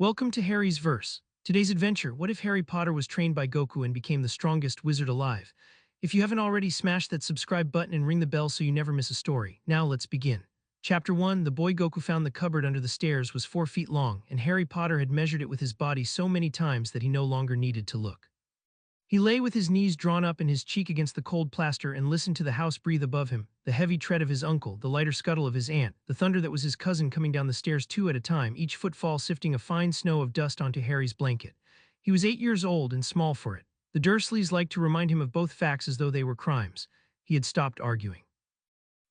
Welcome to Harry's Verse. Today's adventure: what if Harry Potter was trained by Goku and became the strongest wizard alive? If you haven't already, smash that subscribe button and ring the bell so you never miss a story. Now let's begin. Chapter 1: The boy Goku found the cupboard under the stairs was 4 feet long, and Harry Potter had measured it with his body so many times that he no longer needed to look. He lay with his knees drawn up and his cheek against the cold plaster and listened to the house breathe above him, the heavy tread of his uncle, the lighter scuttle of his aunt, the thunder that was his cousin coming down the stairs two at a time, each footfall sifting a fine snow of dust onto Harry's blanket. He was 8 years old and small for it. The Dursleys liked to remind him of both facts as though they were crimes. He had stopped arguing.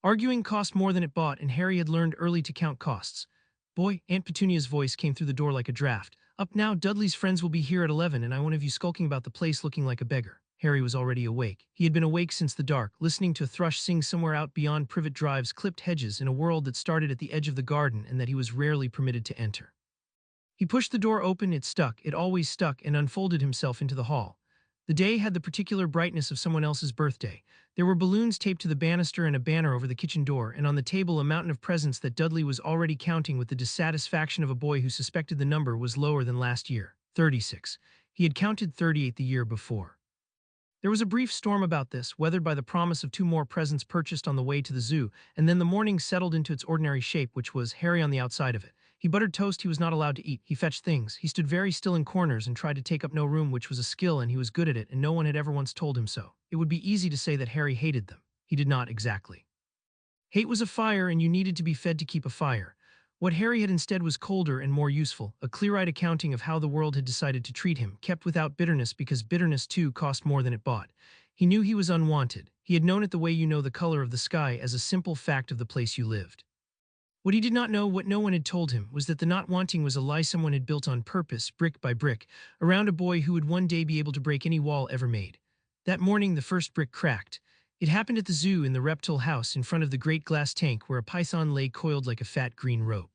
Arguing cost more than it bought, and Harry had learned early to count costs. Boy, Aunt Petunia's voice came through the door like a draft. Up now, Dudley's friends will be here at 11 and I won't have you skulking about the place looking like a beggar. Harry was already awake. He had been awake since the dark, listening to a thrush sing somewhere out beyond Privet Drive's clipped hedges in a world that started at the edge of the garden and that he was rarely permitted to enter. He pushed the door open, it stuck, it always stuck, and unfolded himself into the hall. The day had the particular brightness of someone else's birthday. There were balloons taped to the banister and a banner over the kitchen door, and on the table a mountain of presents that Dudley was already counting with the dissatisfaction of a boy who suspected the number was lower than last year, 36. He had counted 38 the year before. There was a brief storm about this, weathered by the promise of 2 more presents purchased on the way to the zoo, and then the morning settled into its ordinary shape, which was Harry on the outside of it. He buttered toast he was not allowed to eat. He fetched things. He stood very still in corners and tried to take up no room, which was a skill, and he was good at it, and no one had ever once told him so. It would be easy to say that Harry hated them. He did not exactly. Hate was a fire, and you needed to be fed to keep a fire. What Harry had instead was colder and more useful, a clear-eyed accounting of how the world had decided to treat him, kept without bitterness because bitterness too cost more than it bought. He knew he was unwanted. He had known it the way you know the color of the sky as a simple fact of the place you lived. What he did not know, what no one had told him, was that the not wanting was a lie someone had built on purpose, brick by brick, around a boy who would one day be able to break any wall ever made. That morning the first brick cracked. It happened at the zoo in the reptile house in front of the great glass tank where a python lay coiled like a fat green rope.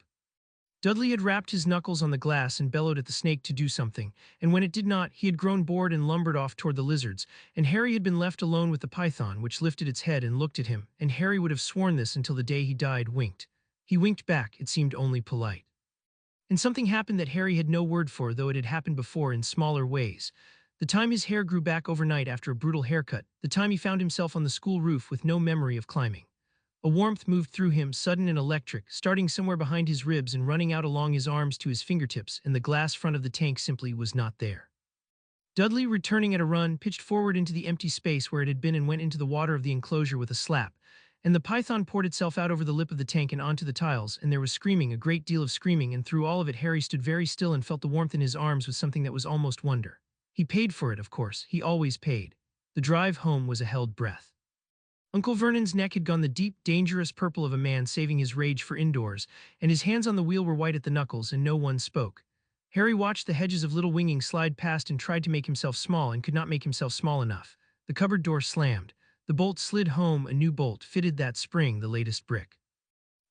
Dudley had rapped his knuckles on the glass and bellowed at the snake to do something, and when it did not, he had grown bored and lumbered off toward the lizards, and Harry had been left alone with the python, which lifted its head and looked at him, and Harry would have sworn this until the day he died, winked. He winked back, it seemed only polite. And something happened that Harry had no word for, though it had happened before in smaller ways. The time his hair grew back overnight after a brutal haircut, the time he found himself on the school roof with no memory of climbing. A warmth moved through him, sudden and electric, starting somewhere behind his ribs and running out along his arms to his fingertips, and the glass front of the tank simply was not there. Dudley, returning at a run, pitched forward into the empty space where it had been and went into the water of the enclosure with a slap, and the python poured itself out over the lip of the tank and onto the tiles, and there was screaming, a great deal of screaming, and through all of it Harry stood very still and felt the warmth in his arms with something that was almost wonder. He paid for it, of course. He always paid. The drive home was a held breath. Uncle Vernon's neck had gone the deep, dangerous purple of a man saving his rage for indoors, and his hands on the wheel were white at the knuckles, and no one spoke. Harry watched the hedges of little winging slide past and tried to make himself small and could not make himself small enough. The cupboard door slammed. The bolt slid home, a new bolt fitted that spring, the latest brick.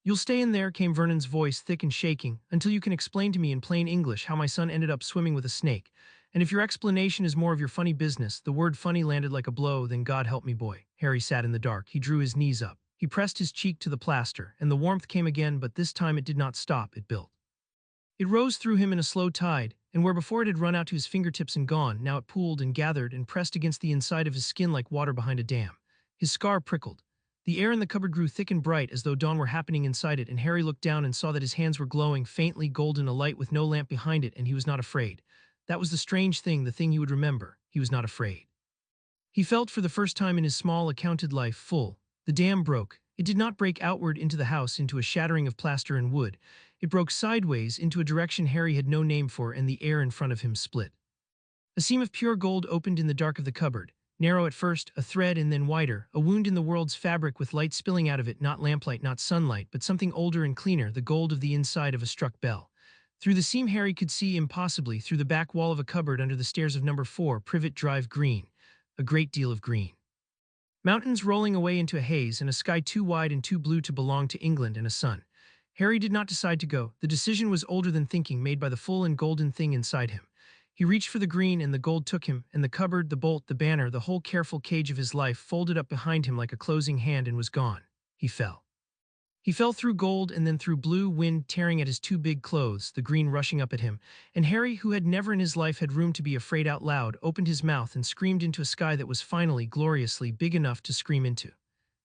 "You'll stay in there," came Vernon's voice, thick and shaking, "until you can explain to me in plain English how my son ended up swimming with a snake. And if your explanation is more of your funny business," the word funny landed like a blow, "then God help me, boy." Harry sat in the dark. He drew his knees up. He pressed his cheek to the plaster, and the warmth came again, but this time it did not stop, it built. It rose through him in a slow tide, and where before it had run out to his fingertips and gone, now it pooled and gathered and pressed against the inside of his skin like water behind a dam. His scar prickled. The air in the cupboard grew thick and bright as though dawn were happening inside it, and Harry looked down and saw that his hands were glowing, faintly golden, a light with no lamp behind it, and he was not afraid. That was the strange thing, the thing he would remember. He was not afraid. He felt for the first time in his small, accounted life full. The dam broke. It did not break outward into the house, into a shattering of plaster and wood. It broke sideways into a direction Harry had no name for, and the air in front of him split. A seam of pure gold opened in the dark of the cupboard. Narrow at first, a thread, and then wider, a wound in the world's fabric with light spilling out of it, not lamplight, not sunlight, but something older and cleaner, the gold of the inside of a struck bell. Through the seam Harry could see impossibly, through the back wall of a cupboard under the stairs of number 4, Privet Drive, green. A great deal of green. Mountains rolling away into a haze, and a sky too wide and too blue to belong to England, and a sun. Harry did not decide to go. The decision was older than thinking, made by the full and golden thing inside him. He reached for the green, and the gold took him, and the cupboard, the bolt, the banner, the whole careful cage of his life folded up behind him like a closing hand and was gone. He fell. He fell through gold and then through blue, wind tearing at his two big clothes, the green rushing up at him, and Harry, who had never in his life had room to be afraid out loud, opened his mouth and screamed into a sky that was finally, gloriously big enough to scream into.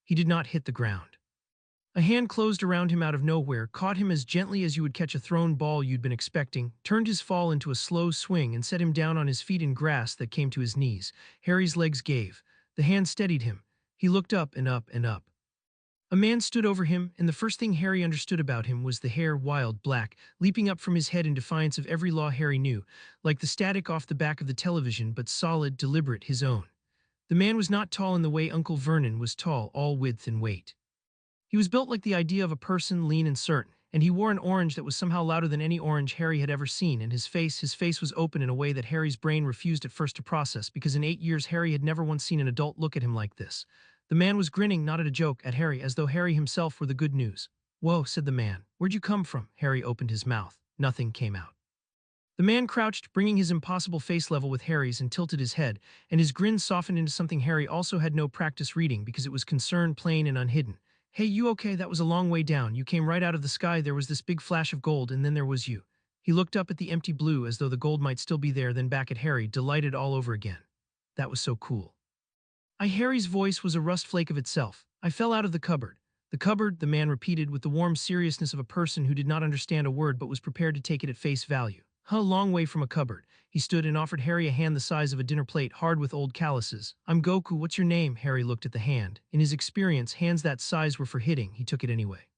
He did not hit the ground. A hand closed around him out of nowhere, caught him as gently as you would catch a thrown ball you'd been expecting, turned his fall into a slow swing and set him down on his feet in grass that came to his knees. Harry's legs gave. The hand steadied him. He looked up and up and up. A man stood over him, and the first thing Harry understood about him was the hair, wild black, leaping up from his head in defiance of every law Harry knew, like the static off the back of the television, but solid, deliberate, his own. The man was not tall in the way Uncle Vernon was tall, all width and weight. He was built like the idea of a person, lean and certain, and he wore an orange that was somehow louder than any orange Harry had ever seen, and his face was open in a way that Harry's brain refused at first to process, because in 8 years Harry had never once seen an adult look at him like this. The man was grinning, not at a joke, at Harry, as though Harry himself were the good news. "Whoa," said the man. "Where'd you come from?" Harry opened his mouth. Nothing came out. The man crouched, bringing his impossible face level with Harry's, and tilted his head, and his grin softened into something Harry also had no practice reading because it was concern, plain and unhidden. "Hey, you okay? That was a long way down. You came right out of the sky. There was this big flash of gold, and then there was you." He looked up at the empty blue as though the gold might still be there, then back at Harry, delighted all over again. "That was so cool." Harry's voice was a rust flake of itself. "I fell out of the cupboard." "The cupboard," the man repeated with the warm seriousness of a person who did not understand a word but was prepared to take it at face value. "A long way from a cupboard." He stood and offered Harry a hand the size of a dinner plate, hard with old calluses. "I'm Goku. What's your name?" Harry looked at the hand. In his experience, hands that size were for hitting. He took it anyway.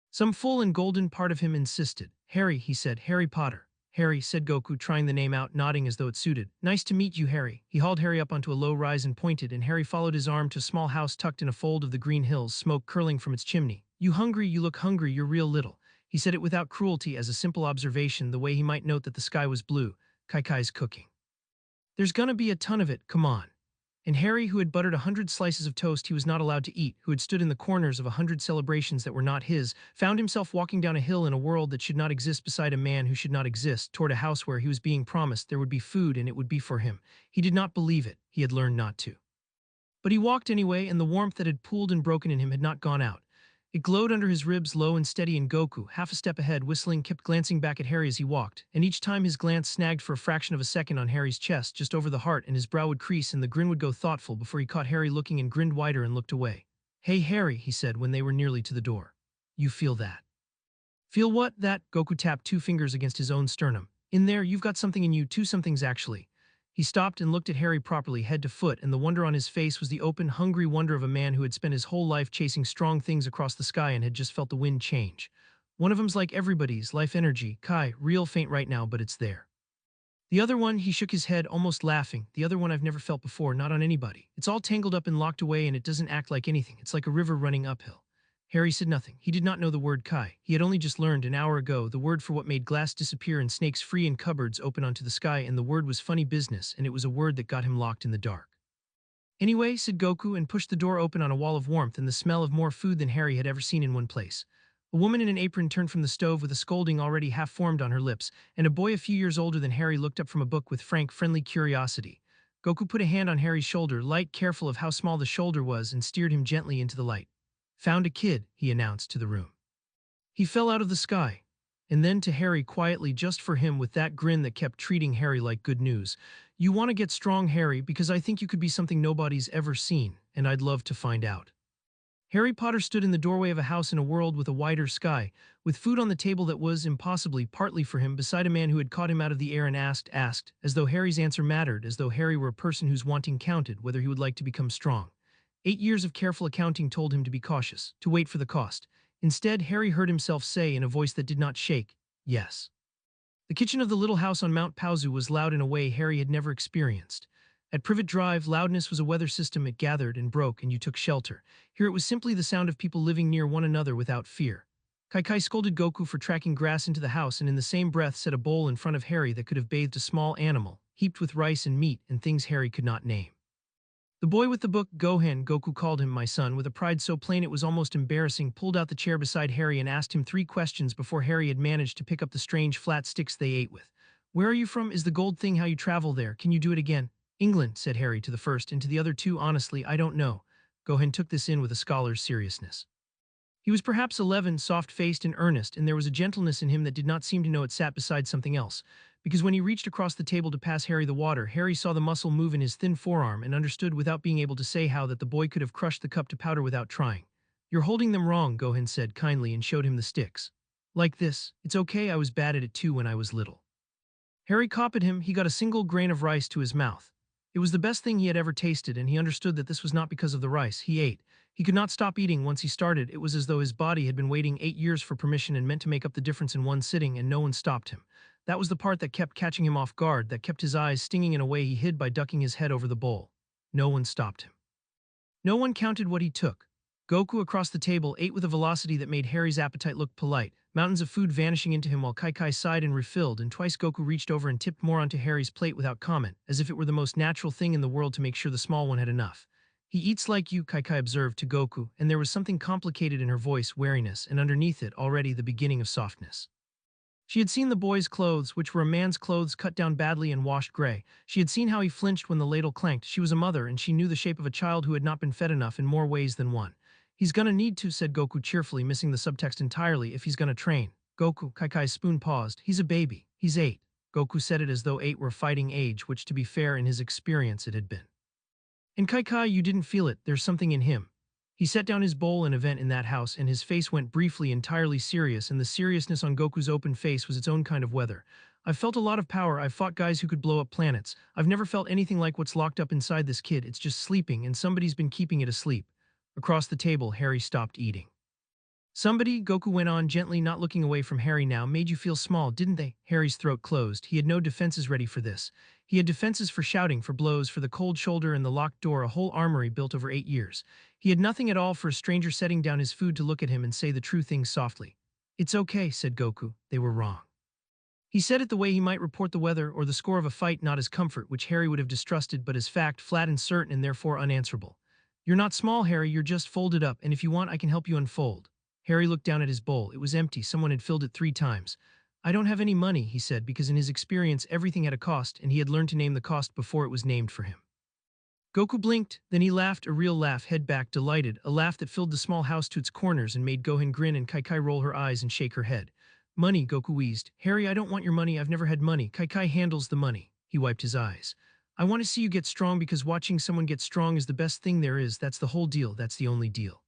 Some full and golden part of him insisted. "Harry," he said. "Harry Potter." "Harry," said Goku, trying the name out, nodding as though it suited. "Nice to meet you, Harry." He hauled Harry up onto a low rise and pointed, and Harry followed his arm to a small house tucked in a fold of the green hills, smoke curling from its chimney. "You hungry? You look hungry. You're real little." He said it without cruelty, as a simple observation, the way he might note that the sky was blue. "Kai's cooking. There's gonna be a ton of it, come on." And Harry, who had buttered 100 slices of toast he was not allowed to eat, who had stood in the corners of 100 celebrations that were not his, found himself walking down a hill in a world that should not exist beside a man who should not exist, toward a house where he was being promised there would be food and it would be for him. He did not believe it. He had learned not to. But he walked anyway, and the warmth that had pooled and broken in him had not gone out. It glowed under his ribs, low and steady, and Goku, half a step ahead, whistling, kept glancing back at Harry as he walked, and each time his glance snagged for a fraction of a second on Harry's chest, just over the heart, and his brow would crease and the grin would go thoughtful before he caught Harry looking and grinned wider and looked away. "Hey, Harry," he said when they were nearly to the door. "You feel that?" "Feel what? That?" Goku tapped 2 fingers against his own sternum. "In there, you've got something in you, 2 somethings actually." He stopped and looked at Harry properly, head to foot, and the wonder on his face was the open, hungry wonder of a man who had spent his whole life chasing strong things across the sky and had just felt the wind change. "One of 'em's like everybody's, life energy, Kai, real faint right now, but it's there. The other one," he shook his head, almost laughing, "the other one I've never felt before, not on anybody. It's all tangled up and locked away, and it doesn't act like anything. It's like a river running uphill." Harry said nothing. He did not know the word Kai. He had only just learned, an hour ago, the word for what made glass disappear and snakes free and cupboards open onto the sky, and the word was funny business, and it was a word that got him locked in the dark. "Anyway," said Goku, and pushed the door open on a wall of warmth and the smell of more food than Harry had ever seen in one place. A woman in an apron turned from the stove with a scolding already half formed on her lips, and a boy a few years older than Harry looked up from a book with frank, friendly curiosity. Goku put a hand on Harry's shoulder, light, careful of how small the shoulder was, and steered him gently into the light. "Found a kid," he announced to the room. "He fell out of the sky." And then to Harry quietly, just for him, with that grin that kept treating Harry like good news. "You want to get strong, Harry, because I think you could be something nobody's ever seen, and I'd love to find out." Harry Potter stood in the doorway of a house in a world with a wider sky, with food on the table that was, impossibly, partly for him, beside a man who had caught him out of the air and asked, as though Harry's answer mattered, as though Harry were a person whose wanting counted, whether he would like to become strong. 8 years of careful accounting told him to be cautious, to wait for the cost. Instead, Harry heard himself say in a voice that did not shake, "Yes." The kitchen of the little house on Mount Pauzu was loud in a way Harry had never experienced. At Privet Drive, loudness was a weather system. It gathered and broke, and you took shelter. Here it was simply the sound of people living near one another without fear. Kai scolded Goku for tracking grass into the house, and in the same breath set a bowl in front of Harry that could have bathed a small animal, heaped with rice and meat and things Harry could not name. The boy with the book, Gohan, Goku called him, my son, with a pride so plain it was almost embarrassing, pulled out the chair beside Harry and asked him 3 questions before Harry had managed to pick up the strange flat sticks they ate with. "Where are you from? Is the gold thing how you travel there? Can you do it again?" "England," said Harry to the first, and to the other 2, "Honestly, I don't know." Gohan took this in with a scholar's seriousness. He was perhaps 11, soft-faced and earnest, and there was a gentleness in him that did not seem to know it sat beside something else. Because when he reached across the table to pass Harry the water, Harry saw the muscle move in his thin forearm and understood without being able to say how that the boy could have crushed the cup to powder without trying. "You're holding them wrong," Gohan said kindly and showed him the sticks. "Like this. It's okay, I was bad at it too when I was little." Harry copied him. He got a single grain of rice to his mouth. It was the best thing he had ever tasted, and he understood that this was not because of the rice. He ate. He could not stop eating once he started. It was as though his body had been waiting 8 years for permission and meant to make up the difference in one sitting, and no one stopped him. That was the part that kept catching him off guard, that kept his eyes stinging in a way he hid by ducking his head over the bowl. No one stopped him. No one counted what he took. Goku across the table ate with a velocity that made Harry's appetite look polite, mountains of food vanishing into him while Kai sighed and refilled, and twice Goku reached over and tipped more onto Harry's plate without comment, as if it were the most natural thing in the world to make sure the small one had enough. "He eats like you," Kai observed to Goku, and there was something complicated in her voice, wariness, and underneath it already the beginning of softness. She had seen the boy's clothes, which were a man's clothes cut down badly and washed gray. She had seen how he flinched when the ladle clanked. She was a mother, and she knew the shape of a child who had not been fed enough in more ways than one. "He's gonna need to," said Goku cheerfully, missing the subtext entirely, "if he's gonna train." "Goku," Kai's spoon paused. "He's a baby. He's 8. Goku said it as though 8 were fighting age, which to be fair in his experience it had been. "And Kai, you didn't feel it, there's something in him." He set down his bowl an event in that house, and his face went briefly entirely serious, and the seriousness on Goku's open face was its own kind of weather. "I've felt a lot of power, I've fought guys who could blow up planets. I've never felt anything like what's locked up inside this kid. It's just sleeping, and somebody's been keeping it asleep." Across the table, Harry stopped eating. "Somebody," Goku went on gently, not looking away from Harry now, "made you feel small, didn't they?" Harry's throat closed. He had no defenses ready for this. He had defenses for shouting, for blows, for the cold shoulder and the locked door, a whole armory built over 8 years. He had nothing at all for a stranger setting down his food to look at him and say the true things softly. "It's okay," said Goku. "They were wrong." He said it the way he might report the weather or the score of a fight, not as comfort, which Harry would have distrusted, but as fact, flat and certain and therefore unanswerable. "You're not small, Harry, you're just folded up, and if you want I can help you unfold." Harry looked down at his bowl. It was empty. Someone had filled it 3 times. "I don't have any money," he said, because in his experience everything had a cost, and he had learned to name the cost before it was named for him. Goku blinked, then he laughed, a real laugh, head back, delighted, a laugh that filled the small house to its corners and made Gohan grin and Kai roll her eyes and shake her head. "Money," Goku wheezed. "Harry, I don't want your money, I've never had money." Kai handles the money. He wiped his eyes. "I want to see you get strong, because watching someone get strong is the best thing there is. That's the whole deal, that's the only deal."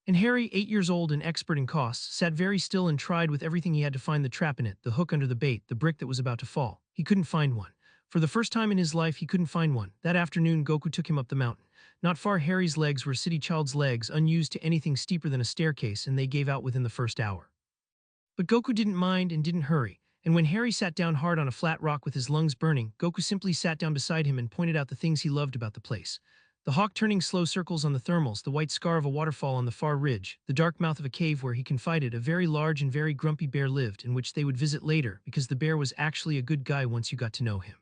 And Harry, 8 years old and expert in costs, sat very still and tried with everything he had to find the trap in it, the hook under the bait, the brick that was about to fall. He couldn't find one. For the first time in his life, he couldn't find one. That afternoon, Goku took him up the mountain. Not far, Harry's legs were city child's legs, unused to anything steeper than a staircase, and they gave out within the first hour. But Goku didn't mind and didn't hurry, and when Harry sat down hard on a flat rock with his lungs burning, Goku simply sat down beside him and pointed out the things he loved about the place. The hawk turning slow circles on the thermals, the white scar of a waterfall on the far ridge, the dark mouth of a cave where he confided a very large and very grumpy bear lived, and which they would visit later, because the bear was actually a good guy once you got to know him.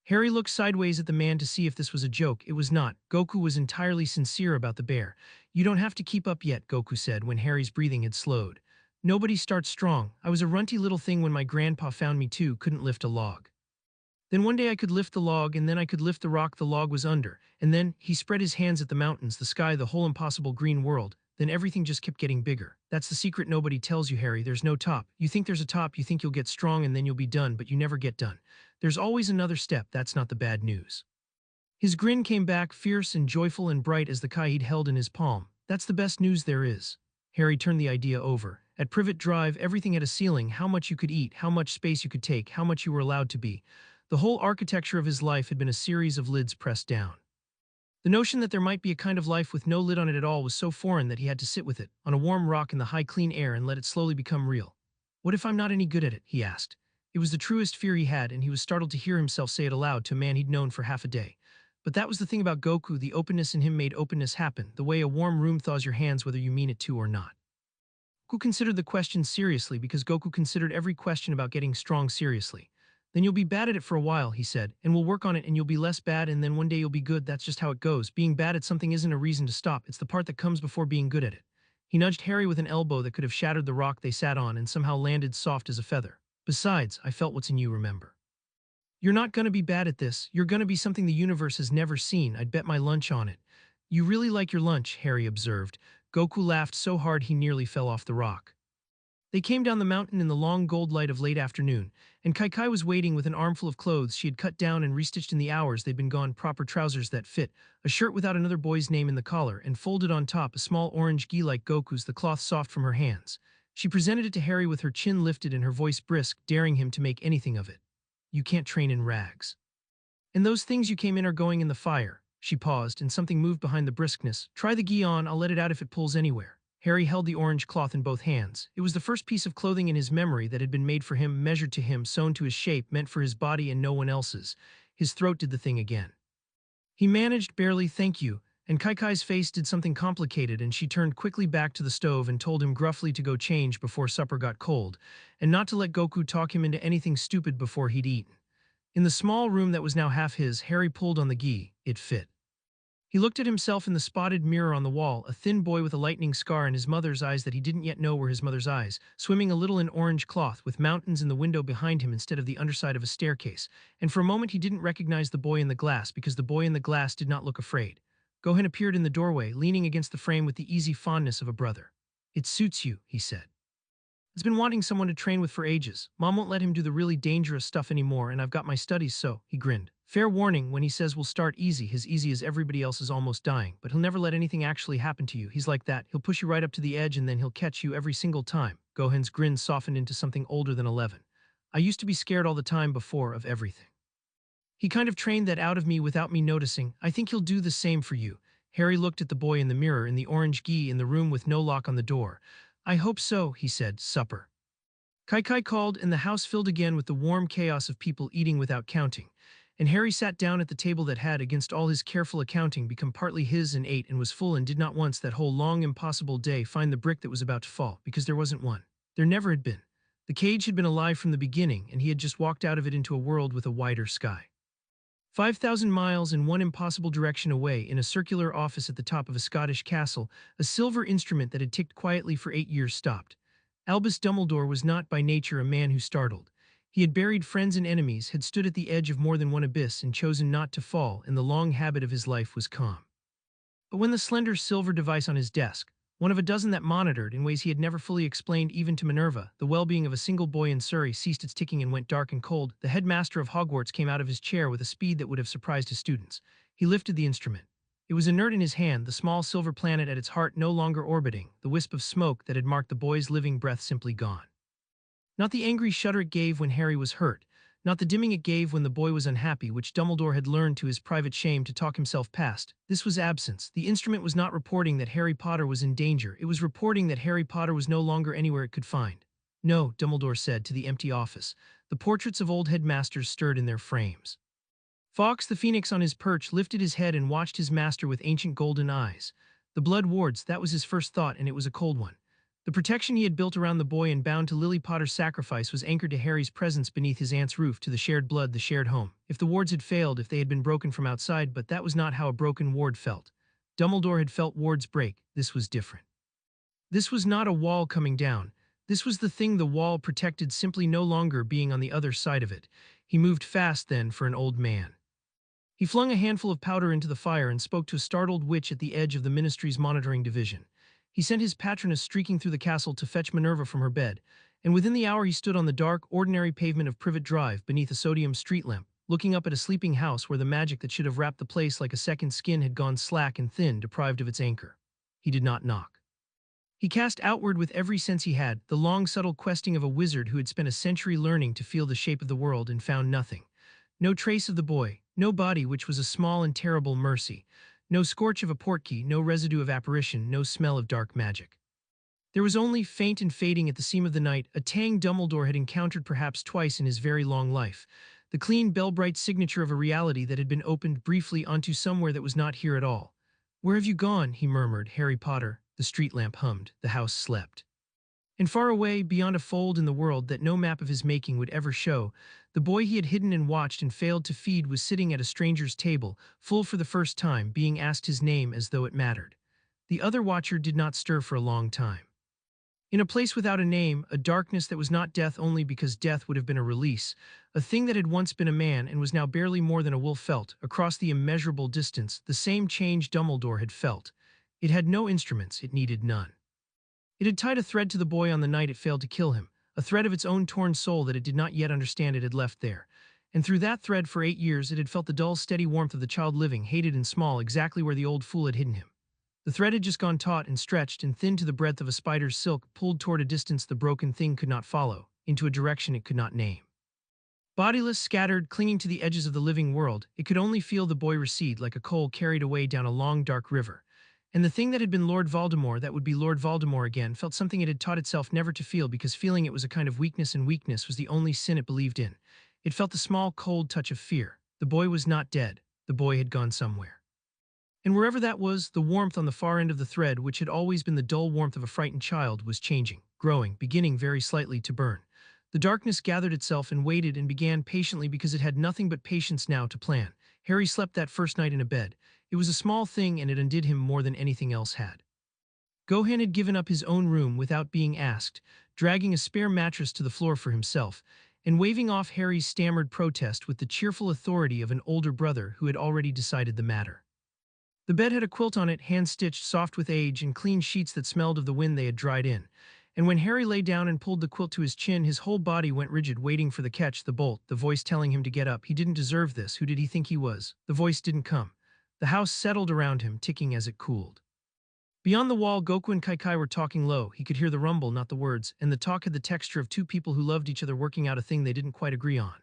Harry looked sideways at the man to see if this was a joke. It was not. Goku was entirely sincere about the bear. "You don't have to keep up yet," Goku said when Harry's breathing had slowed. "Nobody starts strong. I was a runty little thing when my grandpa found me too, couldn't lift a log. Then one day I could lift the log, and then I could lift the rock the log was under, and then," he spread his hands at the mountains, the sky, the whole impossible green world, "then everything just kept getting bigger. That's the secret nobody tells you, Harry. There's no top. You think there's a top, you think you'll get strong and then you'll be done, but you never get done. There's always another step. That's not the bad news." His grin came back, fierce and joyful and bright as the kai he'd held in his palm. "That's the best news there is." Harry turned the idea over. At Privet Drive, everything had a ceiling: how much you could eat, how much space you could take, how much you were allowed to be. The whole architecture of his life had been a series of lids pressed down. The notion that there might be a kind of life with no lid on it at all was so foreign that he had to sit with it, on a warm rock in the high clean air, and let it slowly become real. "What if I'm not any good at it?" he asked. It was the truest fear he had, and he was startled to hear himself say it aloud to a man he'd known for half a day. But that was the thing about Goku, the openness in him made openness happen, the way a warm room thaws your hands whether you mean it to or not. Goku considered the question seriously, because Goku considered every question about getting strong seriously. "Then you'll be bad at it for a while," he said, "and we'll work on it, and you'll be less bad, and then one day you'll be good. That's just how it goes. Being bad at something isn't a reason to stop. It's the part that comes before being good at it." He nudged Harry with an elbow that could have shattered the rock they sat on and somehow landed soft as a feather. "Besides, I felt what's in you, remember. You're not gonna be bad at this. You're gonna be something the universe has never seen. I'd bet my lunch on it." "You really like your lunch," Harry observed. Goku laughed so hard he nearly fell off the rock. They came down the mountain in the long gold light of late afternoon, and Kai was waiting with an armful of clothes she had cut down and restitched in the hours they'd been gone, proper trousers that fit, a shirt without another boy's name in the collar, and folded on top a small orange gi like Goku's, the cloth soft from her hands. She presented it to Harry with her chin lifted and her voice brisk, daring him to make anything of it. You can't train in rags. And those things you came in are going in the fire. She paused, and something moved behind the briskness. Try the gi on, I'll let it out if it pulls anywhere. Harry held the orange cloth in both hands. It was the first piece of clothing in his memory that had been made for him, measured to him, sewn to his shape, meant for his body and no one else's. His throat did the thing again. He managed barely, thank you, and Kai's face did something complicated, and she turned quickly back to the stove and told him gruffly to go change before supper got cold, and not to let Goku talk him into anything stupid before he'd eaten. In the small room that was now half his, Harry pulled on the gi. It fit. He looked at himself in the spotted mirror on the wall, a thin boy with a lightning scar in his mother's eyes that he didn't yet know were his mother's eyes, swimming a little in orange cloth, with mountains in the window behind him instead of the underside of a staircase, and for a moment he didn't recognize the boy in the glass because the boy in the glass did not look afraid. Gohan appeared in the doorway, leaning against the frame with the easy fondness of a brother. It suits you, he said. He's been wanting someone to train with for ages. Mom won't let him do the really dangerous stuff anymore, and I've got my studies, so, he grinned. Fair warning, when he says we'll start easy, his easy as everybody else is almost dying, but he'll never let anything actually happen to you. He's like that. He'll push you right up to the edge and then he'll catch you every single time. Gohan's grin softened into something older than 11. I used to be scared all the time before of everything. He kind of trained that out of me without me noticing. I think he'll do the same for you. Harry looked at the boy in the mirror in the orange gi in the room with no lock on the door. I hope so, he said. Supper. Kai called, and the house filled again with the warm chaos of people eating without counting. And Harry sat down at the table that had, against all his careful accounting, become partly his, and ate and was full, and did not once that whole long impossible day find the brick that was about to fall, because there wasn't one. There never had been. The cage had been alive from the beginning, and he had just walked out of it into a world with a wider sky. 5,000 miles in one impossible direction away, in a circular office at the top of a Scottish castle, a silver instrument that had ticked quietly for 8 years stopped. Albus Dumbledore was not by nature a man who startled. He had buried friends and enemies, had stood at the edge of more than one abyss and chosen not to fall, and the long habit of his life was calm. But when the slender silver device on his desk, one of a dozen that monitored, in ways he had never fully explained even to Minerva, the well-being of a single boy in Surrey, ceased its ticking and went dark and cold, the headmaster of Hogwarts came out of his chair with a speed that would have surprised his students. He lifted the instrument. It was inert in his hand, the small silver planet at its heart no longer orbiting, the wisp of smoke that had marked the boy's living breath simply gone. Not the angry shudder it gave when Harry was hurt, not the dimming it gave when the boy was unhappy, which Dumbledore had learned to his private shame to talk himself past. This was absence. The instrument was not reporting that Harry Potter was in danger. It was reporting that Harry Potter was no longer anywhere it could find. No, Dumbledore said to the empty office. The portraits of old headmasters stirred in their frames. Fawkes the Phoenix on his perch lifted his head and watched his master with ancient golden eyes. The blood wards, that was his first thought, and it was a cold one. The protection he had built around the boy and bound to Lily Potter's sacrifice was anchored to Harry's presence beneath his aunt's roof, to the shared blood, the shared home. If the wards had failed, if they had been broken from outside, but that was not how a broken ward felt. Dumbledore had felt wards break. This was different. This was not a wall coming down. This was the thing the wall protected simply no longer being on the other side of it. He moved fast then for an old man. He flung a handful of powder into the fire and spoke to a startled witch at the edge of the ministry's monitoring division. He sent his patroness streaking through the castle to fetch Minerva from her bed, and within the hour he stood on the dark, ordinary pavement of Privet Drive beneath a sodium street lamp, looking up at a sleeping house where the magic that should have wrapped the place like a second skin had gone slack and thin, deprived of its anchor. He did not knock. He cast outward with every sense he had, the long subtle questing of a wizard who had spent a century learning to feel the shape of the world, and found nothing. No trace of the boy, no body, which was a small and terrible mercy. No scorch of a portkey, no residue of apparition, no smell of dark magic. There was only, faint and fading at the seam of the night, a tang Dumbledore had encountered perhaps twice in his very long life, the clean, bell-bright signature of a reality that had been opened briefly onto somewhere that was not here at all. Where have you gone? He murmured. Harry Potter. The street lamp hummed. The house slept. And far away, beyond a fold in the world that no map of his making would ever show, the boy he had hidden and watched and failed to feed was sitting at a stranger's table, full for the first time, being asked his name as though it mattered. The other watcher did not stir for a long time. In a place without a name, a darkness that was not death only because death would have been a release, a thing that had once been a man and was now barely more than a wolf felt, across the immeasurable distance, the same change Dumbledore had felt. It had no instruments, it needed none. It had tied a thread to the boy on the night it failed to kill him, a thread of its own torn soul that it did not yet understand it had left there. And through that thread for 8 years it had felt the dull, steady warmth of the child living, hated and small, exactly where the old fool had hidden him. The thread had just gone taut and stretched and thinned to the breadth of a spider's silk, pulled toward a distance the broken thing could not follow, into a direction it could not name. Bodiless, scattered, clinging to the edges of the living world, it could only feel the boy recede like a coal carried away down a long, dark river. And the thing that had been Lord Voldemort, that would be Lord Voldemort again, felt something it had taught itself never to feel, because feeling it was a kind of weakness, and weakness was the only sin it believed in. It felt the small, cold touch of fear. The boy was not dead. The boy had gone somewhere. And wherever that was, the warmth on the far end of the thread, which had always been the dull warmth of a frightened child, was changing, growing, beginning very slightly to burn. The darkness gathered itself and waited and began patiently, because it had nothing but patience now to plan. Harry slept that first night in a bed. It was a small thing, and it undid him more than anything else had. Gohan had given up his own room without being asked, dragging a spare mattress to the floor for himself, and waving off Harry's stammered protest with the cheerful authority of an older brother who had already decided the matter. The bed had a quilt on it, hand-stitched, soft with age, and clean sheets that smelled of the wind they had dried in. And when Harry lay down and pulled the quilt to his chin, his whole body went rigid, waiting for the catch, the bolt, the voice telling him to get up. He didn't deserve this. Who did he think he was? The voice didn't come. The house settled around him, ticking as it cooled. Beyond the wall, Goku and Kai were talking low. He could hear the rumble, not the words, and the talk had the texture of two people who loved each other working out a thing they didn't quite agree on.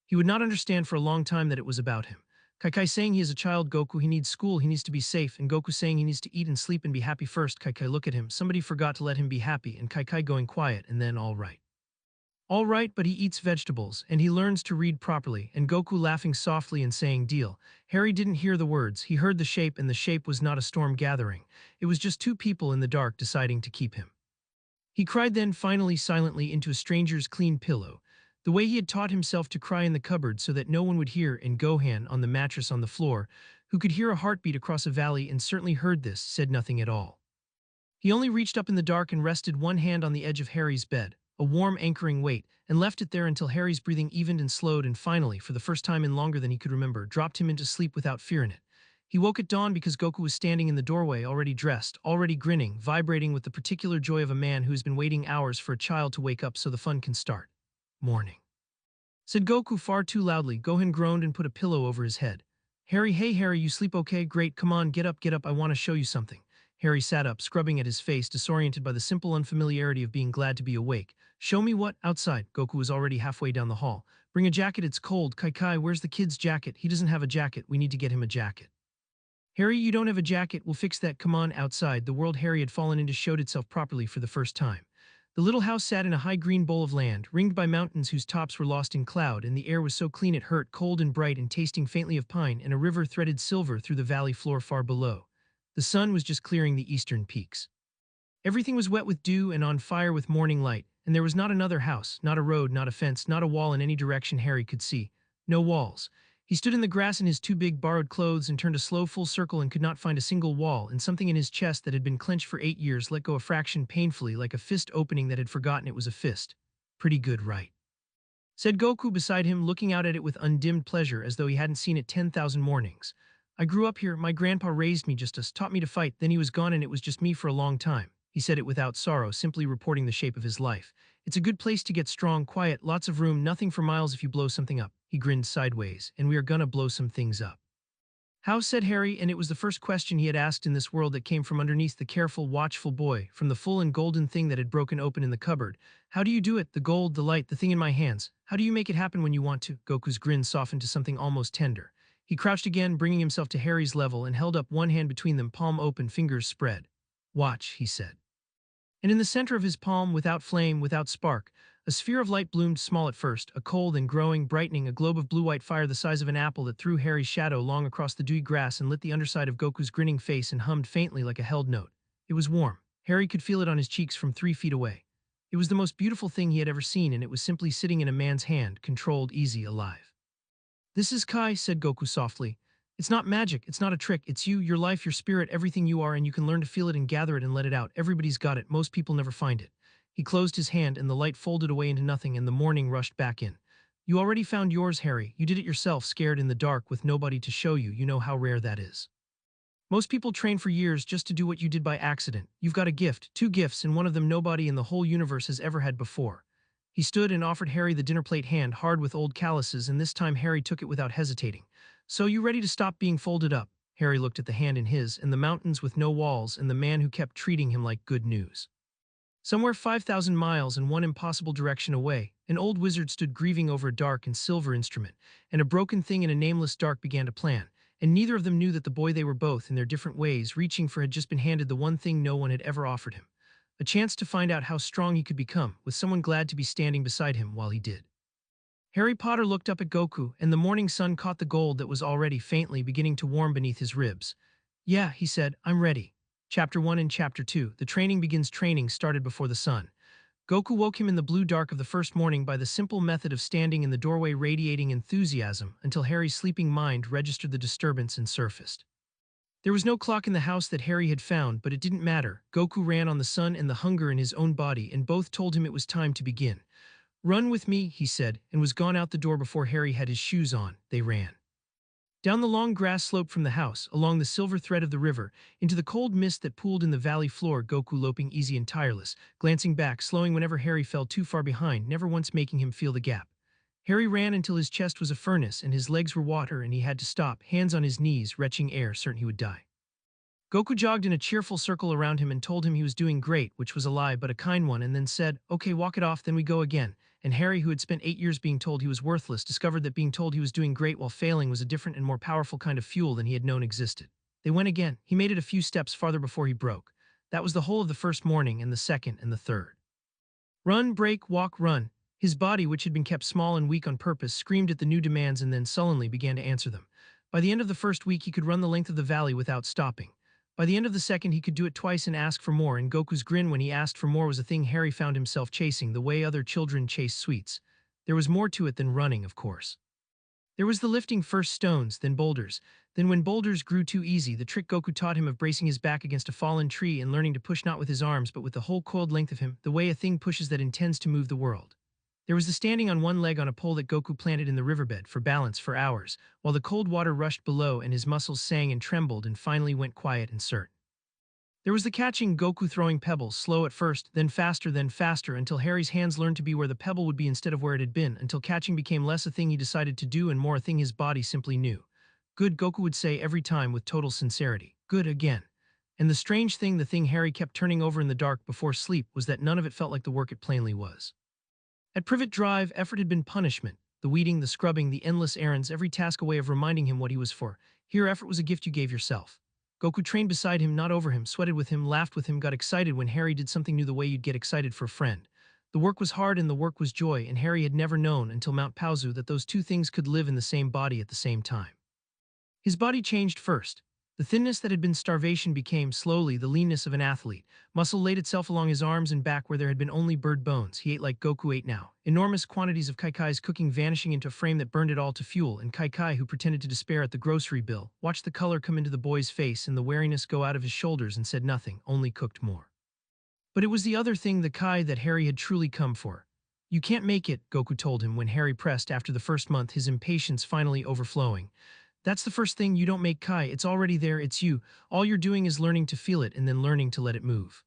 He would not understand for a long time that it was about him. Kai saying he is a child, Goku, he needs school, he needs to be safe, and Goku saying he needs to eat and sleep and be happy first. Kai, look at him, somebody forgot to let him be happy, and Kai going quiet, and then all right. All right, but he eats vegetables, and he learns to read properly, and Goku laughing softly and saying deal. Harry didn't hear the words, he heard the shape, and the shape was not a storm gathering. It was just two people in the dark deciding to keep him. He cried then, finally, silently, into a stranger's clean pillow, the way he had taught himself to cry in the cupboard so that no one would hear, and Gohan, on the mattress on the floor, who could hear a heartbeat across a valley and certainly heard this, said nothing at all. He only reached up in the dark and rested one hand on the edge of Harry's bed, a warm anchoring weight, and left it there until Harry's breathing evened and slowed, and finally, for the first time in longer than he could remember, dropped him into sleep without fear in it. He woke at dawn because Goku was standing in the doorway, already dressed, already grinning, vibrating with the particular joy of a man who has been waiting hours for a child to wake up so the fun can start. Morning, said Goku far too loudly. Gohan groaned and put a pillow over his head. Harry, hey Harry, you sleep okay? Great, come on, get up, I want to show you something. Harry sat up, scrubbing at his face, disoriented by the simple unfamiliarity of being glad to be awake. Show me what? Outside. Goku was already halfway down the hall. Bring a jacket, it's cold. Kai, where's the kid's jacket? He doesn't have a jacket, we need to get him a jacket. Harry, you don't have a jacket, we'll fix that, come on, outside. The world Harry had fallen into showed itself properly for the first time. The little house sat in a high green bowl of land, ringed by mountains whose tops were lost in cloud, and the air was so clean it hurt, cold and bright and tasting faintly of pine, and a river threaded silver through the valley floor far below. The sun was just clearing the eastern peaks. Everything was wet with dew and on fire with morning light, and there was not another house, not a road, not a fence, not a wall in any direction Harry could see. No walls. He stood in the grass in his two big borrowed clothes and turned a slow full circle and could not find a single wall, and something in his chest that had been clenched for 8 years let go a fraction painfully, like a fist opening that had forgotten it was a fist. Pretty good, right? Said Goku beside him, looking out at it with undimmed pleasure as though he hadn't seen it 10,000 mornings. I grew up here, my grandpa raised me, just us, taught me to fight, then he was gone and it was just me for a long time. He said it without sorrow, simply reporting the shape of his life. It's a good place to get strong, quiet, lots of room, nothing for miles if you blow something up. He grinned sideways, and we are gonna blow some things up. How, said Harry, and it was the first question he had asked in this world that came from underneath the careful, watchful boy, from the full and golden thing that had broken open in the cupboard. How do you do it? The gold, the light, the thing in my hands. How do you make it happen when you want to? Goku's grin softened to something almost tender. He crouched again, bringing himself to Harry's level, and held up one hand between them, palm open, fingers spread. Watch, he said. And in the center of his palm, without flame, without spark, a sphere of light bloomed, small at first, a cold and growing, brightening, a globe of blue-white fire the size of an apple that threw Harry's shadow long across the dewy grass and lit the underside of Goku's grinning face and hummed faintly like a held note. It was warm. Harry could feel it on his cheeks from 3 feet away. It was the most beautiful thing he had ever seen, and it was simply sitting in a man's hand, controlled, easy, alive. This is Kai, said Goku softly. It's not magic, it's not a trick, it's you, your life, your spirit, everything you are, and you can learn to feel it and gather it and let it out. Everybody's got it, most people never find it. He closed his hand and the light folded away into nothing and the morning rushed back in. You already found yours, Harry. You did it yourself, scared in the dark with nobody to show you. You know how rare that is. Most people train for years just to do what you did by accident. You've got a gift, two gifts, and one of them nobody in the whole universe has ever had before. He stood and offered Harry the dinner plate hand hard with old calluses, and this time Harry took it without hesitating. So you ready to stop being folded up? Harry looked at the hand in his, and the mountains with no walls, and the man who kept treating him like good news. Somewhere 5,000 miles and one impossible direction away, an old wizard stood grieving over a dark and silver instrument, and a broken thing in a nameless dark began to plan, and neither of them knew that the boy they were both, in their different ways, reaching for had just been handed the one thing no one had ever offered him. A chance to find out how strong he could become, with someone glad to be standing beside him while he did. Harry Potter looked up at Goku, and the morning sun caught the gold that was already faintly beginning to warm beneath his ribs. Yeah, he said, I'm ready. Chapter 1 and Chapter 2, The Training Begins. Training started before the sun. Goku woke him in the blue dark of the first morning by the simple method of standing in the doorway radiating enthusiasm until Harry's sleeping mind registered the disturbance and surfaced. There was no clock in the house that Harry had found, but it didn't matter. Goku ran on the sun and the hunger in his own body, and both told him it was time to begin. Run with me, he said, and was gone out the door before Harry had his shoes on. They ran. Down the long grass slope from the house, along the silver thread of the river, into the cold mist that pooled in the valley floor, Goku loping easy and tireless, glancing back, slowing whenever Harry fell too far behind, never once making him feel the gap. Harry ran until his chest was a furnace and his legs were water and he had to stop, hands on his knees, retching air, certain he would die. Goku jogged in a cheerful circle around him and told him he was doing great, which was a lie but a kind one, and then said, okay, walk it off, then we go again. And Harry, who had spent 8 years being told he was worthless, discovered that being told he was doing great while failing was a different and more powerful kind of fuel than he had known existed. They went again. He made it a few steps farther before he broke. That was the whole of the first morning and the second and the third. Run, break, walk, run. His body, which had been kept small and weak on purpose, screamed at the new demands and then sullenly began to answer them. By the end of the first week, he could run the length of the valley without stopping. By the end of the second, he could do it twice and ask for more, and Goku's grin when he asked for more was a thing Harry found himself chasing, the way other children chase sweets. There was more to it than running, of course. There was the lifting first stones, then boulders. Then when boulders grew too easy, the trick Goku taught him of bracing his back against a fallen tree and learning to push not with his arms but with the whole coiled length of him, the way a thing pushes that intends to move the world. There was the standing on one leg on a pole that Goku planted in the riverbed for balance for hours, while the cold water rushed below and his muscles sang and trembled and finally went quiet and certain. There was the catching, Goku throwing pebbles, slow at first, then faster, until Harry's hands learned to be where the pebble would be instead of where it had been, until catching became less a thing he decided to do and more a thing his body simply knew. Good, Goku would say every time with total sincerity. Good again. And the strange thing, the thing Harry kept turning over in the dark before sleep, was that none of it felt like the work it plainly was. At Privet Drive, effort had been punishment. The weeding, the scrubbing, the endless errands, every task a way of reminding him what he was for. Here, effort was a gift you gave yourself. Goku trained beside him, not over him, sweated with him, laughed with him, got excited when Harry did something new the way you'd get excited for a friend. The work was hard and the work was joy, and Harry had never known until Mount Pauzu that those two things could live in the same body at the same time. His body changed first. The thinness that had been starvation became, slowly, the leanness of an athlete. Muscle laid itself along his arms and back where there had been only bird bones. He ate like Goku ate now. Enormous quantities of Kaikai's cooking vanishing into a frame that burned it all to fuel, and Kaikai, who pretended to despair at the grocery bill, watched the color come into the boy's face and the wariness go out of his shoulders and said nothing, only cooked more. But it was the other thing, the Kai, that Harry had truly come for. You can't make it, Goku told him when Harry pressed after the first month, his impatience finally overflowing. That's the first thing, you don't make Kai, it's already there, it's you. All you're doing is learning to feel it and then learning to let it move.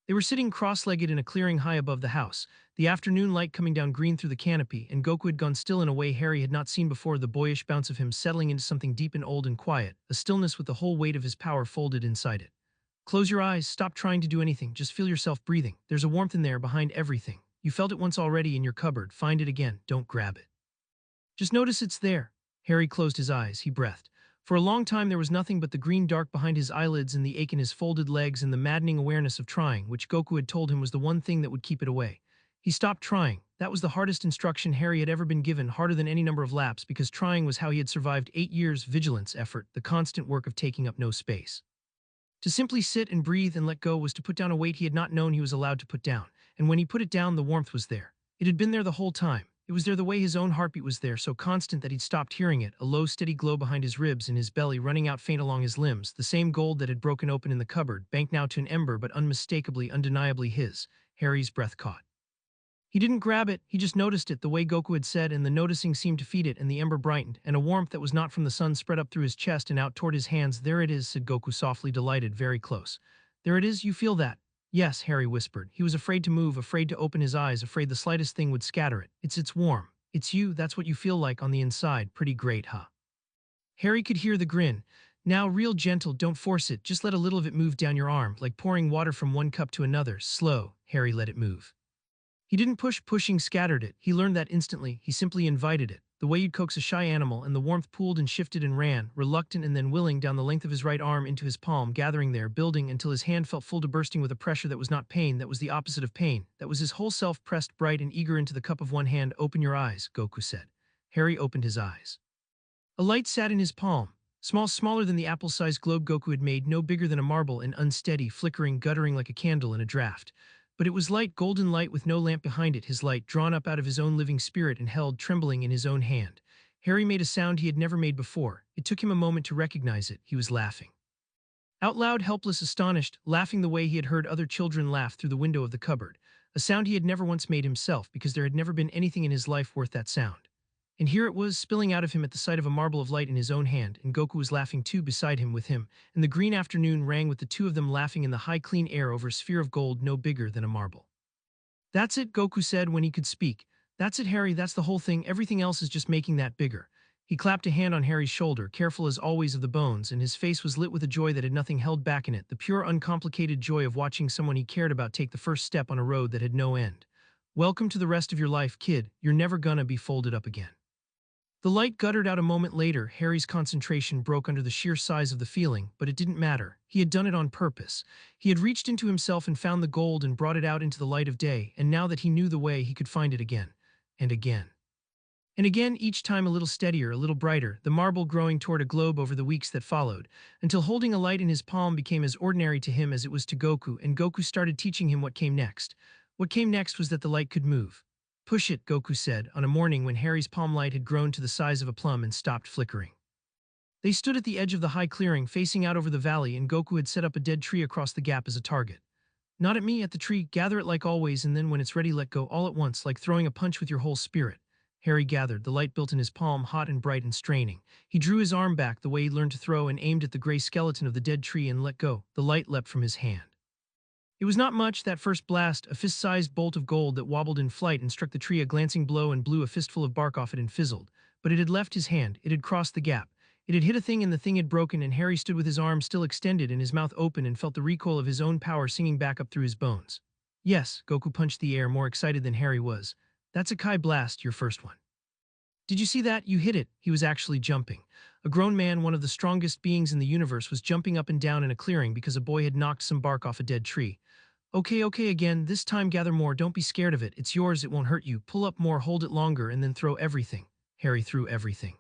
They were sitting cross-legged in a clearing high above the house, the afternoon light coming down green through the canopy, and Goku had gone still in a way Harry had not seen before, the boyish bounce of him settling into something deep and old and quiet, a stillness with the whole weight of his power folded inside it. Close your eyes, stop trying to do anything, just feel yourself breathing. There's a warmth in there behind everything. You felt it once already in your cupboard, find it again, don't grab it. Just notice it's there. Harry closed his eyes, he breathed. For a long time there was nothing but the green dark behind his eyelids and the ache in his folded legs and the maddening awareness of trying, which Goku had told him was the one thing that would keep it away. He stopped trying. That was the hardest instruction Harry had ever been given, harder than any number of laps, because trying was how he had survived 8 years' vigilance effort, the constant work of taking up no space. To simply sit and breathe and let go was to put down a weight he had not known he was allowed to put down, and when he put it down, the warmth was there. It had been there the whole time. It was there the way his own heartbeat was there, so constant that he'd stopped hearing it, a low steady glow behind his ribs and his belly running out faint along his limbs, the same gold that had broken open in the cupboard, banked now to an ember but unmistakably, undeniably his. Harry's breath caught. He didn't grab it, he just noticed it the way Goku had said, and the noticing seemed to feed it, and the ember brightened, and a warmth that was not from the sun spread up through his chest and out toward his hands. "There it is," said Goku softly, delighted, very close. "There it is, you feel that?" "Yes," Harry whispered. He was afraid to move, afraid to open his eyes, afraid the slightest thing would scatter it. It's warm. It's you, that's what you feel like on the inside. Pretty great, huh?" Harry could hear the grin. "Now, real gentle, don't force it, just let a little of it move down your arm, like pouring water from one cup to another. Slow." Harry let it move. He didn't push, pushing scattered it. He learned that instantly. He simply invited it. The way you'd coax a shy animal, and the warmth pooled and shifted and ran, reluctant and then willing, down the length of his right arm into his palm, gathering there, building until his hand felt full to bursting with a pressure that was not pain, that was the opposite of pain. That was his whole self pressed bright and eager into the cup of one hand. "Open your eyes," Goku said. Harry opened his eyes. A light sat in his palm. Small, smaller than the apple-sized globe Goku had made, no bigger than a marble, and unsteady, flickering, guttering like a candle in a draft. But it was light, golden light with no lamp behind it, his light drawn up out of his own living spirit and held, trembling, in his own hand. Harry made a sound he had never made before. It took him a moment to recognize it. He was laughing. Out loud, helpless, astonished, laughing the way he had heard other children laugh through the window of the cupboard. A sound he had never once made himself, because there had never been anything in his life worth that sound. And here it was, spilling out of him at the sight of a marble of light in his own hand, and Goku was laughing too beside him with him, and the green afternoon rang with the two of them laughing in the high clean air over a sphere of gold no bigger than a marble. "That's it," Goku said when he could speak. "That's it, Harry, that's the whole thing, everything else is just making that bigger." He clapped a hand on Harry's shoulder, careful as always of the bones, and his face was lit with a joy that had nothing held back in it, the pure uncomplicated joy of watching someone he cared about take the first step on a road that had no end. "Welcome to the rest of your life, kid, you're never gonna be folded up again." The light guttered out a moment later. Harry's concentration broke under the sheer size of the feeling, but it didn't matter. He had done it on purpose. He had reached into himself and found the gold and brought it out into the light of day, and now that he knew the way, he could find it again. And again. And again, each time a little steadier, a little brighter, the marble growing toward a globe over the weeks that followed, until holding a light in his palm became as ordinary to him as it was to Goku, and Goku started teaching him what came next. What came next was that the light could move. "Push it," Goku said, on a morning when Harry's palm light had grown to the size of a plum and stopped flickering. They stood at the edge of the high clearing, facing out over the valley, and Goku had set up a dead tree across the gap as a target. "Not at me, at the tree, gather it like always, and then when it's ready let go, all at once, like throwing a punch with your whole spirit." Harry gathered, the light built in his palm, hot and bright and straining. He drew his arm back the way he learned to throw and aimed at the gray skeleton of the dead tree and let go. The light leapt from his hand. It was not much, that first blast, a fist-sized bolt of gold that wobbled in flight and struck the tree a glancing blow and blew a fistful of bark off it and fizzled. But it had left his hand, it had crossed the gap. It had hit a thing and the thing had broken, and Harry stood with his arm still extended and his mouth open and felt the recoil of his own power singing back up through his bones. "Yes," Goku punched the air, more excited than Harry was. "That's a Kai blast, your first one. Did you see that? You hit it." He was actually jumping. A grown man, one of the strongest beings in the universe, was jumping up and down in a clearing because a boy had knocked some bark off a dead tree. "Okay, okay, again, this time gather more, don't be scared of it, it's yours, it won't hurt you, pull up more, hold it longer, and then throw everything." Harry threw everything.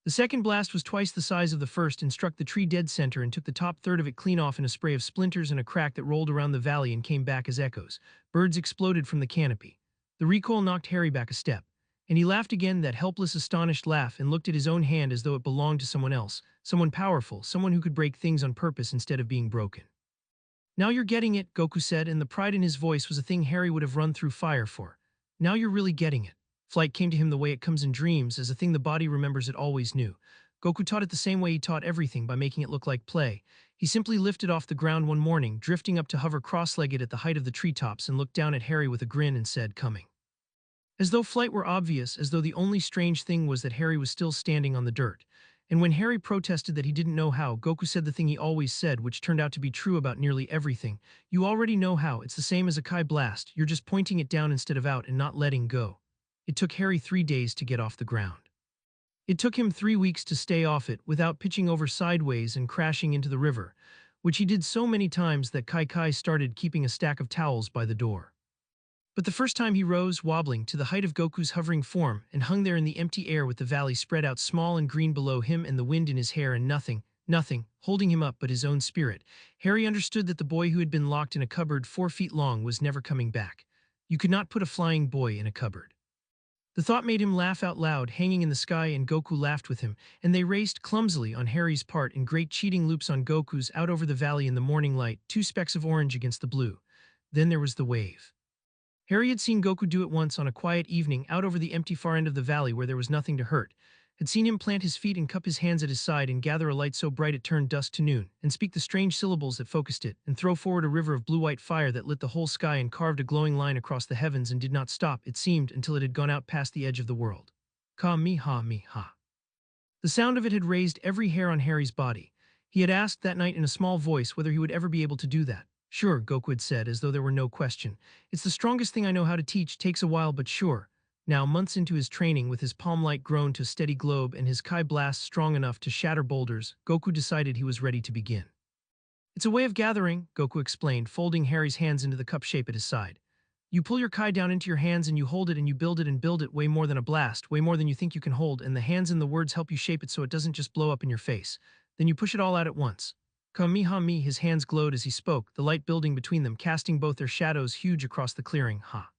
The second blast was twice the size of the first and struck the tree dead center and took the top third of it clean off in a spray of splinters and a crack that rolled around the valley and came back as echoes. Birds exploded from the canopy. The recoil knocked Harry back a step. And he laughed again, that helpless, astonished laugh, and looked at his own hand as though it belonged to someone else, someone powerful, someone who could break things on purpose instead of being broken. "Now you're getting it," Goku said, and the pride in his voice was a thing Harry would have run through fire for. "Now you're really getting it." Flight came to him the way it comes in dreams, as a thing the body remembers it always knew. Goku taught it the same way he taught everything, by making it look like play. He simply lifted off the ground one morning, drifting up to hover cross-legged at the height of the treetops, and looked down at Harry with a grin and said, "Coming." As though flight were obvious, as though the only strange thing was that Harry was still standing on the dirt. And when Harry protested that he didn't know how, Goku said the thing he always said, which turned out to be true about nearly everything. "You already know how, it's the same as a Kai blast, you're just pointing it down instead of out and not letting go." It took Harry 3 days to get off the ground. It took him 3 weeks to stay off it without pitching over sideways and crashing into the river, which he did so many times that Kai started keeping a stack of towels by the door. But the first time he rose, wobbling, to the height of Goku's hovering form, and hung there in the empty air with the valley spread out small and green below him and the wind in his hair and nothing, holding him up but his own spirit, Harry understood that the boy who had been locked in a cupboard 4 feet long was never coming back. You could not put a flying boy in a cupboard. The thought made him laugh out loud, hanging in the sky, and Goku laughed with him, and they raced clumsily on Harry's part in great cheating loops on Goku's out over the valley in the morning light, 2 specks of orange against the blue. Then there was the wave. Harry had seen Goku do it once on a quiet evening out over the empty far end of the valley where there was nothing to hurt, had seen him plant his feet and cup his hands at his side and gather a light so bright it turned dusk to noon, and speak the strange syllables that focused it, and throw forward a river of blue-white fire that lit the whole sky and carved a glowing line across the heavens and did not stop, it seemed, until it had gone out past the edge of the world. Ka-mi-ha-mi-ha. The sound of it had raised every hair on Harry's body. He had asked that night in a small voice whether he would ever be able to do that. Sure, Goku had said, as though there were no question. It's the strongest thing I know how to teach, takes a while, but sure. Now, months into his training, with his palm light grown to a steady globe and his Kai blast strong enough to shatter boulders, Goku decided he was ready to begin. It's a way of gathering, Goku explained, folding Harry's hands into the cup shape at his side. You pull your Kai down into your hands and you hold it and you build it and build it way more than a blast, way more than you think you can hold, and the hands and the words help you shape it so it doesn't just blow up in your face. Then you push it all out at once. Kamehameha, his hands glowed as he spoke, the light building between them, casting both their shadows huge across the clearing. Ha.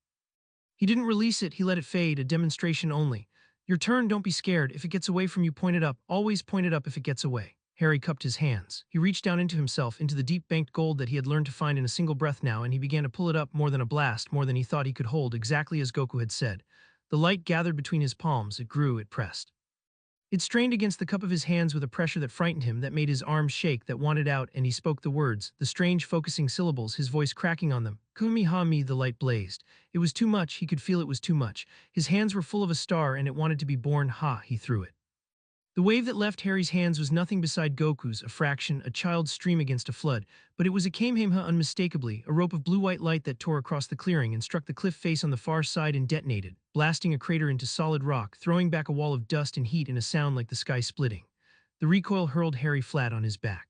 He didn't release it, he let it fade, a demonstration only. Your turn, don't be scared. If it gets away from you, point it up. Always point it up if it gets away. Harry cupped his hands. He reached down into himself, into the deep banked gold that he had learned to find in a single breath now, and he began to pull it up more than a blast, more than he thought he could hold, exactly as Goku had said. The light gathered between his palms, it grew, it pressed. It strained against the cup of his hands with a pressure that frightened him, that made his arms shake, that wanted out, and he spoke the words, the strange focusing syllables, his voice cracking on them. Kumi-ha-mi, the light blazed. It was too much, he could feel it was too much. His hands were full of a star and it wanted to be born. Ha, he threw it. The wave that left Harry's hands was nothing beside Goku's, a fraction, a child's stream against a flood, but it was a Kamehameha unmistakably, a rope of blue-white light that tore across the clearing and struck the cliff face on the far side and detonated, blasting a crater into solid rock, throwing back a wall of dust and heat in a sound like the sky splitting. The recoil hurled Harry flat on his back.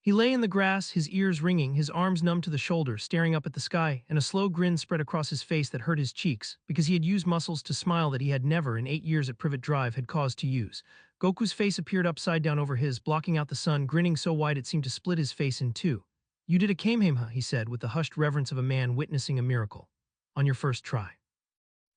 He lay in the grass, his ears ringing, his arms numb to the shoulder, staring up at the sky, and a slow grin spread across his face that hurt his cheeks, because he had used muscles to smile that he had never, in 8 years at Privet Drive, had cause to use. Goku's face appeared upside down over his, blocking out the sun, grinning so wide it seemed to split his face in two. You did a Kamehameha, he said, with the hushed reverence of a man witnessing a miracle. On your first try.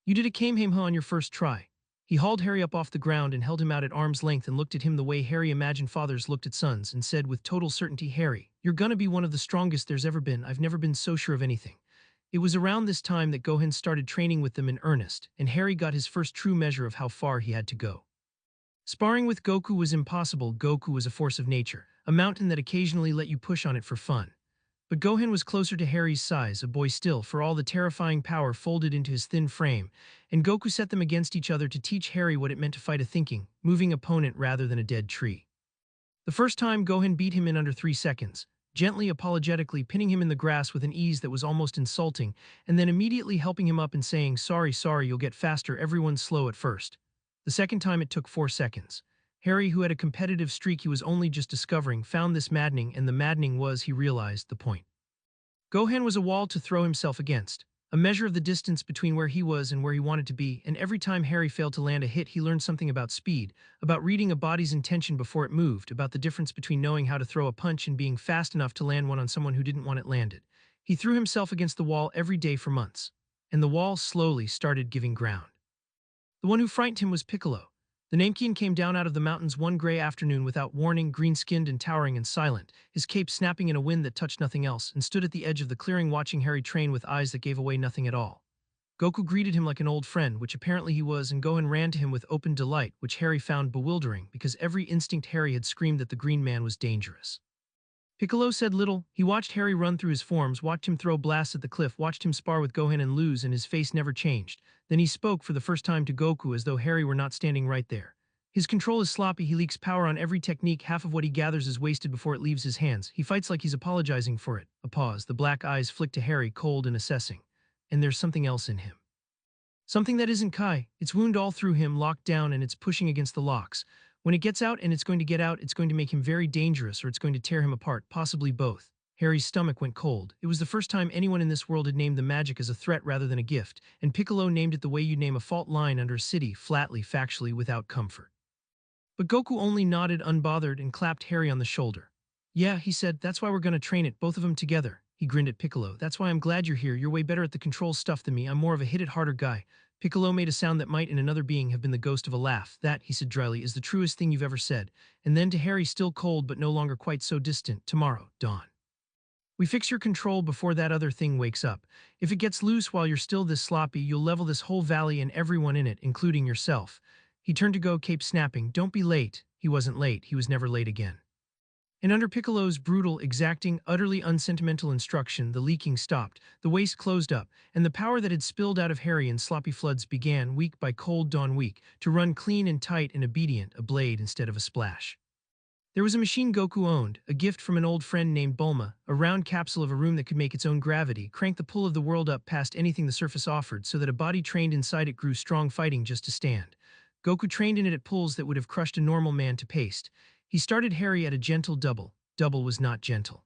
You did a Kamehameha on your first try. He hauled Harry up off the ground and held him out at arm's length and looked at him the way Harry imagined fathers looked at sons and said with total certainty, Harry, you're gonna be one of the strongest there's ever been. I've never been so sure of anything. It was around this time that Gohan started training with them in earnest, and Harry got his first true measure of how far he had to go. Sparring with Goku was impossible. Goku was a force of nature, a mountain that occasionally let you push on it for fun. But Gohan was closer to Harry's size, a boy still, for all the terrifying power folded into his thin frame, and Goku set them against each other to teach Harry what it meant to fight a thinking, moving opponent rather than a dead tree. The first time, Gohan beat him in under 3 seconds, gently, apologetically pinning him in the grass with an ease that was almost insulting, and then immediately helping him up and saying, sorry, you'll get faster, everyone's slow at first. The second time it took 4 seconds. Harry, who had a competitive streak he was only just discovering, found this maddening, and the maddening was, he realized, the point. Gohan was a wall to throw himself against, a measure of the distance between where he was and where he wanted to be, and every time Harry failed to land a hit he learned something about speed, about reading a body's intention before it moved, about the difference between knowing how to throw a punch and being fast enough to land one on someone who didn't want it landed. He threw himself against the wall every day for months, and the wall slowly started giving ground. The one who frightened him was Piccolo. The Namekian came down out of the mountains one gray afternoon without warning, green-skinned and towering and silent, his cape snapping in a wind that touched nothing else, and stood at the edge of the clearing watching Harry train with eyes that gave away nothing at all. Goku greeted him like an old friend, which apparently he was, and Gohan ran to him with open delight, which Harry found bewildering, because every instinct Harry had screamed that the green man was dangerous. Piccolo said little. He watched Harry run through his forms, watched him throw blasts at the cliff, watched him spar with Gohan and lose, and his face never changed. Then he spoke for the first time to Goku as though Harry were not standing right there. His control is sloppy, he leaks power on every technique, half of what he gathers is wasted before it leaves his hands. He fights like he's apologizing for it. A pause, the black eyes flicked to Harry, cold and assessing. And there's something else in him. Something that isn't Kai. It's wound all through him, locked down, and it's pushing against the locks. When it gets out and it's going to get out, it's going to make him very dangerous, or it's going to tear him apart, possibly both. Harry's stomach went cold. It was the first time anyone in this world had named the magic as a threat rather than a gift, and Piccolo named it the way you'd name a fault line under a city, flatly, factually, without comfort. But Goku only nodded unbothered and clapped Harry on the shoulder. Yeah, he said, that's why we're gonna train it, both of them together. He grinned at Piccolo. That's why I'm glad you're here. You're way better at the control stuff than me. I'm more of a hit-it-harder guy. Piccolo made a sound that might in another being have been the ghost of a laugh. That, he said dryly, is the truest thing you've ever said. And then to Harry, still cold but no longer quite so distant, tomorrow, dawn. We fix your control before that other thing wakes up. If it gets loose while you're still this sloppy, you'll level this whole valley and everyone in it, including yourself." He turned to go, Cape snapping, "Don't be late." He wasn't late, he was never late again. And under Piccolo's brutal, exacting, utterly unsentimental instruction, the leaking stopped, the waste closed up, and the power that had spilled out of Harry in sloppy floods began, week by cold dawn week, to run clean and tight and obedient, a blade instead of a splash. There was a machine Goku owned, a gift from an old friend named Bulma, a round capsule of a room that could make its own gravity, crank the pull of the world up past anything the surface offered, so that a body trained inside it grew strong fighting just to stand. Goku trained in it at pulls that would have crushed a normal man to paste. He started Harry at a gentle double. Double was not gentle.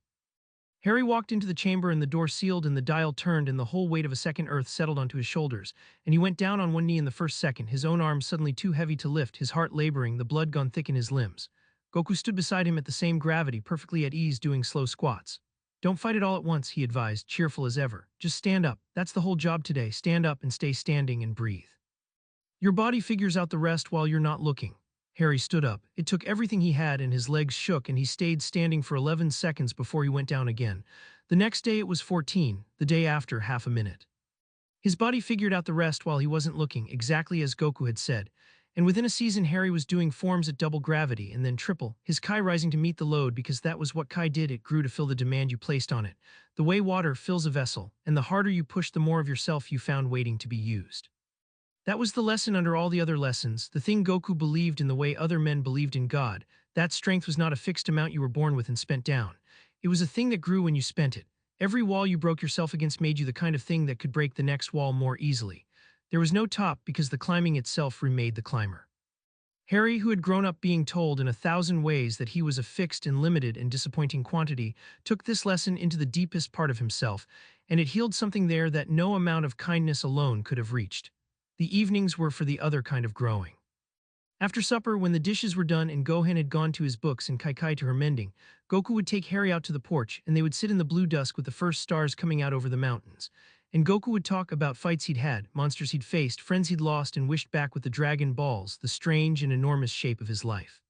Harry walked into the chamber and the door sealed and the dial turned and the whole weight of a second Earth settled onto his shoulders, and he went down on one knee in the first second, his own arms suddenly too heavy to lift, his heart laboring, the blood gone thick in his limbs. Goku stood beside him at the same gravity, perfectly at ease, doing slow squats. "Don't fight it all at once," he advised, cheerful as ever. "Just stand up. That's the whole job today. Stand up and stay standing and breathe. Your body figures out the rest while you're not looking." Harry stood up. It took everything he had and his legs shook and he stayed standing for 11 seconds before he went down again. The next day it was 14, the day after half a minute. His body figured out the rest while he wasn't looking, exactly as Goku had said. And within a season Harry was doing forms at double gravity and then triple, his Kai rising to meet the load because that was what Kai did. It grew to fill the demand you placed on it. The way water fills a vessel, and the harder you pushed the more of yourself you found waiting to be used. That was the lesson under all the other lessons, the thing Goku believed in the way other men believed in God. That strength was not a fixed amount you were born with and spent down. It was a thing that grew when you spent it. Every wall you broke yourself against made you the kind of thing that could break the next wall more easily. There was no top because the climbing itself remade the climber. Harry, who had grown up being told in 1,000 ways that he was a fixed and limited and disappointing quantity, took this lesson into the deepest part of himself, and it healed something there that no amount of kindness alone could have reached. The evenings were for the other kind of growing. After supper, when the dishes were done and Gohan had gone to his books and Kai to her mending, Goku would take Harry out to the porch and they would sit in the blue dusk with the first stars coming out over the mountains. And Goku would talk about fights he'd had, monsters he'd faced, friends he'd lost and wished back with the Dragon Balls, the strange and enormous shape of his life.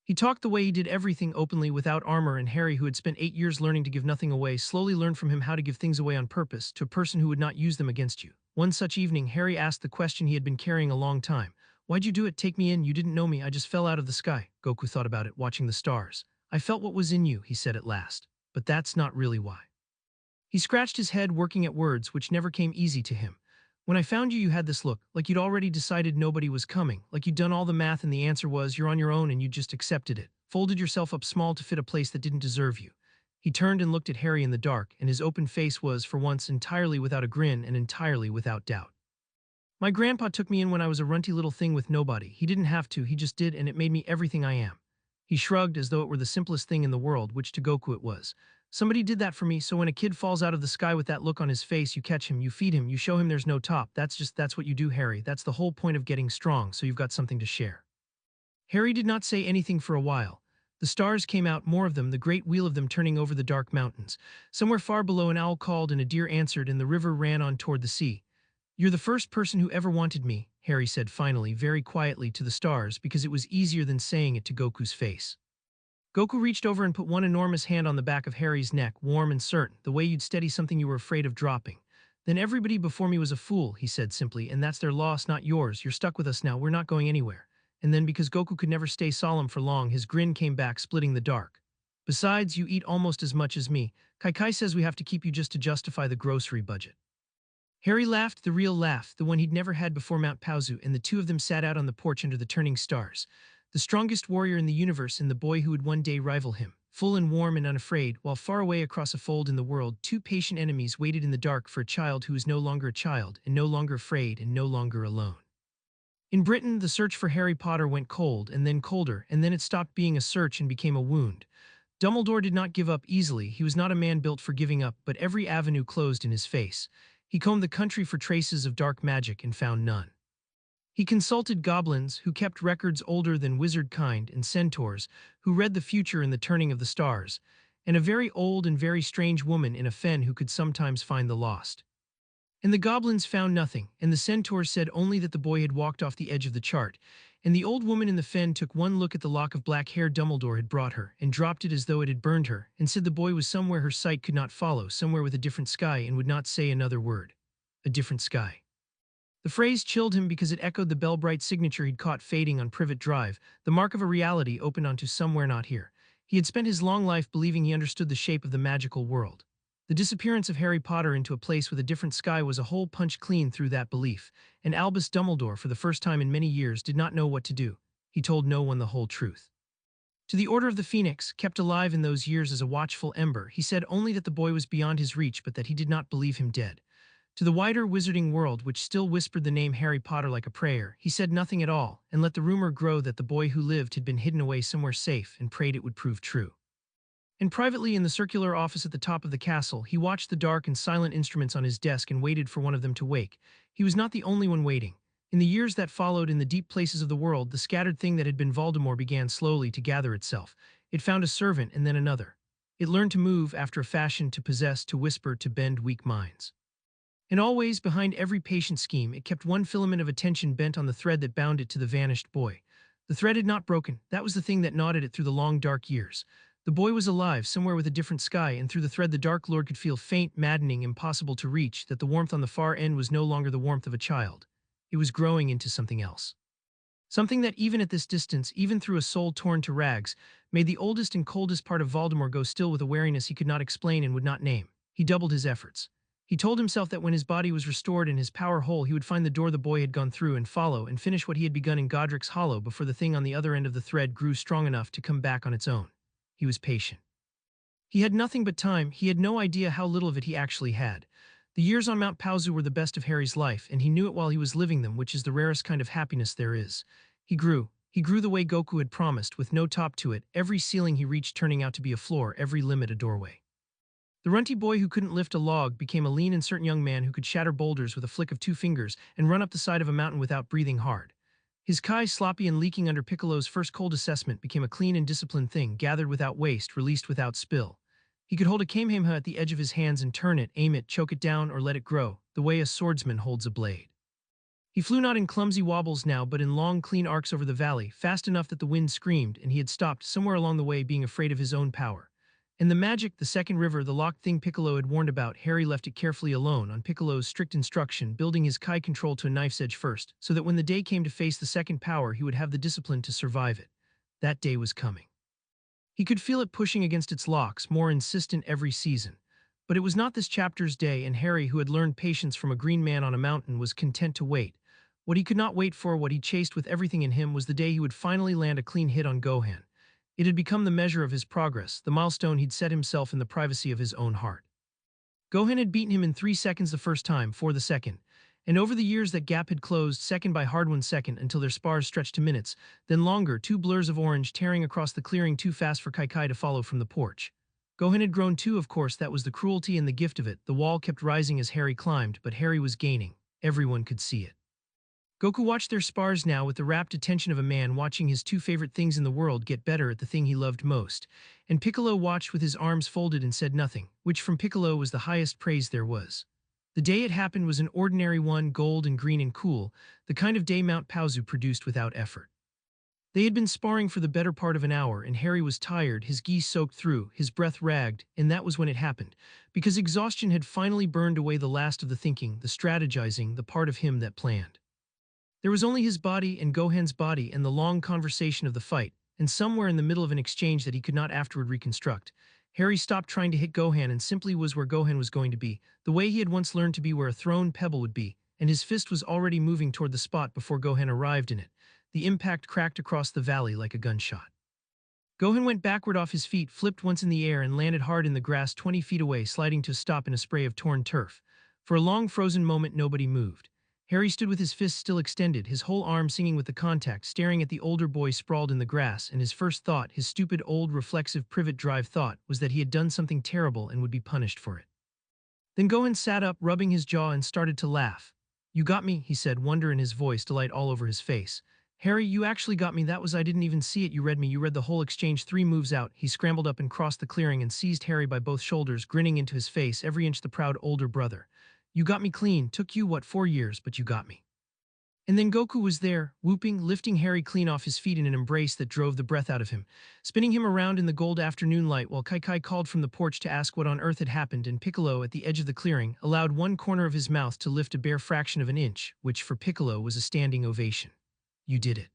He talked the way he did everything openly without armor, and Harry, who had spent 8 years learning to give nothing away, slowly learned from him how to give things away on purpose to a person who would not use them against you. One such evening, Harry asked the question he had been carrying a long time. "Why'd you do it? Take me in. You didn't know me. I just fell out of the sky." Goku thought about it, watching the stars. "I felt what was in you," he said at last. "But that's not really why." He scratched his head, working at words which never came easy to him. "When I found you, you had this look, like you'd already decided nobody was coming, like you'd done all the math and the answer was you're on your own and you just accepted it, folded yourself up small to fit a place that didn't deserve you." He turned and looked at Harry in the dark, and his open face was, for once, entirely without a grin and entirely without doubt. "My grandpa took me in when I was a runty little thing with nobody. He didn't have to, he just did, and it made me everything I am." He shrugged as though it were the simplest thing in the world, which to Goku it was. "Somebody did that for me, so when a kid falls out of the sky with that look on his face, you catch him, you feed him, you show him there's no top. That's what you do, Harry. That's the whole point of getting strong, so you've got something to share." Harry did not say anything for a while. The stars came out, more of them, the great wheel of them turning over the dark mountains. Somewhere far below an owl called and a deer answered and the river ran on toward the sea. "You're the first person who ever wanted me," Harry said finally, very quietly to the stars because it was easier than saying it to Goku's face. Goku reached over and put one enormous hand on the back of Harry's neck, warm and certain, the way you'd steady something you were afraid of dropping. "Then everybody before me was a fool," he said simply, "and that's their loss, not yours. You're stuck with us now. We're not going anywhere." And then, because Goku could never stay solemn for long, his grin came back, splitting the dark. "Besides, you eat almost as much as me. Kai says we have to keep you just to justify the grocery budget." Harry laughed, the real laugh, the one he'd never had before Mount Pauzu, and the two of them sat out on the porch under the turning stars. The strongest warrior in the universe and the boy who would one day rival him, full and warm and unafraid, while far away across a fold in the world, two patient enemies waited in the dark for a child who was no longer a child, and no longer afraid, and no longer alone. In Britain, the search for Harry Potter went cold, and then colder, and then it stopped being a search and became a wound. Dumbledore did not give up easily. He was not a man built for giving up, but every avenue closed in his face. He combed the country for traces of dark magic and found none. He consulted goblins, who kept records older than wizard kind, and centaurs, who read the future in the turning of the stars, and a very old and very strange woman in a fen who could sometimes find the lost. And the goblins found nothing, and the centaurs said only that the boy had walked off the edge of the chart. And the old woman in the fen took one look at the lock of black hair Dumbledore had brought her, and dropped it as though it had burned her, and said the boy was somewhere her sight could not follow, somewhere with a different sky, and would not say another word. A different sky. The phrase chilled him because it echoed the bell-bright signature he'd caught fading on Privet Drive, the mark of a reality opened onto somewhere not here. He had spent his long life believing he understood the shape of the magical world. The disappearance of Harry Potter into a place with a different sky was a hole punched clean through that belief, and Albus Dumbledore, for the first time in many years, did not know what to do. He told no one the whole truth. To the Order of the Phoenix, kept alive in those years as a watchful ember, he said only that the boy was beyond his reach but that he did not believe him dead. To the wider wizarding world, which still whispered the name Harry Potter like a prayer, he said nothing at all, and let the rumor grow that the boy who lived had been hidden away somewhere safe and prayed it would prove true. And privately in the circular office at the top of the castle, he watched the dark and silent instruments on his desk and waited for one of them to wake. He was not the only one waiting. In the years that followed, in the deep places of the world, the scattered thing that had been Voldemort began slowly to gather itself. It found a servant and then another. It learned to move after a fashion, to possess, to whisper, to bend weak minds. And always, behind every patient scheme, it kept one filament of attention bent on the thread that bound it to the vanished boy. The thread had not broken. That was the thing that knotted it through the long, dark years. The boy was alive, somewhere with a different sky, and through the thread the Dark Lord could feel faint, maddening, impossible to reach, that the warmth on the far end was no longer the warmth of a child. It was growing into something else. Something that even at this distance, even through a soul torn to rags, made the oldest and coldest part of Voldemort go still with a wariness he could not explain and would not name. He doubled his efforts. He told himself that when his body was restored and his power whole, he would find the door the boy had gone through and follow and finish what he had begun in Godric's Hollow before the thing on the other end of the thread grew strong enough to come back on its own. He was patient. He had nothing but time. He had no idea how little of it he actually had. The years on Mount Paozu were the best of Harry's life, and he knew it while he was living them, which is the rarest kind of happiness there is. He grew. He grew the way Goku had promised, with no top to it, every ceiling he reached turning out to be a floor, every limit a doorway. The runty boy who couldn't lift a log became a lean and certain young man who could shatter boulders with a flick of two fingers and run up the side of a mountain without breathing hard. His kai, sloppy and leaking under Piccolo's first cold assessment, became a clean and disciplined thing, gathered without waste, released without spill. He could hold a kamehameha at the edge of his hands and turn it, aim it, choke it down, or let it grow, the way a swordsman holds a blade. He flew not in clumsy wobbles now, but in long, clean arcs over the valley, fast enough that the wind screamed, and he had stopped somewhere along the way, being afraid of his own power. And the magic, the second river, the locked thing Piccolo had warned about, Harry left it carefully alone, on Piccolo's strict instruction, building his kai control to a knife's edge first, so that when the day came to face the second power, he would have the discipline to survive it. That day was coming. He could feel it pushing against its locks, more insistent every season. But it was not this chapter's day, and Harry, who had learned patience from a green man on a mountain, was content to wait. What he could not wait for, what he chased with everything in him, was the day he would finally land a clean hit on Gohan. It had become the measure of his progress, the milestone he'd set himself in the privacy of his own heart. Gohan had beaten him in 3 seconds the first time, 4 the second, and over the years that gap had closed second by hard 1 second until their spars stretched to minutes, then longer, 2 blurs of orange tearing across the clearing too fast for Kai to follow from the porch. Gohan had grown too, of course, that was the cruelty and the gift of it. The wall kept rising as Harry climbed, but Harry was gaining. Everyone could see it. Goku watched their spars now with the rapt attention of a man watching his 2 favorite things in the world get better at the thing he loved most, and Piccolo watched with his arms folded and said nothing, which from Piccolo was the highest praise there was. The day it happened was an ordinary one, gold and green and cool, the kind of day Mount Paozu produced without effort. They had been sparring for the better part of an hour, and Harry was tired, his gi soaked through, his breath ragged, and that was when it happened, because exhaustion had finally burned away the last of the thinking, the strategizing, the part of him that planned. There was only his body and Gohan's body and the long conversation of the fight, and somewhere in the middle of an exchange that he could not afterward reconstruct, Harry stopped trying to hit Gohan and simply was where Gohan was going to be, the way he had once learned to be where a thrown pebble would be, and his fist was already moving toward the spot before Gohan arrived in it. The impact cracked across the valley like a gunshot. Gohan went backward off his feet, flipped once in the air, and landed hard in the grass 20 feet away, sliding to a stop in a spray of torn turf. For a long frozen moment nobody moved. Harry stood with his fists still extended, his whole arm singing with the contact, staring at the older boy sprawled in the grass, and his first thought, his stupid old reflexive Privet Drive thought, was that he had done something terrible and would be punished for it. Then Gohan sat up, rubbing his jaw, and started to laugh. "You got me," he said, wonder in his voice, delight all over his face. "Harry, you actually got me. That was, I didn't even see it. You read me. You read the whole exchange 3 moves out." He scrambled up and crossed the clearing and seized Harry by both shoulders, grinning into his face, every inch the proud older brother. You got me clean, took you, what, 4 years, but you got me. And then Goku was there, whooping, lifting Harry clean off his feet in an embrace that drove the breath out of him, spinning him around in the gold afternoon light while Kai called from the porch to ask what on earth had happened, and Piccolo, at the edge of the clearing, allowed one corner of his mouth to lift a bare fraction of an inch, which for Piccolo was a standing ovation. You did it.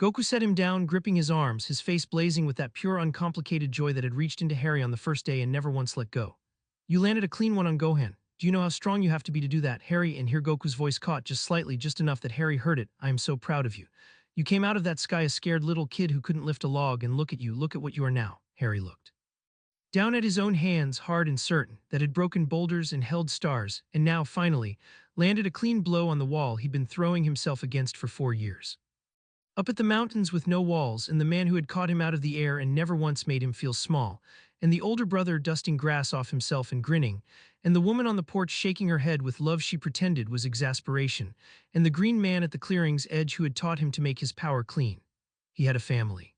Goku set him down, gripping his arms, his face blazing with that pure, uncomplicated joy that had reached into Harry on the first day and never once let go. You landed a clean one on Gohan. Do you know how strong you have to be to do that, Harry? And here Goku's voice caught just slightly, just enough that Harry heard it. I am so proud of you. You came out of that sky a scared little kid who couldn't lift a log, and look at you, look at what you are now. Harry looked down at his own hands, hard and certain, that had broken boulders and held stars, and now, finally, landed a clean blow on the wall he'd been throwing himself against for 4 years. Up at the mountains with no walls, and the man who had caught him out of the air and never once made him feel small, and the older brother dusting grass off himself and grinning, and the woman on the porch shaking her head with love she pretended was exasperation, and the green man at the clearing's edge who had taught him to make his power clean. He had a family.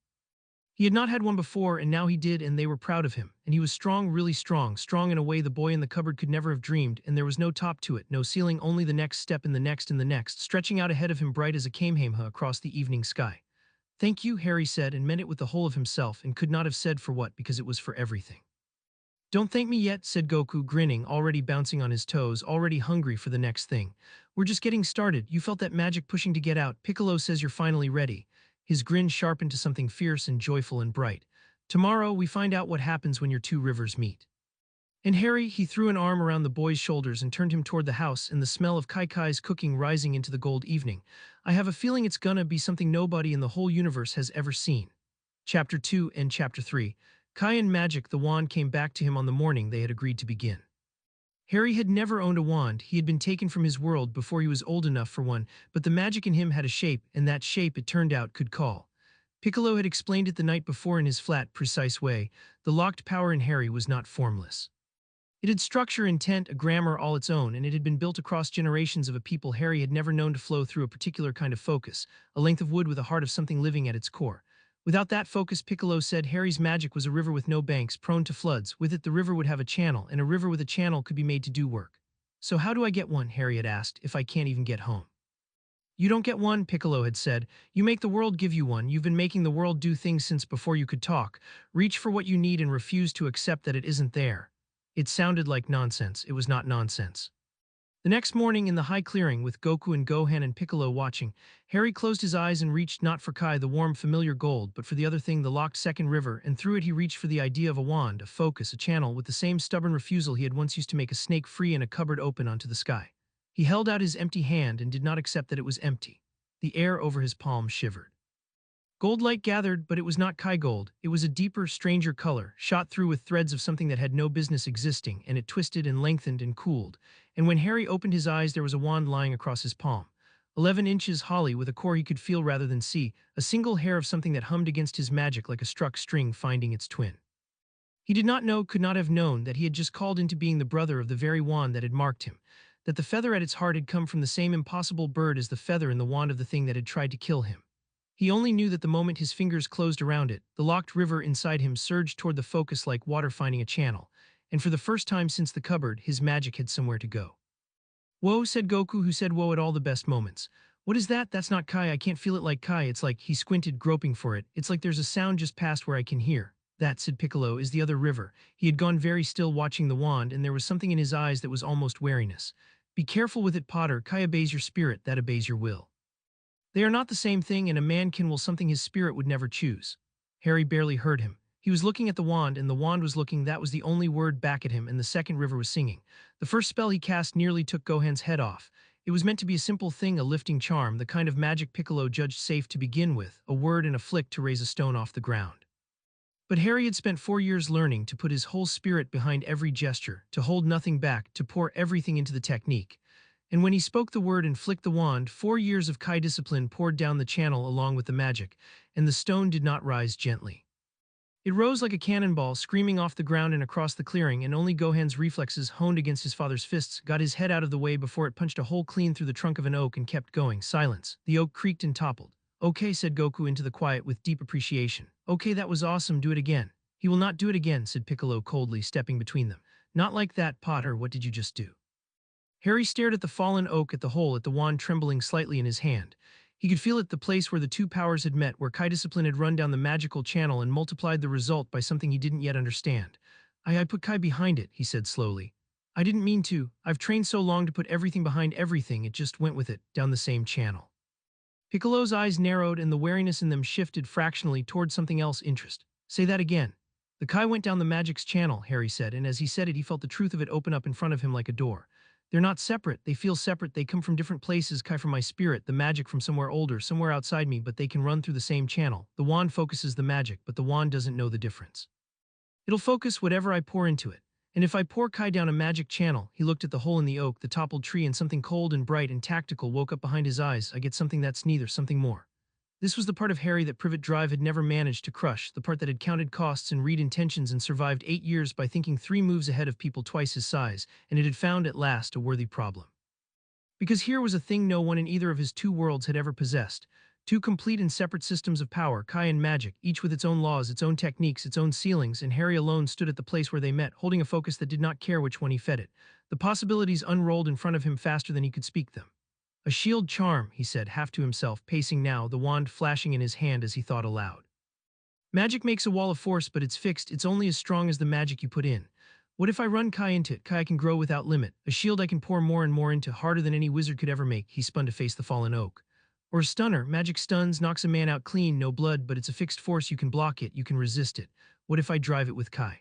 He had not had one before, and now he did, and they were proud of him. And he was strong, really strong, strong in a way the boy in the cupboard could never have dreamed, and there was no top to it, no ceiling, only the next step and the next and the next, stretching out ahead of him bright as a Kamehameha across the evening sky. Thank you, Harry said, and meant it with the whole of himself, and could not have said for what, because it was for everything. Don't thank me yet, said Goku, grinning, already bouncing on his toes, already hungry for the next thing. We're just getting started. You felt that magic pushing to get out. Piccolo says you're finally ready. His grin sharpened to something fierce and joyful and bright. Tomorrow, we find out what happens when your two rivers meet. And Harry, he threw an arm around the boy's shoulders and turned him toward the house, and the smell of Kai's cooking rising into the gold evening. I have a feeling it's gonna be something nobody in the whole universe has ever seen. Chapter 2 and Chapter 3. Kai and Magic, the wand came back to him on the morning they had agreed to begin. Harry had never owned a wand. He had been taken from his world before he was old enough for one, but the magic in him had a shape, and that shape, it turned out, could call. Piccolo had explained it the night before in his flat, precise way. The locked power in Harry was not formless. It had structure, intent, a grammar all its own, and it had been built across generations of a people Harry had never known to flow through a particular kind of focus, a length of wood with a heart of something living at its core. Without that focus, Piccolo said, Harry's magic was a river with no banks, prone to floods. With it, the river would have a channel, and a river with a channel could be made to do work. So how do I get one, Harry had asked, if I can't even get home? You don't get one, Piccolo had said. You make the world give you one. You've been making the world do things since before you could talk. Reach for what you need and refuse to accept that it isn't there. It sounded like nonsense. It was not nonsense. The next morning in the high clearing, with Goku and Gohan and Piccolo watching, Harry closed his eyes and reached not for Kai, the warm, familiar gold, but for the other thing, the locked second river, and through it he reached for the idea of a wand, a focus, a channel, with the same stubborn refusal he had once used to make a snake free and a cupboard open onto the sky. He held out his empty hand and did not accept that it was empty. The air over his palm shivered. Gold light gathered, but it was not Kai gold. It was a deeper, stranger color, shot through with threads of something that had no business existing, and it twisted and lengthened and cooled. And when Harry opened his eyes, there was a wand lying across his palm. 11 inches holly, with a core he could feel rather than see, a single hair of something that hummed against his magic like a struck string finding its twin. He did not know, could not have known, that he had just called into being the brother of the very wand that had marked him, that the feather at its heart had come from the same impossible bird as the feather in the wand of the thing that had tried to kill him. He only knew that the moment his fingers closed around it, the locked river inside him surged toward the focus like water finding a channel, and for the first time since the cupboard, his magic had somewhere to go. Whoa, said Goku, who said whoa at all the best moments. What is that? That's not Kai. I can't feel it like Kai. It's like, he squinted, groping for it. It's like there's a sound just past where I can hear. That, said Piccolo, is the other river. He had gone very still watching the wand, and there was something in his eyes that was almost wariness. Be careful with it, Potter. Kai obeys your spirit, that obeys your will. They are not the same thing, and a man can will something his spirit would never choose. Harry barely heard him. He was looking at the wand, and the wand was looking. That was the only word back at him, and the second river was singing. The first spell he cast nearly took Gohan's head off. It was meant to be a simple thing, a lifting charm, the kind of magic Piccolo judged safe to begin with, a word and a flick to raise a stone off the ground. But Harry had spent 4 years learning to put his whole spirit behind every gesture, to hold nothing back, to pour everything into the technique. And when he spoke the word and flicked the wand, 4 years of Kai discipline poured down the channel along with the magic, and the stone did not rise gently. It rose like a cannonball, screaming off the ground and across the clearing, and only Gohan's reflexes, honed against his father's fists, got his head out of the way before it punched a hole clean through the trunk of an oak and kept going. Silence. The oak creaked and toppled. Okay, said Goku into the quiet with deep appreciation. Okay, that was awesome, do it again. He will not do it again, said Piccolo coldly, stepping between them. Not like that, Potter, what did you just do? Harry stared at the fallen oak, at the hole, at the wand trembling slightly in his hand. He could feel it, the place where the two powers had met, where Kai discipline had run down the magical channel and multiplied the result by something he didn't yet understand. I put Kai behind it, he said slowly. I didn't mean to. I've trained so long to put everything behind everything, it just went with it, down the same channel. Piccolo's eyes narrowed and the wariness in them shifted fractionally toward something else. Interest. Say that again. The Kai went down the magic's channel, Harry said, and as he said it he felt the truth of it open up in front of him like a door. They're not separate, they feel separate, they come from different places. Kai from my spirit, the magic from somewhere older, somewhere outside me, but they can run through the same channel. The wand focuses the magic, but the wand doesn't know the difference. It'll focus whatever I pour into it. And if I pour Kai down a magic channel, he looked at the hole in the oak, the toppled tree, and something cold and bright and tactical woke up behind his eyes. I get something that's neither, something more. This was the part of Harry that Privet Drive had never managed to crush, the part that had counted costs and read intentions and survived 8 years by thinking 3 moves ahead of people twice his size, and it had found at last a worthy problem. Because here was a thing no one in either of his two worlds had ever possessed. Two complete and separate systems of power, Kai and magic, each with its own laws, its own techniques, its own ceilings, and Harry alone stood at the place where they met, holding a focus that did not care which one he fed it. The possibilities unrolled in front of him faster than he could speak them. A shield charm, he said, half to himself, pacing now, the wand flashing in his hand as he thought aloud. Magic makes a wall of force, but it's fixed, it's only as strong as the magic you put in. What if I run Kai into it? Kai can grow without limit. A shield I can pour more and more into, harder than any wizard could ever make. He spun to face the fallen oak. Or a stunner. Magic stuns, knocks a man out clean, no blood, but it's a fixed force. You can block it, you can resist it. What if I drive it with Kai?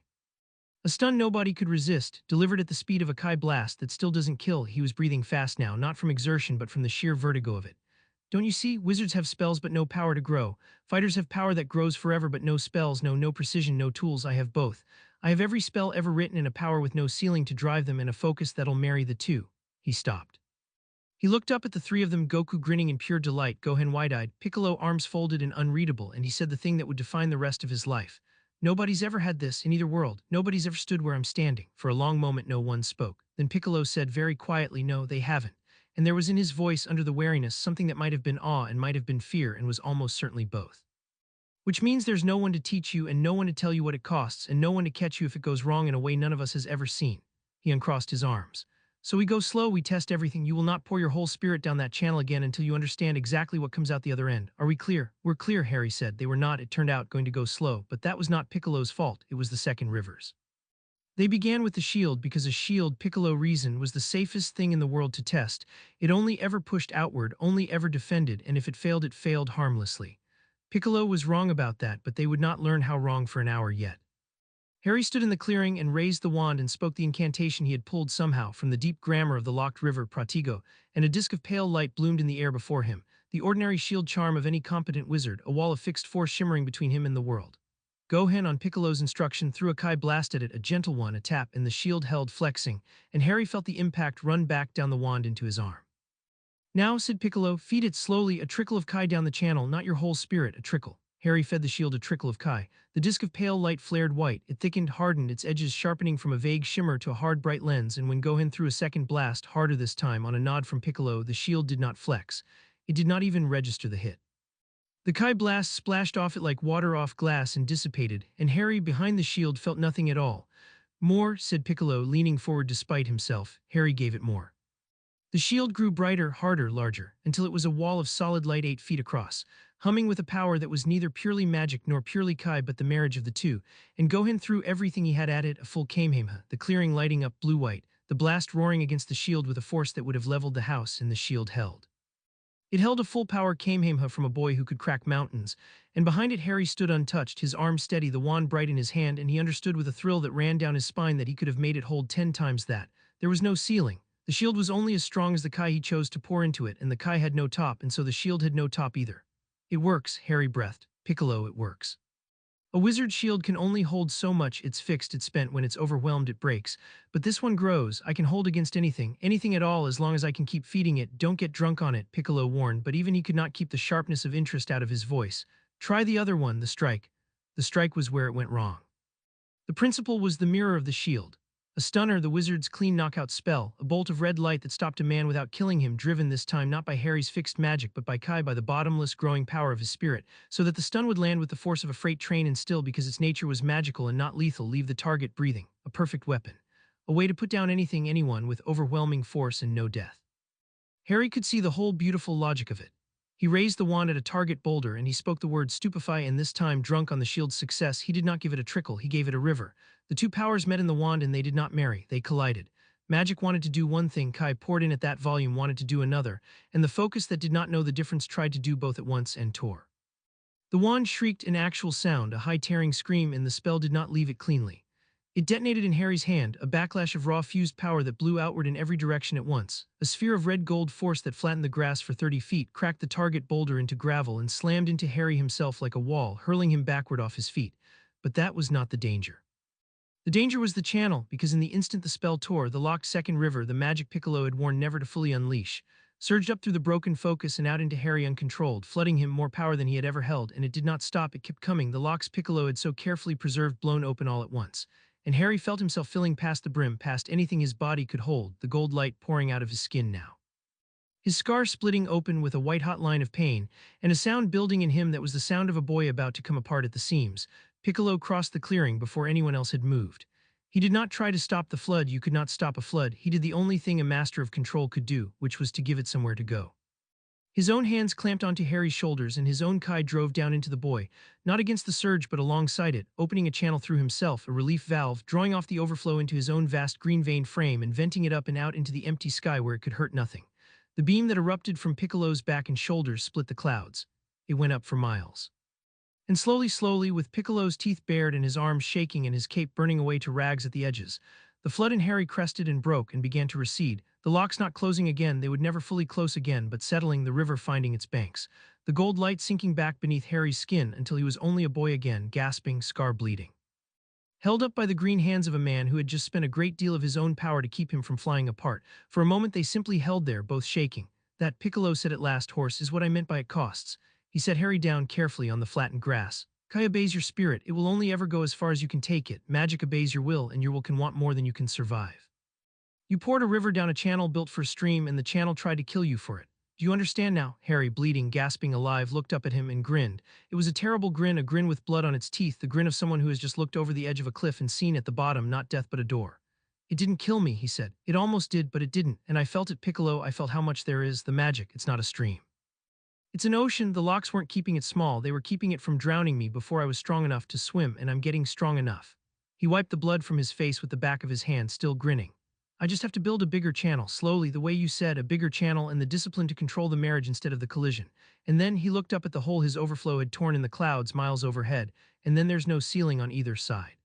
A stun nobody could resist, delivered at the speed of a Kai blast that still doesn't kill. He was breathing fast now, not from exertion but from the sheer vertigo of it. Don't you see? Wizards have spells but no power to grow. Fighters have power that grows forever but no spells, no precision, no tools. I have both. I have every spell ever written and a power with no ceiling to drive them and a focus that'll marry the two. He stopped. He looked up at the three of them, Goku grinning in pure delight, Gohan wide-eyed, Piccolo arms folded and unreadable, and he said the thing that would define the rest of his life. Nobody's ever had this in either world. Nobody's ever stood where I'm standing. For a long moment no one spoke. Then Piccolo said very quietly, no, they haven't. And there was in his voice, under the wariness, something that might have been awe and might have been fear and was almost certainly both. Which means there's no one to teach you and no one to tell you what it costs and no one to catch you if it goes wrong in a way none of us has ever seen. He uncrossed his arms. So we go slow, we test everything. You will not pour your whole spirit down that channel again until you understand exactly what comes out the other end. Are we clear? We're clear, Harry said. They were not, it turned out, going to go slow, but that was not Piccolo's fault. It was the second river's. They began with the shield because a shield, Piccolo reasoned, was the safest thing in the world to test. It only ever pushed outward, only ever defended, and if it failed harmlessly. Piccolo was wrong about that, but they would not learn how wrong for an hour yet. Harry stood in the clearing and raised the wand and spoke the incantation he had pulled somehow from the deep grammar of the locked river Pratigo, and a disk of pale light bloomed in the air before him, the ordinary shield charm of any competent wizard, a wall of fixed force shimmering between him and the world. Gohan, on Piccolo's instruction, threw a Kai blast at it, a gentle one, a tap, and the shield held flexing, and Harry felt the impact run back down the wand into his arm. Now, said Piccolo, feed it slowly, a trickle of Kai down the channel, not your whole spirit, a trickle. Harry fed the shield a trickle of Kai. The disk of pale light flared white, it thickened, hardened, its edges sharpening from a vague shimmer to a hard bright lens, and when Gohan threw a second blast, harder this time, on a nod from Piccolo, the shield did not flex. It did not even register the hit. The Kai blast splashed off it like water off glass and dissipated, and Harry, behind the shield, felt nothing at all. More, said Piccolo, leaning forward despite himself. Harry gave it more. The shield grew brighter, harder, larger, until it was a wall of solid light 8 feet across, humming with a power that was neither purely magic nor purely Kai but the marriage of the two, and Gohan threw everything he had at it, a full Kamehameha, the clearing lighting up blue-white, the blast roaring against the shield with a force that would have leveled the house, and the shield held. It held a full-power Kamehameha from a boy who could crack mountains, and behind it Harry stood untouched, his arm steady, the wand bright in his hand, and he understood with a thrill that ran down his spine that he could have made it hold 10 times that. There was no ceiling. The shield was only as strong as the Kai he chose to pour into it, and the Kai had no top, and so the shield had no top either. It works, Harry breathed. Piccolo, it works. A wizard's shield can only hold so much, it's fixed, it's spent, when it's overwhelmed it breaks. But this one grows, I can hold against anything, anything at all as long as I can keep feeding it, don't get drunk on it, Piccolo warned, but even he could not keep the sharpness of interest out of his voice. Try the other one, the strike. The strike was where it went wrong. The principle was the mirror of the shield. A stunner, the wizard's clean knockout spell, a bolt of red light that stopped a man without killing him, driven this time not by Harry's fixed magic but by Kai, by the bottomless growing power of his spirit, so that the stun would land with the force of a freight train and still, because its nature was magical and not lethal, leave the target breathing. A perfect weapon. a way to put down anything anyone with overwhelming force and no death. Harry could see the whole beautiful logic of it. He raised the wand at a target boulder and he spoke the word stupefy, and this time, drunk on the shield's success, he did not give it a trickle, he gave it a river. The two powers met in the wand and they did not marry, they collided. Magic wanted to do one thing, Kai poured in at that volume wanted to do another, and the focus that did not know the difference tried to do both at once and tore. The wand shrieked an actual sound, a high tearing scream, and the spell did not leave it cleanly. It detonated in Harry's hand, a backlash of raw fused power that blew outward in every direction at once. A sphere of red-gold force that flattened the grass for 30 feet, cracked the target boulder into gravel, and slammed into Harry himself like a wall, hurling him backward off his feet. But that was not the danger. The danger was the channel, because in the instant the spell tore, the locked second river the magic Piccolo had worn never to fully unleash, surged up through the broken focus and out into Harry uncontrolled, flooding him more power than he had ever held, and it did not stop, it kept coming, the locks Piccolo had so carefully preserved blown open all at once. And Harry felt himself filling past the brim, past anything his body could hold, the gold light pouring out of his skin now. His scar splitting open with a white-hot line of pain, and a sound building in him that was the sound of a boy about to come apart at the seams. Piccolo crossed the clearing before anyone else had moved. He did not try to stop the flood, you could not stop a flood, he did the only thing a master of control could do, which was to give it somewhere to go. His own hands clamped onto Harry's shoulders and his own Kai drove down into the boy, not against the surge but alongside it, opening a channel through himself, a relief valve, drawing off the overflow into his own vast green-veined frame and venting it up and out into the empty sky where it could hurt nothing. The beam that erupted from Piccolo's back and shoulders split the clouds. It went up for miles. And slowly, with Piccolo's teeth bared and his arms shaking and his cape burning away to rags at the edges, the flood in Harry crested and broke and began to recede, the locks not closing again, they would never fully close again, but settling, the river finding its banks, the gold light sinking back beneath Harry's skin until he was only a boy again, gasping, scar bleeding. Held up by the green hands of a man who had just spent a great deal of his own power to keep him from flying apart, for a moment they simply held there, both shaking. That, Piccolo said at last, horse, is what I meant by it costs. He set Harry down carefully on the flattened grass. Kai obeys your spirit, it will only ever go as far as you can take it. Magic obeys your will, and your will can want more than you can survive. You poured a river down a channel built for a stream, and the channel tried to kill you for it. Do you understand now? Harry, bleeding, gasping alive, looked up at him and grinned. It was a terrible grin, a grin with blood on its teeth, the grin of someone who has just looked over the edge of a cliff and seen at the bottom not death but a door. It didn't kill me, he said. It almost did, but it didn't, and I felt it, Piccolo, I felt how much there is, the magic, it's not a stream. It's an ocean, the locks weren't keeping it small, they were keeping it from drowning me before I was strong enough to swim, and I'm getting strong enough. He wiped the blood from his face with the back of his hand, still grinning. I just have to build a bigger channel, slowly, the way you said, a bigger channel and the discipline to control the marriage instead of the collision. And then he looked up at the hole his overflow had torn in the clouds miles overhead, and then there's no ceiling on either side.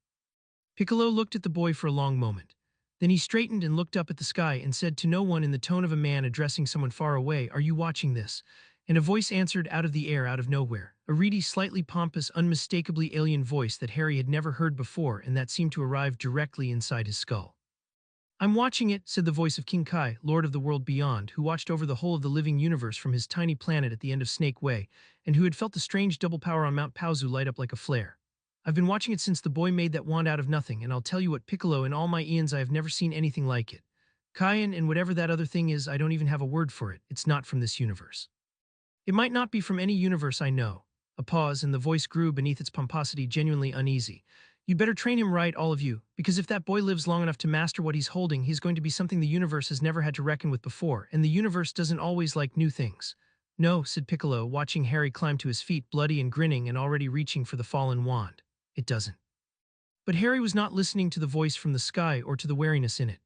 Piccolo looked at the boy for a long moment. Then he straightened and looked up at the sky and said to no one in the tone of a man addressing someone far away, "Are you watching this?" And a voice answered out of the air, out of nowhere, a reedy, slightly pompous, unmistakably alien voice that Harry had never heard before and that seemed to arrive directly inside his skull. "I'm watching it," said the voice of King Kai, Lord of the world beyond, who watched over the whole of the living universe from his tiny planet at the end of Snake Way, and who had felt the strange double power on Mount Paozu light up like a flare. "I've been watching it since the boy made that wand out of nothing, and I'll tell you what, Piccolo, in all my eons I have never seen anything like it. Kaian and whatever that other thing is, I don't even have a word for it, it's not from this universe. It might not be from any universe I know." A pause, and the voice grew beneath its pomposity, genuinely uneasy. "You'd better train him right, all of you, because if that boy lives long enough to master what he's holding, he's going to be something the universe has never had to reckon with before, and the universe doesn't always like new things." "No," said Piccolo, watching Harry climb to his feet, bloody and grinning and already reaching for the fallen wand. "It doesn't." But Harry was not listening to the voice from the sky or to the wariness in it.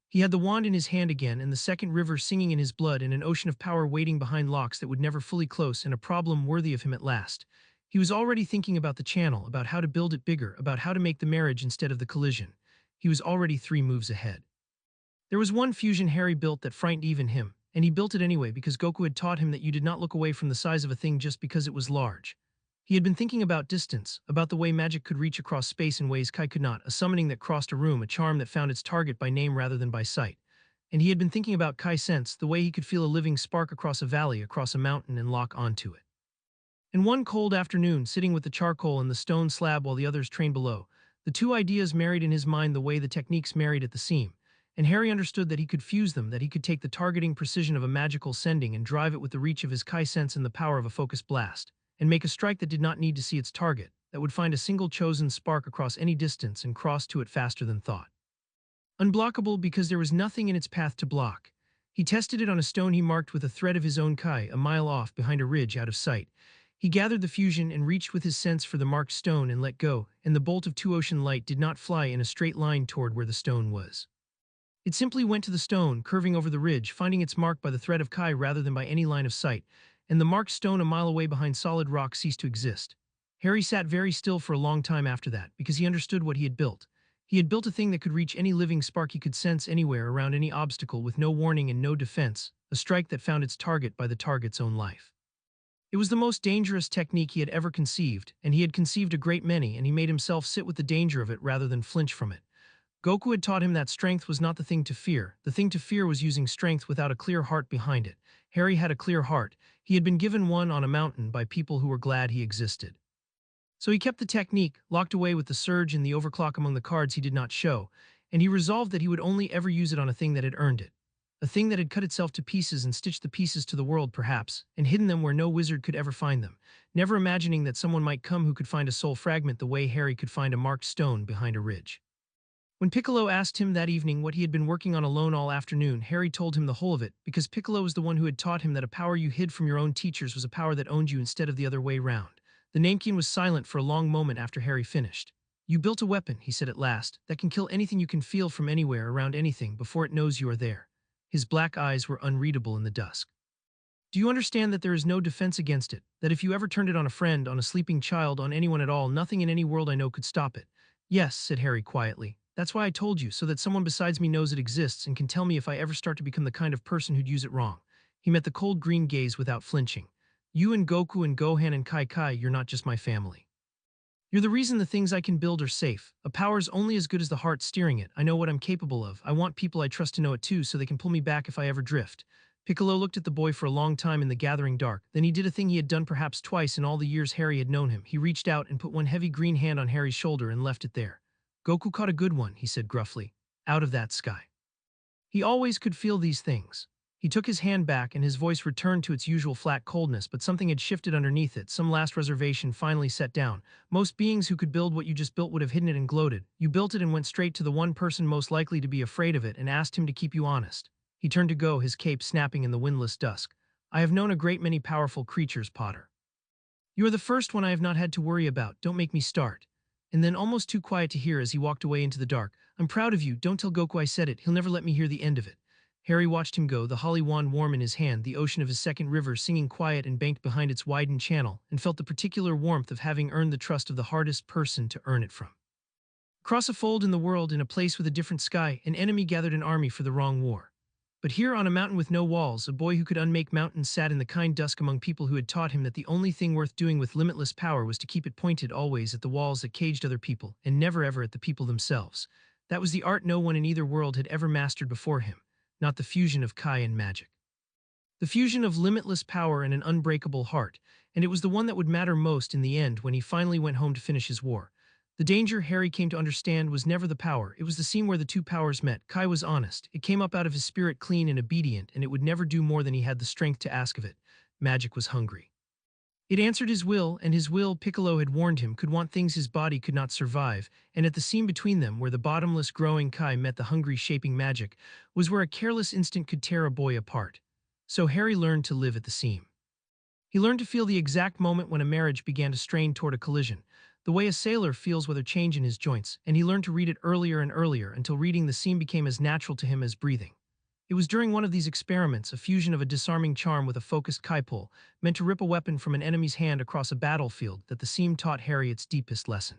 He had the wand in his hand again, and the second river singing in his blood, and an ocean of power waiting behind locks that would never fully close, and a problem worthy of him at last. He was already thinking about the channel, about how to build it bigger, about how to make the marriage instead of the collision. He was already 3 moves ahead. There was one fusion Harry built that frightened even him, and he built it anyway because Goku had taught him that you did not look away from the size of a thing just because it was large. He had been thinking about distance, about the way magic could reach across space in ways Kai could not, a summoning that crossed a room, a charm that found its target by name rather than by sight. And he had been thinking about Kai sense, the way he could feel a living spark across a valley, across a mountain, and lock onto it. And one cold afternoon, sitting with the charcoal and the stone slab while the others trained below, the two ideas married in his mind the way the techniques married at the seam, and Harry understood that he could fuse them, that he could take the targeting precision of a magical sending and drive it with the reach of his Kai sense and the power of a focused blast, and make a strike that did not need to see its target, that would find a single chosen spark across any distance and cross to it faster than thought. Unblockable because there was nothing in its path to block. He tested it on a stone he marked with a thread of his own kai a mile off behind a ridge out of sight. He gathered the fusion and reached with his sense for the marked stone and let go, and the bolt of two-ocean light did not fly in a straight line toward where the stone was. It simply went to the stone, curving over the ridge, finding its mark by the thread of kai rather than by any line of sight, and the marked stone a mile away behind solid rock ceased to exist. Harry sat very still for a long time after that, because he understood what he had built. He had built a thing that could reach any living spark he could sense anywhere around any obstacle with no warning and no defense, a strike that found its target by the target's own life. It was the most dangerous technique he had ever conceived, and he had conceived a great many, and he made himself sit with the danger of it rather than flinch from it. Goku had taught him that strength was not the thing to fear was using strength without a clear heart behind it. Harry had a clear heart. He had been given one on a mountain by people who were glad he existed. So he kept the technique, locked away with the surge and the overclock among the cards he did not show, and he resolved that he would only ever use it on a thing that had earned it. A thing that had cut itself to pieces and stitched the pieces to the world perhaps, and hidden them where no wizard could ever find them, never imagining that someone might come who could find a soul fragment the way Harry could find a marked stone behind a ridge. When Piccolo asked him that evening what he had been working on alone all afternoon, Harry told him the whole of it, because Piccolo was the one who had taught him that a power you hid from your own teachers was a power that owned you instead of the other way round. The Namekian was silent for a long moment after Harry finished. "You built a weapon," he said at last, "that can kill anything you can feel from anywhere around anything before it knows you are there." His black eyes were unreadable in the dusk. "Do you understand that there is no defense against it, that if you ever turned it on a friend, on a sleeping child, on anyone at all, nothing in any world I know could stop it?" "Yes," said Harry quietly. "That's why I told you, so that someone besides me knows it exists and can tell me if I ever start to become the kind of person who'd use it wrong." He met the cold green gaze without flinching. "You and Goku and Gohan and Kai Kai, you're not just my family. You're the reason the things I can build are safe. A power's only as good as the heart steering it. I know what I'm capable of. I want people I trust to know it too, so they can pull me back if I ever drift." Piccolo looked at the boy for a long time in the gathering dark. Then he did a thing he had done perhaps twice in all the years Harry had known him. He reached out and put one heavy green hand on Harry's shoulder and left it there. "Goku caught a good one," he said gruffly. "Out of that sky." He always could feel these things. He took his hand back and his voice returned to its usual flat coldness, but something had shifted underneath it. Some last reservation finally set down. "Most beings who could build what you just built would have hidden it and gloated. You built it and went straight to the one person most likely to be afraid of it and asked him to keep you honest." He turned to go, his cape snapping in the windless dusk. "I have known a great many powerful creatures, Potter. You are the first one I have not had to worry about. Don't make me start." And then, almost too quiet to hear as he walked away into the dark, "I'm proud of you. Don't tell Goku I said it. He'll never let me hear the end of it." Harry watched him go, the holly wand warm in his hand, the ocean of his second river singing quiet and banked behind its widened channel, and felt the particular warmth of having earned the trust of the hardest person to earn it from. Across a fold in the world, in a place with a different sky, an enemy gathered an army for the wrong war. But here, on a mountain with no walls, a boy who could unmake mountains sat in the kind dusk among people who had taught him that the only thing worth doing with limitless power was to keep it pointed always at the walls that caged other people, and never ever at the people themselves. That was the art no one in either world had ever mastered before him, not the fusion of Kai and magic. The fusion of limitless power and an unbreakable heart, and it was the one that would matter most in the end when he finally went home to finish his war. The danger, Harry came to understand, was never the power. It was the scene where the two powers met. Kai was honest. It came up out of his spirit clean and obedient, and it would never do more than he had the strength to ask of it. Magic was hungry. It answered his will, and his will, Piccolo had warned him, could want things his body could not survive, and at the seam between them, where the bottomless growing Kai met the hungry shaping magic, was where a careless instant could tear a boy apart. So Harry learned to live at the seam. He learned to feel the exact moment when a marriage began to strain toward a collision, the way a sailor feels whether change in his joints, and he learned to read it earlier and earlier until reading the seam became as natural to him as breathing. It was during one of these experiments, a fusion of a disarming charm with a focused kai pull, meant to rip a weapon from an enemy's hand across a battlefield, that the seam taught Harry its deepest lesson.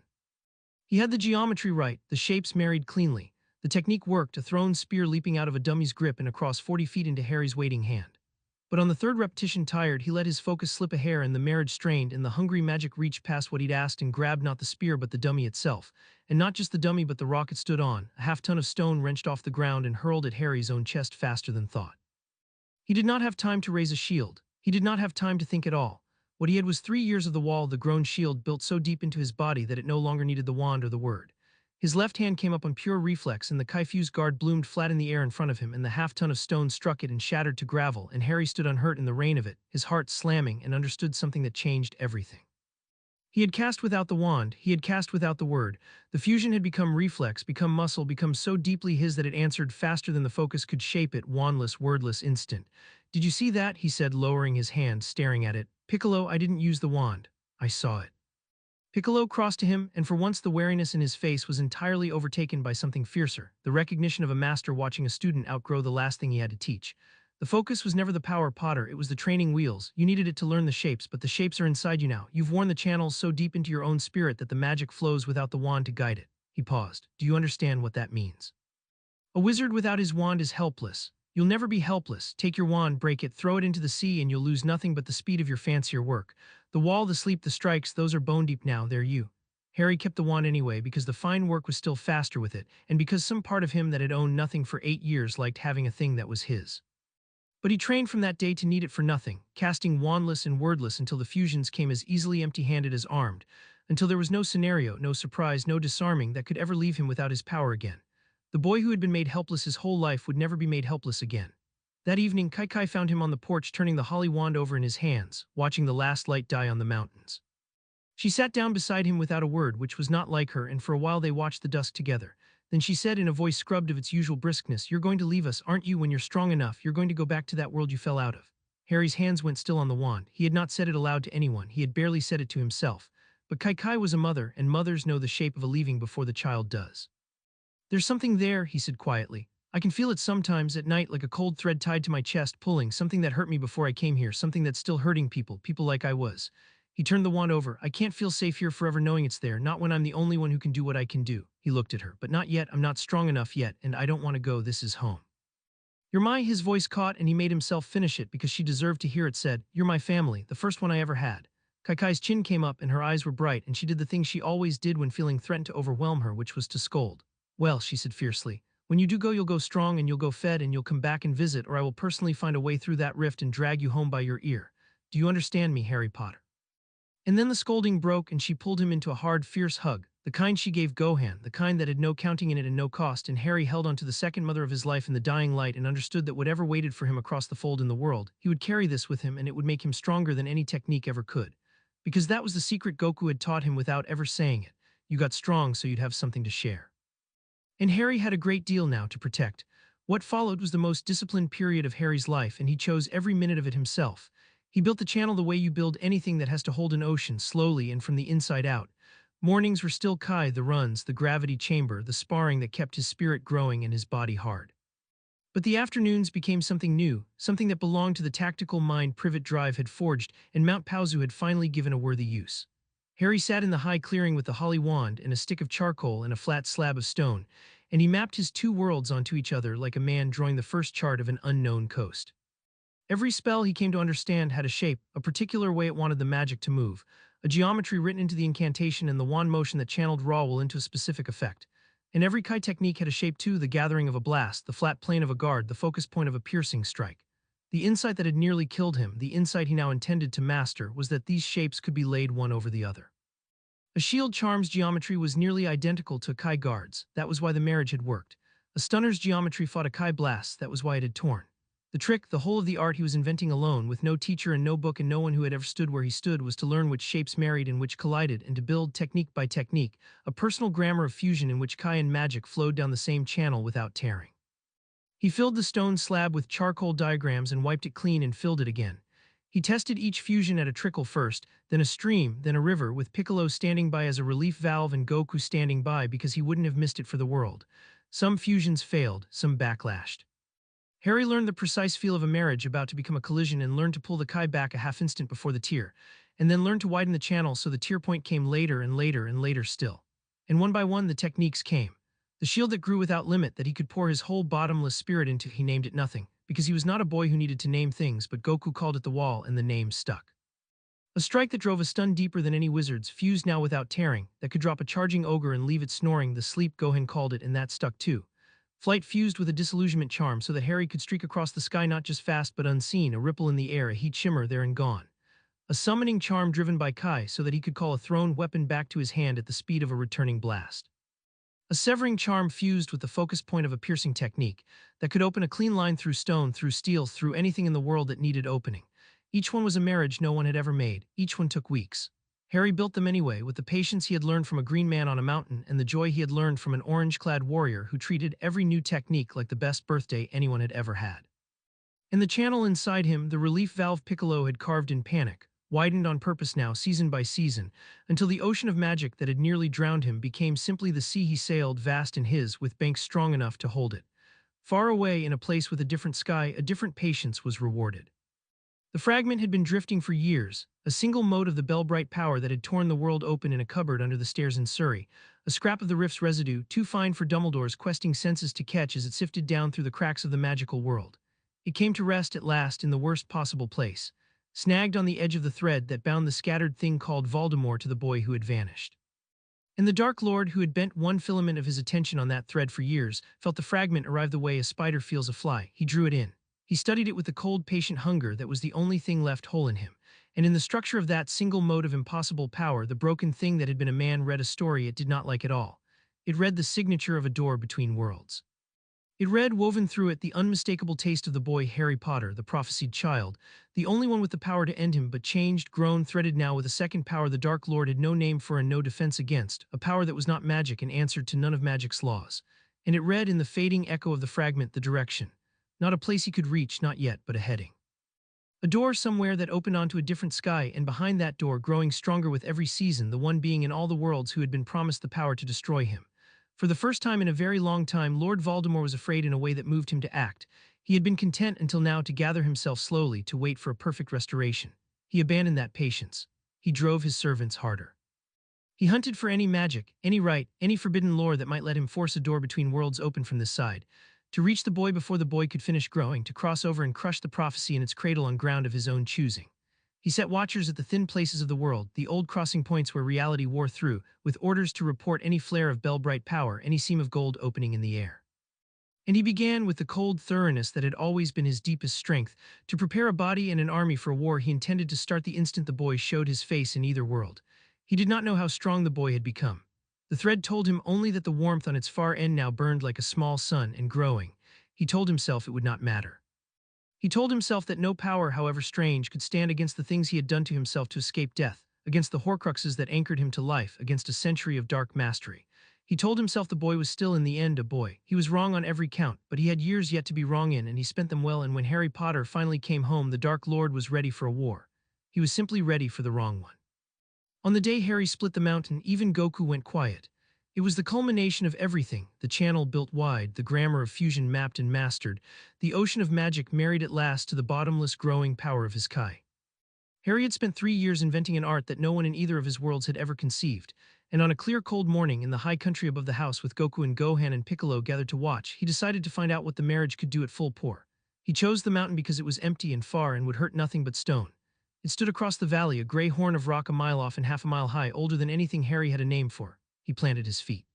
He had the geometry right, the shapes married cleanly. The technique worked, a thrown spear leaping out of a dummy's grip and across 40 feet into Harry's waiting hand. But on the third repetition, tired, he let his focus slip a hair and the marriage strained, and the hungry magic reached past what he'd asked and grabbed not the spear but the dummy itself. And not just the dummy but the rock it stood on, a half-ton of stone wrenched off the ground and hurled at Harry's own chest faster than thought. He did not have time to raise a shield. He did not have time to think at all. What he had was 3 years of the wall, the grown shield built so deep into his body that it no longer needed the wand or the word. His left hand came up on pure reflex, and the Kai-fused guard bloomed flat in the air in front of him, and the half-ton of stone struck it and shattered to gravel, and Harry stood unhurt in the rain of it, his heart slamming, and understood something that changed everything. He had cast without the wand, he had cast without the word. The fusion had become reflex, become muscle, become so deeply his that it answered faster than the focus could shape it, wandless, wordless instant. Did you see that? He said, lowering his hand, staring at it. Piccolo, I didn't use the wand. I saw it. Piccolo crossed to him, and for once the wariness in his face was entirely overtaken by something fiercer, the recognition of a master watching a student outgrow the last thing he had to teach. The focus was never the power, Potter, it was the training wheels. You needed it to learn the shapes, but the shapes are inside you now. You've worn the channels so deep into your own spirit that the magic flows without the wand to guide it. He paused. Do you understand what that means? A wizard without his wand is helpless. You'll never be helpless. Take your wand, break it, throw it into the sea, and you'll lose nothing but the speed of your fancier work. The wall, the sleep, the strikes, those are bone deep now, they're you. Harry kept the wand anyway because the fine work was still faster with it, and because some part of him that had owned nothing for 8 years liked having a thing that was his. But he trained from that day to need it for nothing, casting wandless and wordless until the fusions came as easily empty-handed as armed, until there was no scenario, no surprise, no disarming that could ever leave him without his power again. The boy who had been made helpless his whole life would never be made helpless again. That evening, Kai found him on the porch turning the holly wand over in his hands, watching the last light die on the mountains. She sat down beside him without a word, which was not like her, and for a while they watched the dusk together. Then she said in a voice scrubbed of its usual briskness, "You're going to leave us, aren't you? When you're strong enough, you're going to go back to that world you fell out of." Harry's hands went still on the wand. He had not said it aloud to anyone. He had barely said it to himself. But Kai was a mother, and mothers know the shape of a leaving before the child does. "There's something there," he said quietly. "I can feel it sometimes, at night, like a cold thread tied to my chest, pulling, something that hurt me before I came here, something that's still hurting people, people like I was." He turned the wand over. "I can't feel safe here forever knowing it's there, not when I'm the only one who can do what I can do." He looked at her. "But not yet, I'm not strong enough yet, and I don't want to go, this is home." "You're my," his voice caught, and he made himself finish it because she deserved to hear it said, "You're my family, the first one I ever had." Kai's chin came up and her eyes were bright, and she did the thing she always did when feeling threatened to overwhelm her, which was to scold. "Well," she said fiercely, "when you do go, you'll go strong and you'll go fed and you'll come back and visit, or I will personally find a way through that rift and drag you home by your ear. Do you understand me, Harry Potter?" And then the scolding broke and she pulled him into a hard, fierce hug, the kind she gave Gohan, the kind that had no counting in it and no cost, and Harry held on to the second mother of his life in the dying light and understood that whatever waited for him across the fold in the world, he would carry this with him and it would make him stronger than any technique ever could. Because that was the secret Goku had taught him without ever saying it. You got strong so you'd have something to share. And Harry had a great deal now to protect. What followed was the most disciplined period of Harry's life, and he chose every minute of it himself. He built the channel the way you build anything that has to hold an ocean, slowly and from the inside out. Mornings were still Kai, the runs, the gravity chamber, the sparring that kept his spirit growing and his body hard. But the afternoons became something new, something that belonged to the tactical mind Privet Drive had forged and Mount Paozu had finally given a worthy use. Harry sat in the high clearing with the holly wand and a stick of charcoal and a flat slab of stone, and he mapped his two worlds onto each other like a man drawing the first chart of an unknown coast. Every spell he came to understand had a shape, a particular way it wanted the magic to move, a geometry written into the incantation and the wand motion that channeled raw will into a specific effect. And every Kai technique had a shape too, the gathering of a blast, the flat plane of a guard, the focus point of a piercing strike. The insight that had nearly killed him, the insight he now intended to master, was that these shapes could be laid one over the other. A shield charm's geometry was nearly identical to a Kai guard's, that was why the marriage had worked. A stunner's geometry fought a Kai blast, that was why it had torn. The trick, the whole of the art he was inventing alone, with no teacher and no book and no one who had ever stood where he stood, was to learn which shapes married and which collided, and to build, technique by technique, a personal grammar of fusion in which Kai and magic flowed down the same channel without tearing. He filled the stone slab with charcoal diagrams and wiped it clean and filled it again. He tested each fusion at a trickle first, then a stream, then a river, with Piccolo standing by as a relief valve and Goku standing by because he wouldn't have missed it for the world. Some fusions failed, some backlashed. Harry learned the precise feel of a marriage about to become a collision and learned to pull the Kai back a half instant before the tear, and then learned to widen the channel so the tear point came later and later and later still. And one by one the techniques came. The shield that grew without limit that he could pour his whole bottomless spirit into, he named it nothing, because he was not a boy who needed to name things, but Goku called it the wall and the name stuck. A strike that drove a stun deeper than any wizard's, fused now without tearing, that could drop a charging ogre and leave it snoring, the sleep Gohan called it, and that stuck too. Flight fused with a disillusionment charm so that Harry could streak across the sky not just fast but unseen, a ripple in the air, a heat shimmer there and gone. A summoning charm driven by Kai so that he could call a thrown weapon back to his hand at the speed of a returning blast. A severing charm fused with the focus point of a piercing technique that could open a clean line through stone, through steel, through anything in the world that needed opening. Each one was a marriage no one had ever made. Each one took weeks. Harry built them anyway, with the patience he had learned from a green man on a mountain and the joy he had learned from an orange-clad warrior who treated every new technique like the best birthday anyone had ever had. In the channel inside him, the relief valve Piccolo had carved in panic, widened on purpose now, season by season, until the ocean of magic that had nearly drowned him became simply the sea he sailed, vast in his, with banks strong enough to hold it. Far away, in a place with a different sky, a different patience was rewarded. The fragment had been drifting for years, a single mote of the Bellbright power that had torn the world open in a cupboard under the stairs in Surrey, a scrap of the rift's residue, too fine for Dumbledore's questing senses to catch as it sifted down through the cracks of the magical world. It came to rest at last in the worst possible place, snagged on the edge of the thread that bound the scattered thing called Voldemort to the boy who had vanished. And the Dark Lord, who had bent one filament of his attention on that thread for years, felt the fragment arrive the way a spider feels a fly. He drew it in. He studied it with the cold, patient hunger that was the only thing left whole in him. And in the structure of that single mode of impossible power, the broken thing that had been a man read a story it did not like at all. It read the signature of a door between worlds. It read, woven through it, the unmistakable taste of the boy Harry Potter, the prophesied child, the only one with the power to end him, but changed, grown, threaded now with a second power the Dark Lord had no name for and no defense against, a power that was not magic and answered to none of magic's laws. And it read in the fading echo of the fragment the direction. Not a place he could reach, not yet, but a heading. A door somewhere that opened onto a different sky, and behind that door, growing stronger with every season, the one being in all the worlds who had been promised the power to destroy him. For the first time in a very long time, Lord Voldemort was afraid in a way that moved him to act. He had been content until now to gather himself slowly, to wait for a perfect restoration. He abandoned that patience. He drove his servants harder. He hunted for any magic, any rite, any forbidden lore that might let him force a door between worlds open from this side, to reach the boy before the boy could finish growing, to cross over and crush the prophecy in its cradle on ground of his own choosing. He set watchers at the thin places of the world, the old crossing points where reality wore through, with orders to report any flare of Bellbright power, any seam of gold opening in the air. And he began, with the cold thoroughness that had always been his deepest strength, to prepare a body and an army for a war he intended to start the instant the boy showed his face in either world. He did not know how strong the boy had become. The thread told him only that the warmth on its far end now burned like a small sun and growing. He told himself it would not matter. He told himself that no power, however strange, could stand against the things he had done to himself to escape death, against the Horcruxes that anchored him to life, against a century of dark mastery. He told himself the boy was still in the end a boy. He was wrong on every count, but he had years yet to be wrong in, and he spent them well, and when Harry Potter finally came home, the Dark Lord was ready for a war. He was simply ready for the wrong one. On the day Harry split the mountain, even Goku went quiet. It was the culmination of everything, the channel built wide, the grammar of fusion mapped and mastered, the ocean of magic married at last to the bottomless growing power of his Kai. Harry had spent 3 years inventing an art that no one in either of his worlds had ever conceived, and on a clear cold morning in the high country above the house with Goku and Gohan and Piccolo gathered to watch, he decided to find out what the marriage could do at full pour. He chose the mountain because it was empty and far and would hurt nothing but stone. It stood across the valley, a gray horn of rock a mile off and half a mile high, older than anything Harry had a name for. He planted his feet.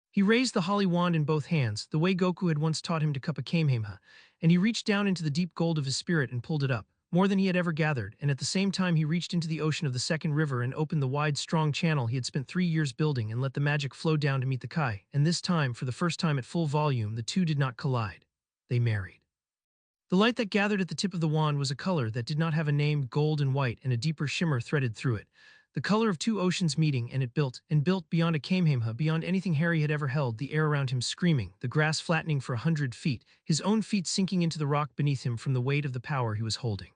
He raised the holly wand in both hands, the way Goku had once taught him to cup a Kamehameha, and he reached down into the deep gold of his spirit and pulled it up, more than he had ever gathered, and at the same time he reached into the ocean of the second river and opened the wide, strong channel he had spent 3 years building and let the magic flow down to meet the Kai, and this time, for the first time at full volume, the two did not collide. They married. The light that gathered at the tip of the wand was a color that did not have a name, gold and white, and a deeper shimmer threaded through it. The color of two oceans meeting, and it built, and built beyond a Kamehameha, beyond anything Harry had ever held, the air around him screaming, the grass flattening for 100 feet, his own feet sinking into the rock beneath him from the weight of the power he was holding.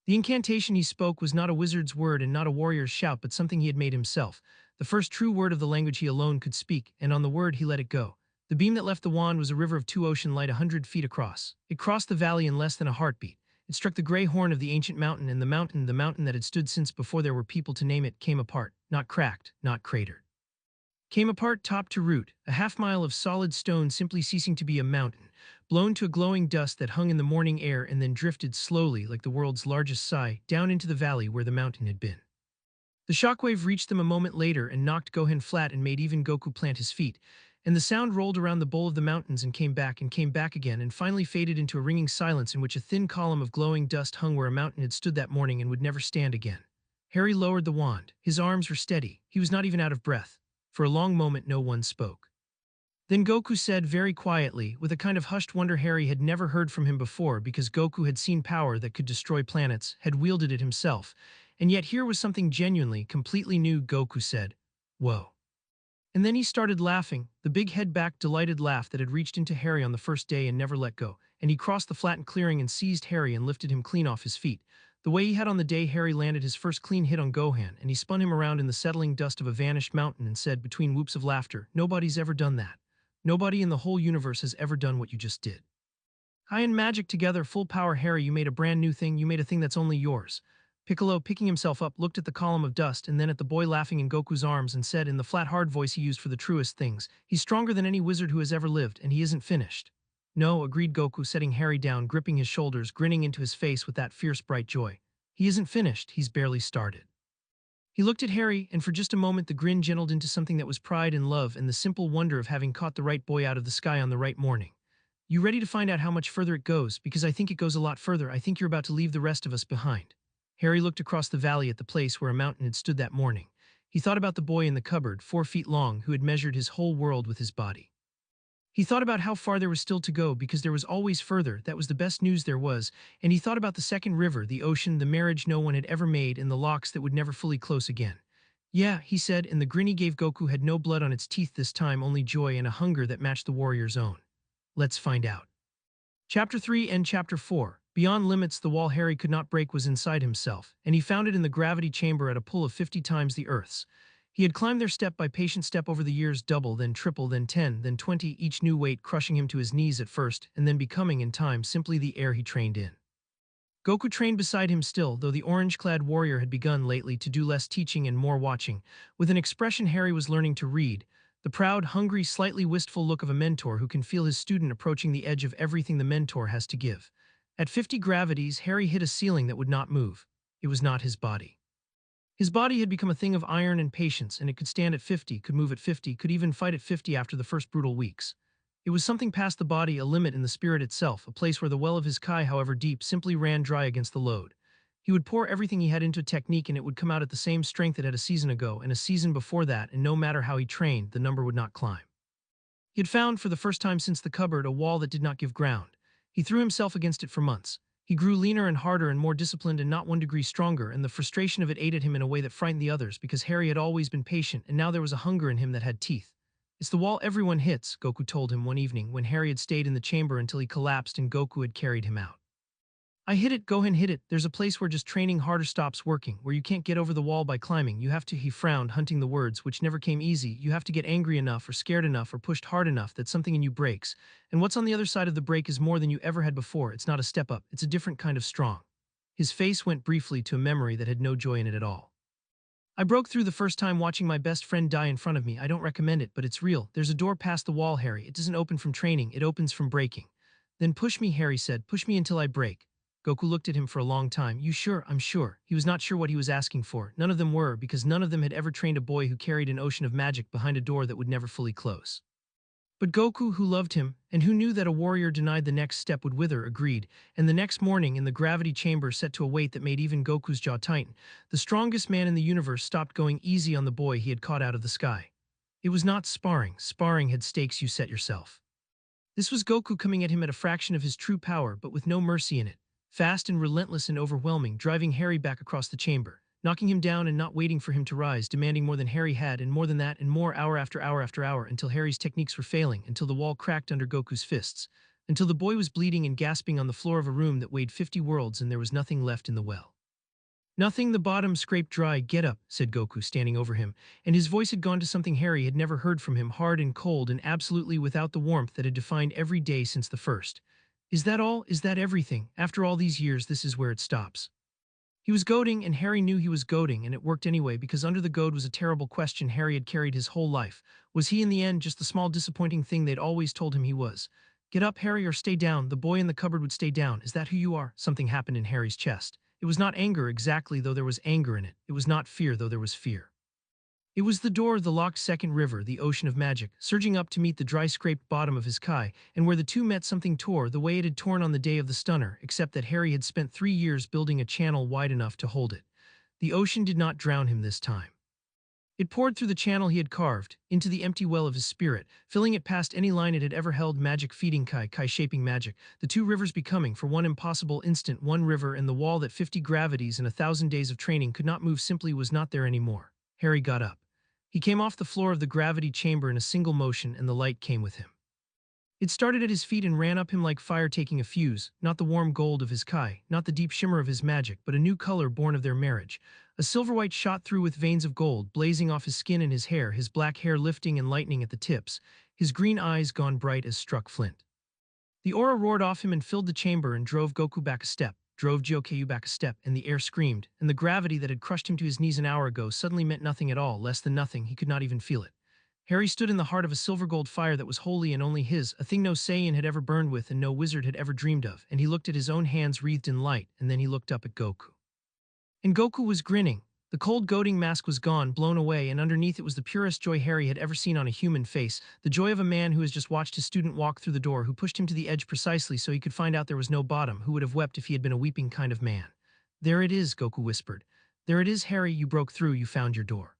The incantation he spoke was not a wizard's word and not a warrior's shout, but something he had made himself, the first true word of the language he alone could speak, and on the word he let it go. The beam that left the wand was a river of two ocean light 100 feet across. It crossed the valley in less than a heartbeat. It struck the gray horn of the ancient mountain, and the mountain that had stood since before there were people to name it, came apart, not cracked, not cratered. Came apart top to root, a half-mile of solid stone simply ceasing to be a mountain, blown to a glowing dust that hung in the morning air and then drifted slowly, like the world's largest sigh, down into the valley where the mountain had been. The shockwave reached them a moment later and knocked Gohan flat and made even Goku plant his feet, and the sound rolled around the bowl of the mountains and came back again and finally faded into a ringing silence in which a thin column of glowing dust hung where a mountain had stood that morning and would never stand again. Harry lowered the wand. His arms were steady. He was not even out of breath. For a long moment no one spoke. Then Goku said very quietly, with a kind of hushed wonder Harry had never heard from him before because Goku had seen power that could destroy planets, had wielded it himself, And yet here was something genuinely, completely new, Goku said. Whoa. And then he started laughing, the big head-back, delighted laugh that had reached into Harry on the first day and never let go, and he crossed the flattened clearing and seized Harry and lifted him clean off his feet, the way he had on the day Harry landed his first clean hit on Gohan, and he spun him around in the settling dust of a vanished mountain and said, between whoops of laughter, "Nobody's ever done that. Nobody in the whole universe has ever done what you just did. I and Magic together, full power, Harry, you made a brand new thing, you made a thing that's only yours." Piccolo, picking himself up, looked at the column of dust and then at the boy laughing in Goku's arms and said in the flat hard voice he used for the truest things, "He's stronger than any wizard who has ever lived, and he isn't finished." "No," agreed Goku, setting Harry down, gripping his shoulders, grinning into his face with that fierce bright joy. "He isn't finished, he's barely started." He looked at Harry, and for just a moment the grin gentled into something that was pride and love and the simple wonder of having caught the right boy out of the sky on the right morning. "You ready to find out how much further it goes? Because I think it goes a lot further. I think you're about to leave the rest of us behind." Harry looked across the valley at the place where a mountain had stood that morning. He thought about the boy in the cupboard, 4 feet long, who had measured his whole world with his body. He thought about how far there was still to go because there was always further, that was the best news there was, and he thought about the second river, the ocean, the marriage no one had ever made, and the locks that would never fully close again. "Yeah," he said, and the grin he gave Goku had no blood on its teeth this time, only joy and a hunger that matched the warrior's own. Let's find out. Chapter 3 and Chapter 4. Beyond limits, the wall Harry could not break was inside himself, and he found it in the gravity chamber at a pull of 50 times the Earth's. He had climbed there step by patient step over the years, double, then triple, then 10, then 20, each new weight crushing him to his knees at first, and then becoming, in time, simply the air he trained in. Goku trained beside him still, though the orange-clad warrior had begun lately to do less teaching and more watching. With an expression Harry was learning to read, the proud, hungry, slightly wistful look of a mentor who can feel his student approaching the edge of everything the mentor has to give. At 50 gravities, Harry hit a ceiling that would not move. It was not his body. His body had become a thing of iron and patience, and it could stand at 50, could move at 50, could even fight at 50 after the first brutal weeks. It was something past the body, a limit in the spirit itself, a place where the well of his Kai, however deep, simply ran dry against the load. He would pour everything he had into technique and it would come out at the same strength it had a season ago and a season before that, and no matter how he trained, the number would not climb. He had found, for the first time since the cupboard, a wall that did not give ground. He threw himself against it for months. He grew leaner and harder and more disciplined and not 1 degree stronger, and the frustration of it ate at him in a way that frightened the others because Harry had always been patient and now there was a hunger in him that had teeth. "It's the wall everyone hits," Goku told him one evening when Harry had stayed in the chamber until he collapsed and Goku had carried him out. "I hit it," Gohan hit it. "There's a place where just training harder stops working, where you can't get over the wall by climbing. You have to," he frowned, hunting the words, which never came easy. "You have to get angry enough or scared enough or pushed hard enough that something in you breaks. And what's on the other side of the break is more than you ever had before. It's not a step up. It's a different kind of strong." His face went briefly to a memory that had no joy in it at all. "I broke through the first time watching my best friend die in front of me. I don't recommend it, but it's real. There's a door past the wall, Harry. It doesn't open from training. It opens from breaking." "Then push me," Harry said. "Push me until I break." Goku looked at him for a long time. "You sure?" "I'm sure." He was not sure what he was asking for. None of them were, because none of them had ever trained a boy who carried an ocean of magic behind a door that would never fully close. But Goku, who loved him, and who knew that a warrior denied the next step would wither, agreed, and the next morning, in the gravity chamber set to a weight that made even Goku's jaw tighten, the strongest man in the universe stopped going easy on the boy he had caught out of the sky. It was not sparring. Sparring had stakes you set yourself. This was Goku coming at him at a fraction of his true power, but with no mercy in it. Fast and relentless and overwhelming, driving Harry back across the chamber, knocking him down and not waiting for him to rise, demanding more than Harry had and more than that and more, hour after hour after hour, until Harry's techniques were failing, until the wall cracked under Goku's fists, until the boy was bleeding and gasping on the floor of a room that weighed 50 worlds and there was nothing left in the well. "Nothing, the bottom scraped dry. Get up," said Goku, standing over him, and his voice had gone to something Harry had never heard from him, hard and cold and absolutely without the warmth that had defined every day since the first. "Is that all? Is that everything? After all these years, this is where it stops?" He was goading, and Harry knew he was goading, and it worked anyway because under the goad was a terrible question Harry had carried his whole life. Was he in the end just the small disappointing thing they'd always told him he was? "Get up, Harry, or stay down." The boy in the cupboard would stay down. "Is that who you are?" Something happened in Harry's chest. It was not anger exactly, though there was anger in it. It was not fear, though there was fear. It was the door of the locked second river, the ocean of magic, surging up to meet the dry scraped bottom of his Kai, and where the two met something tore the way it had torn on the day of the stunner, except that Harry had spent 3 years building a channel wide enough to hold it. The ocean did not drown him this time. It poured through the channel he had carved, into the empty well of his spirit, filling it past any line it had ever held, magic feeding Kai shaping magic, the two rivers becoming, for one impossible instant, one river, and the wall that 50 gravities and 1,000 days of training could not move simply was not there anymore. Harry got up. He came off the floor of the gravity chamber in a single motion, and the light came with him. It started at his feet and ran up him like fire taking a fuse, not the warm gold of his Kai, not the deep shimmer of his magic, but a new color born of their marriage. A silver white shot through with veins of gold blazing off his skin and his hair, his black hair lifting and lightening at the tips, his green eyes gone bright as struck flint. The aura roared off him and filled the chamber and drove Goku back a step, drove Goku back a step, and the air screamed, and the gravity that had crushed him to his knees an hour ago suddenly meant nothing at all, less than nothing, he could not even feel it. Harry stood in the heart of a silver-gold fire that was holy and only his, a thing no Saiyan had ever burned with and no wizard had ever dreamed of, and he looked at his own hands wreathed in light, and then he looked up at Goku. And Goku was grinning. The cold goading mask was gone, blown away, and underneath it was the purest joy Harry had ever seen on a human face, the joy of a man who has just watched his student walk through the door, who pushed him to the edge precisely so he could find out there was no bottom, who would have wept if he had been a weeping kind of man. "There it is," Goku whispered. "There it is, Harry, you broke through, you found your door."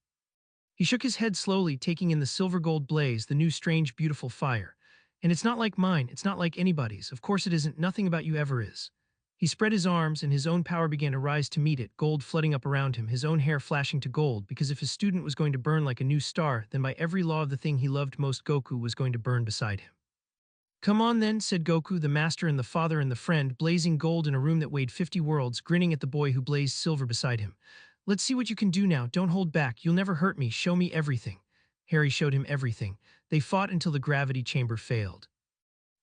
He shook his head slowly, taking in the silver-gold blaze, the new strange, beautiful fire. "And it's not like mine, it's not like anybody's, of course it isn't, nothing about you ever is." He spread his arms, and his own power began to rise to meet it, gold flooding up around him, his own hair flashing to gold, because if his student was going to burn like a new star, then by every law of the thing he loved most, Goku was going to burn beside him. "Come on then," said Goku, the master and the father and the friend, blazing gold in a room that weighed 50 worlds, grinning at the boy who blazed silver beside him. "Let's see what you can do now, don't hold back, you'll never hurt me, show me everything." Harry showed him everything. They fought until the gravity chamber failed.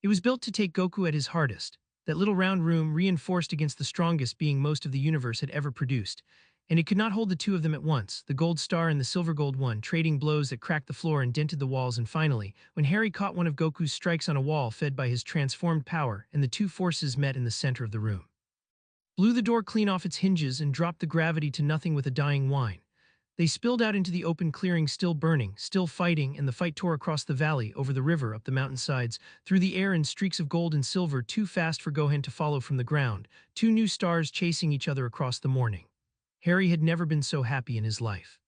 It was built to take Goku at his hardest, that little round room reinforced against the strongest being most of the universe had ever produced, and it could not hold the two of them at once, the gold star and the silver gold one, trading blows that cracked the floor and dented the walls, and finally, when Harry caught one of Goku's strikes on a wall fed by his transformed power, and the two forces met in the center of the room. Blew the door clean off its hinges and dropped the gravity to nothing with a dying whine. They spilled out into the open clearing, still burning, still fighting, and the fight tore across the valley, over the river, up the mountainsides, through the air in streaks of gold and silver, too fast for Gohan to follow from the ground, two new stars chasing each other across the morning. Harry had never been so happy in his life.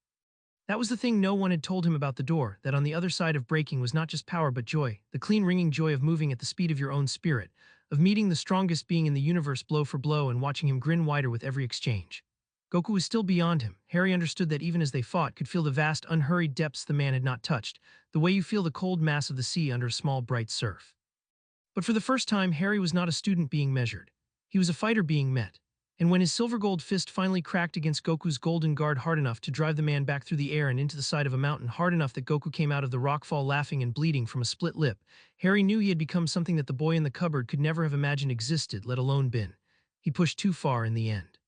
That was the thing no one had told him about the door, that on the other side of breaking was not just power but joy, the clean ringing joy of moving at the speed of your own spirit, of meeting the strongest being in the universe blow for blow and watching him grin wider with every exchange. Goku was still beyond him. Harry understood that even as they fought, could feel the vast, unhurried depths the man had not touched, the way you feel the cold mass of the sea under a small, bright surf. But for the first time, Harry was not a student being measured. He was a fighter being met. And when his silver-gold fist finally cracked against Goku's golden guard hard enough to drive the man back through the air and into the side of a mountain, hard enough that Goku came out of the rockfall laughing and bleeding from a split lip, Harry knew he had become something that the boy in the cupboard could never have imagined existed, let alone been. He pushed too far in the end.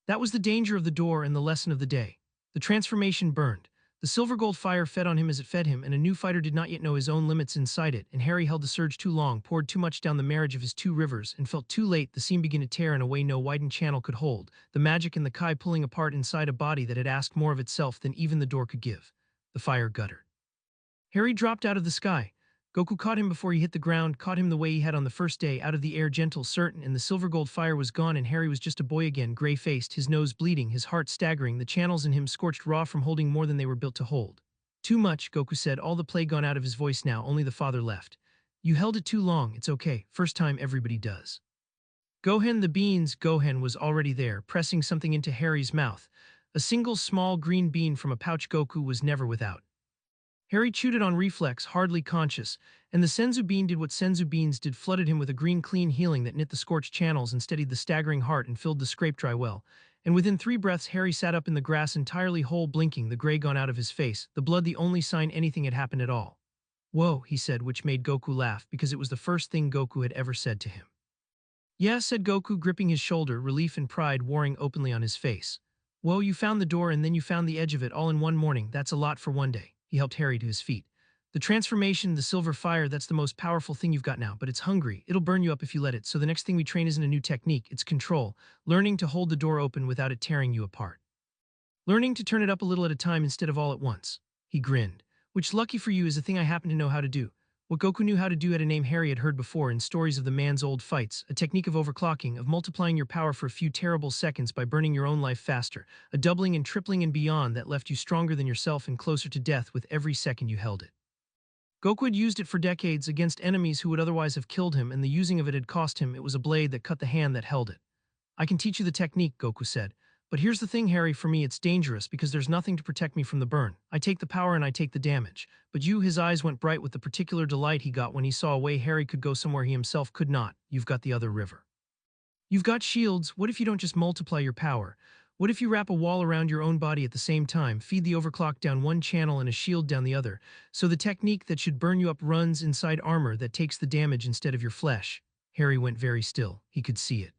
That was the danger of the door and the lesson of the day. The transformation burned. The silver-gold fire fed on him as it fed him, and a new fighter did not yet know his own limits inside it, and Harry held the surge too long, poured too much down the marriage of his two rivers, and felt too late the seam begin to tear in a way no widened channel could hold, the magic and the Kai pulling apart inside a body that had asked more of itself than even the door could give. The fire guttered. Harry dropped out of the sky. Goku caught him before he hit the ground, caught him the way he had on the first day, out of the air, gentle, certain, and the silver-gold fire was gone, and Harry was just a boy again, gray-faced, his nose bleeding, his heart staggering, the channels in him scorched raw from holding more than they were built to hold. "Too much," Goku said, all the play gone out of his voice now, only the father left. "You held it too long, it's okay, first time everybody does." Gohan the beans, Gohan was already there, pressing something into Harry's mouth. A single small green bean from a pouch Goku was never without. Harry chewed it on reflex, hardly conscious, and the senzu bean did what senzu beans did, flooded him with a green clean healing that knit the scorched channels and steadied the staggering heart and filled the scrape-dry well. And within 3 breaths Harry sat up in the grass entirely whole, blinking, the gray gone out of his face, the blood the only sign anything had happened at all. "Whoa," he said, which made Goku laugh, because it was the first thing Goku had ever said to him. "Yeah," said Goku, gripping his shoulder, relief and pride warring openly on his face. "Whoa, you found the door and then you found the edge of it all in one morning, that's a lot for one day." He helped Harry to his feet. "The transformation, the silver fire, that's the most powerful thing you've got now, but it's hungry. It'll burn you up if you let it, so the next thing we train isn't a new technique, it's control, learning to hold the door open without it tearing you apart. Learning to turn it up a little at a time instead of all at once." He grinned. "Which, lucky for you, is a thing I happen to know how to do. What Goku knew how to do had a name Harry had heard before in stories of the man's old fights, a technique of overclocking, of multiplying your power for a few terrible seconds by burning your own life faster, a doubling and tripling and beyond that left you stronger than yourself and closer to death with every second you held it. Goku had used it for decades against enemies who would otherwise have killed him, and the using of it had cost him. It was a blade that cut the hand that held it. I can teach you the technique, Goku said. But here's the thing, Harry, for me it's dangerous because there's nothing to protect me from the burn. I take the power and I take the damage. But you, his eyes went bright with the particular delight he got when he saw a way Harry could go somewhere he himself could not. You've got the other river. You've got shields. What if you don't just multiply your power? What if you wrap a wall around your own body at the same time, feed the overclock down one channel and a shield down the other, so the technique that should burn you up runs inside armor that takes the damage instead of your flesh? Harry went very still. He could see it.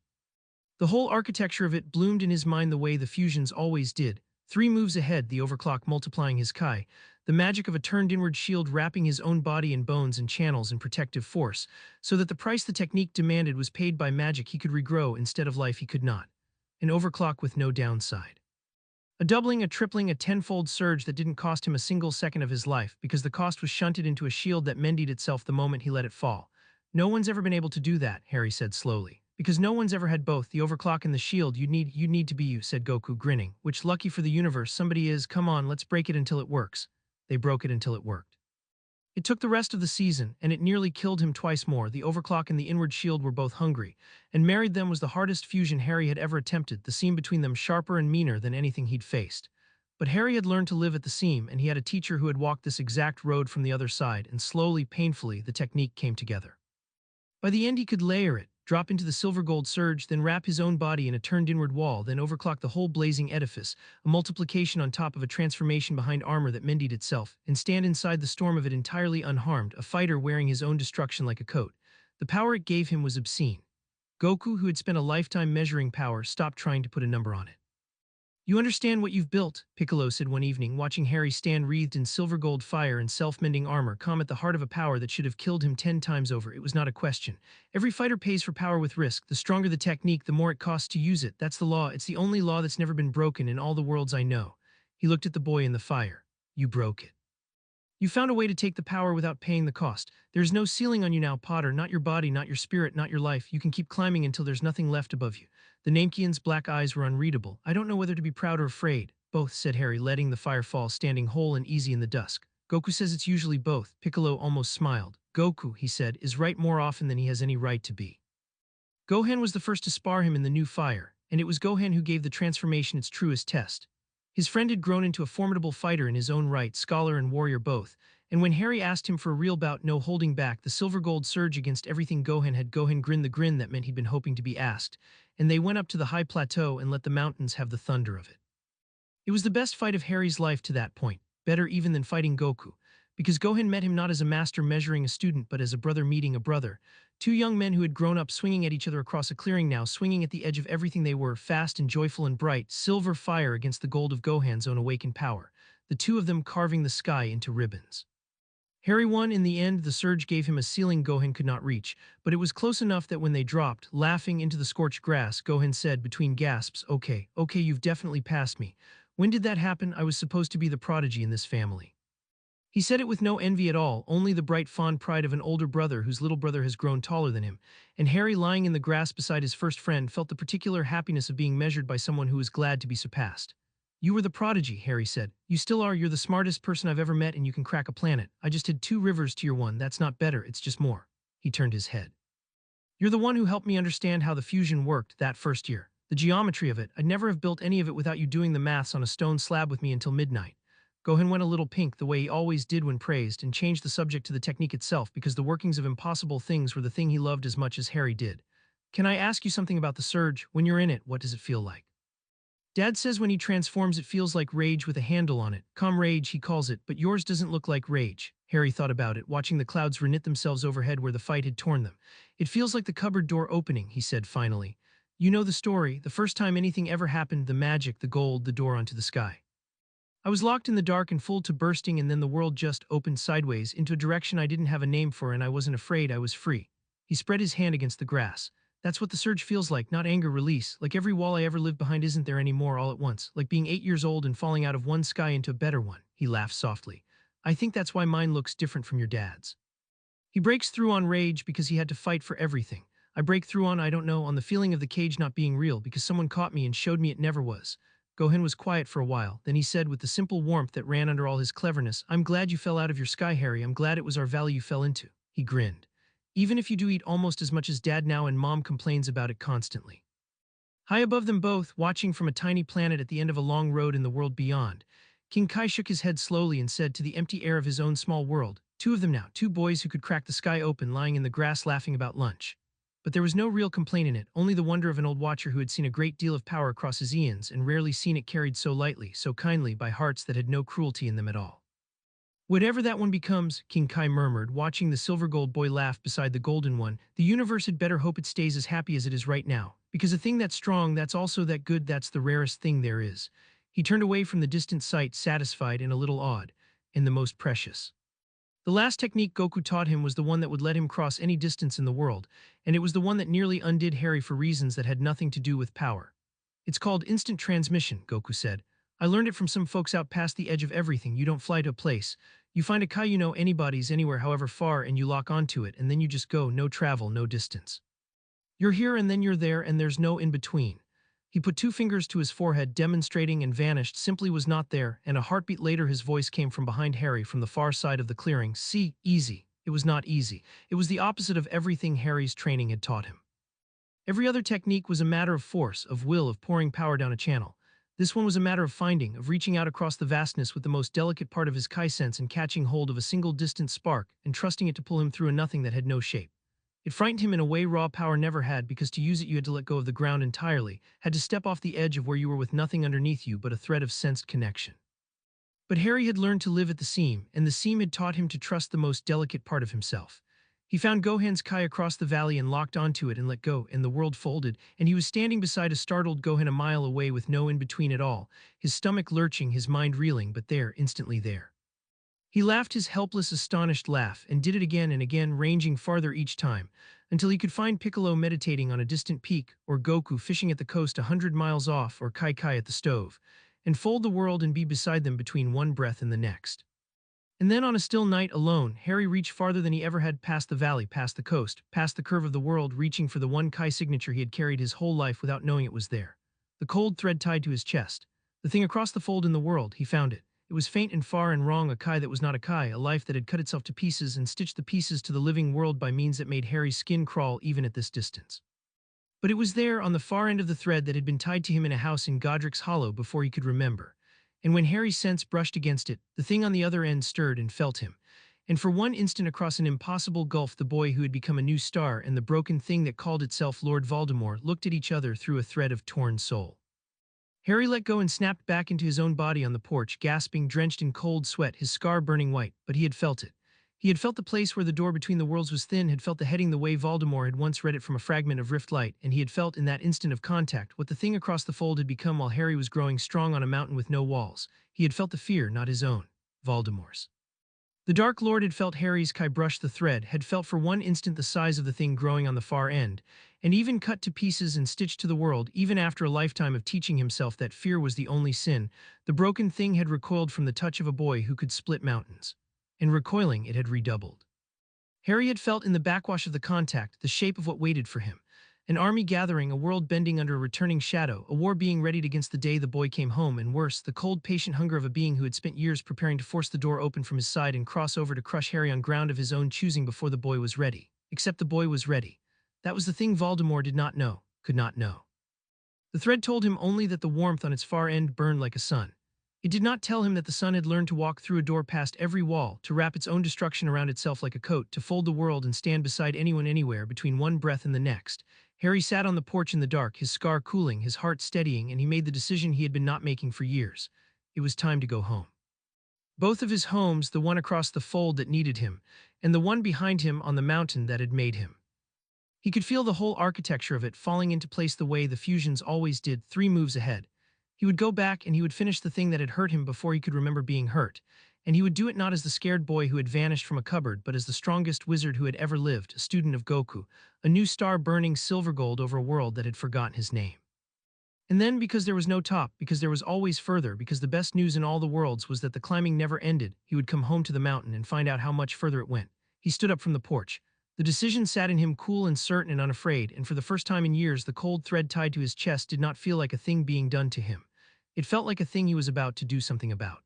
The whole architecture of it bloomed in his mind the way the fusions always did. 3 moves ahead, the overclock multiplying his Kai, the magic of a turned inward shield wrapping his own body and bones and channels in protective force, so that the price the technique demanded was paid by magic he could regrow instead of life he could not. An overclock with no downside. A doubling, a tripling, a tenfold surge that didn't cost him a single second of his life because the cost was shunted into a shield that mended itself the moment he let it fall. No one's ever been able to do that, Harry said slowly. Because no one's ever had both, the overclock and the shield. You'd need to be you, said Goku, grinning. Which, lucky for the universe, somebody is. Come on, let's break it until it works. They broke it until it worked. It took the rest of the season, and it nearly killed him twice more. The overclock and the inward shield were both hungry, and married them was the hardest fusion Harry had ever attempted, the seam between them sharper and meaner than anything he'd faced. But Harry had learned to live at the seam, and he had a teacher who had walked this exact road from the other side, and slowly, painfully, the technique came together. By the end he could layer it, drop into the silver-gold surge, then wrap his own body in a turned inward wall, then overclock the whole blazing edifice, a multiplication on top of a transformation behind armor that mended itself, and stand inside the storm of it entirely unharmed, a fighter wearing his own destruction like a coat. The power it gave him was obscene. Goku, who had spent a lifetime measuring power, stopped trying to put a number on it. You understand what you've built, Piccolo said one evening, watching Harry stand wreathed in silver-gold fire and self-mending armor come at the heart of a power that should have killed him 10 times over. It was not a question. Every fighter pays for power with risk. The stronger the technique, the more it costs to use it. That's the law. It's the only law that's never been broken in all the worlds I know. He looked at the boy in the fire. You broke it. You found a way to take the power without paying the cost. There's no ceiling on you now, Potter, not your body, not your spirit, not your life. You can keep climbing until there's nothing left above you. The Namekian's black eyes were unreadable. I don't know whether to be proud or afraid. Both, said Harry, letting the fire fall, standing whole and easy in the dusk. Goku says it's usually both. Piccolo almost smiled. Goku, he said, is right more often than he has any right to be. Gohan was the first to spar him in the new fire, and it was Gohan who gave the transformation its truest test. His friend had grown into a formidable fighter in his own right, scholar and warrior both, and when Harry asked him for a real bout, no holding back, the silver-gold surge against everything Gohan had, Gohan grinned the grin that meant he'd been hoping to be asked, and they went up to the high plateau and let the mountains have the thunder of it. It was the best fight of Harry's life to that point, better even than fighting Goku, because Gohan met him not as a master measuring a student but as a brother meeting a brother, 2 young men who had grown up swinging at each other across a clearing now, swinging at the edge of everything they were, fast and joyful and bright, silver fire against the gold of Gohan's own awakened power, the 2 of them carving the sky into ribbons. Harry won in the end. The surge gave him a ceiling Gohan could not reach, but it was close enough that when they dropped, laughing into the scorched grass, Gohan said between gasps, okay, you've definitely passed me. When did that happen? I was supposed to be the prodigy in this family. He said it with no envy at all, only the bright fond pride of an older brother whose little brother has grown taller than him, and Harry, lying in the grass beside his first friend, felt the particular happiness of being measured by someone who was glad to be surpassed. You were the prodigy, Harry said. You still are. You're the smartest person I've ever met, and you can crack a planet. I just had 2 rivers to your 1. That's not better, it's just more. He turned his head. You're the one who helped me understand how the fusion worked that first year. The geometry of it. I'd never have built any of it without you doing the maths on a stone slab with me until midnight. Gohan went a little pink, the way he always did when praised, and changed the subject to the technique itself because the workings of impossible things were the thing he loved as much as Harry did. Can I ask you something about the surge? When you're in it, what does it feel like? Dad says when he transforms it feels like rage with a handle on it. Calm rage, he calls it, but yours doesn't look like rage. Harry thought about it, watching the clouds reknit themselves overhead where the fight had torn them. It feels like the cupboard door opening, he said finally. You know the story, the first time anything ever happened, the magic, the gold, the door onto the sky. I was locked in the dark and full to bursting, and then the world just opened sideways into a direction I didn't have a name for, and I wasn't afraid, I was free. He spread his hand against the grass. That's what the surge feels like, not anger, release, like every wall I ever lived behind isn't there anymore all at once, like being 8 years old and falling out of one sky into a better one. He laughed softly. I think that's why mine looks different from your dad's. He breaks through on rage because he had to fight for everything. I break through on, I don't know, on the feeling of the cage not being real because someone caught me and showed me it never was. Gohan was quiet for a while, then he said with the simple warmth that ran under all his cleverness, I'm glad you fell out of your sky, Harry, I'm glad it was our valley you fell into. He grinned. Even if you do eat almost as much as Dad now and Mom complains about it constantly. High above them both, watching from a tiny planet at the end of a long road in the world beyond, King Kai shook his head slowly and said to the empty air of his own small world, two of them now, two boys who could crack the sky open lying in the grass laughing about lunch. But there was no real complaint in it, only the wonder of an old watcher who had seen a great deal of power across his eons and rarely seen it carried so lightly, so kindly by hearts that had no cruelty in them at all. Whatever that one becomes, King Kai murmured, watching the silver gold boy laugh beside the golden one, the universe had better hope it stays as happy as it is right now, because a thing that's strong, that's also that good, that's the rarest thing there is. He turned away from the distant sight, satisfied and a little awed, and the most precious. The last technique Goku taught him was the one that would let him cross any distance in the world, and it was the one that nearly undid Harry for reasons that had nothing to do with power. It's called instant transmission, Goku said. I learned it from some folks out past the edge of everything. You don't fly to a place. You find a Kai you know anybody's anywhere however far and you lock onto it and then you just go, no travel, no distance. You're here and then you're there and there's no in-between. He put two fingers to his forehead demonstrating and vanished, simply was not there, and a heartbeat later his voice came from behind Harry from the far side of the clearing. See, easy. It was not easy. It was the opposite of everything Harry's training had taught him. Every other technique was a matter of force, of will, of pouring power down a channel. This one was a matter of finding, of reaching out across the vastness with the most delicate part of his Kai sense and catching hold of a single distant spark and trusting it to pull him through a nothing that had no shape. It frightened him in a way raw power never had because to use it you had to let go of the ground entirely, had to step off the edge of where you were with nothing underneath you but a thread of sensed connection. But Harry had learned to live at the seam, and the seam had taught him to trust the most delicate part of himself. He found Gohan's Kai across the valley and locked onto it and let go, and the world folded, and he was standing beside a startled Gohan a mile away with no in-between at all, his stomach lurching, his mind reeling, but there, instantly there. He laughed his helpless, astonished laugh, and did it again and again, ranging farther each time, until he could find Piccolo meditating on a distant peak, or Goku fishing at the coast 100 miles off, or Kai Kai at the stove, and fold the world and be beside them between one breath and the next. And then on a still night, alone, Harry reached farther than he ever had, past the valley, past the coast, past the curve of the world, reaching for the one Kai signature he had carried his whole life without knowing it was there. The cold thread tied to his chest. The thing across the fold in the world, he found it. It was faint and far and wrong, a Kai that was not a Kai, a life that had cut itself to pieces and stitched the pieces to the living world by means that made Harry's skin crawl even at this distance. But it was there, on the far end of the thread that had been tied to him in a house in Godric's Hollow before he could remember. And when Harry's sense brushed against it, the thing on the other end stirred and felt him. And for one instant across an impossible gulf the boy who had become a new star and the broken thing that called itself Lord Voldemort looked at each other through a thread of torn soul. Harry let go and snapped back into his own body on the porch, gasping, drenched in cold sweat, his scar burning white, but he had felt it. He had felt the place where the door between the worlds was thin, had felt the heading the way Voldemort had once read it from a fragment of Rift Light, and he had felt in that instant of contact what the thing across the fold had become while Harry was growing strong on a mountain with no walls. He had felt the fear, not his own, Voldemort's. The Dark Lord had felt Harry's Kai brush the thread, had felt for one instant the size of the thing growing on the far end, and even cut to pieces and stitched to the world, even after a lifetime of teaching himself that fear was the only sin, the broken thing had recoiled from the touch of a boy who could split mountains. And recoiling, it had redoubled. Harry had felt in the backwash of the contact the shape of what waited for him. An army gathering, a world bending under a returning shadow, a war being readied against the day the boy came home, and worse, the cold, patient hunger of a being who had spent years preparing to force the door open from his side and cross over to crush Harry on ground of his own choosing before the boy was ready. Except the boy was ready. That was the thing Voldemort did not know, could not know. The thread told him only that the warmth on its far end burned like a sun. It did not tell him that the sun had learned to walk through a door past every wall, to wrap its own destruction around itself like a coat, to fold the world and stand beside anyone anywhere between one breath and the next. Harry sat on the porch in the dark, his scar cooling, his heart steadying, and he made the decision he had been not making for years. It was time to go home. Both of his homes, the one across the fold that needed him, and the one behind him on the mountain that had made him. He could feel the whole architecture of it falling into place the way the fusions always did, 3 moves ahead. He would go back and he would finish the thing that had hurt him before he could remember being hurt, and he would do it not as the scared boy who had vanished from a cupboard, but as the strongest wizard who had ever lived, a student of Goku, a new star burning silver gold over a world that had forgotten his name. And then, because there was no top, because there was always further, because the best news in all the worlds was that the climbing never ended, he would come home to the mountain and find out how much further it went. He stood up from the porch. The decision sat in him cool and certain and unafraid, and for the first time in years the cold thread tied to his chest did not feel like a thing being done to him. It felt like a thing he was about to do something about.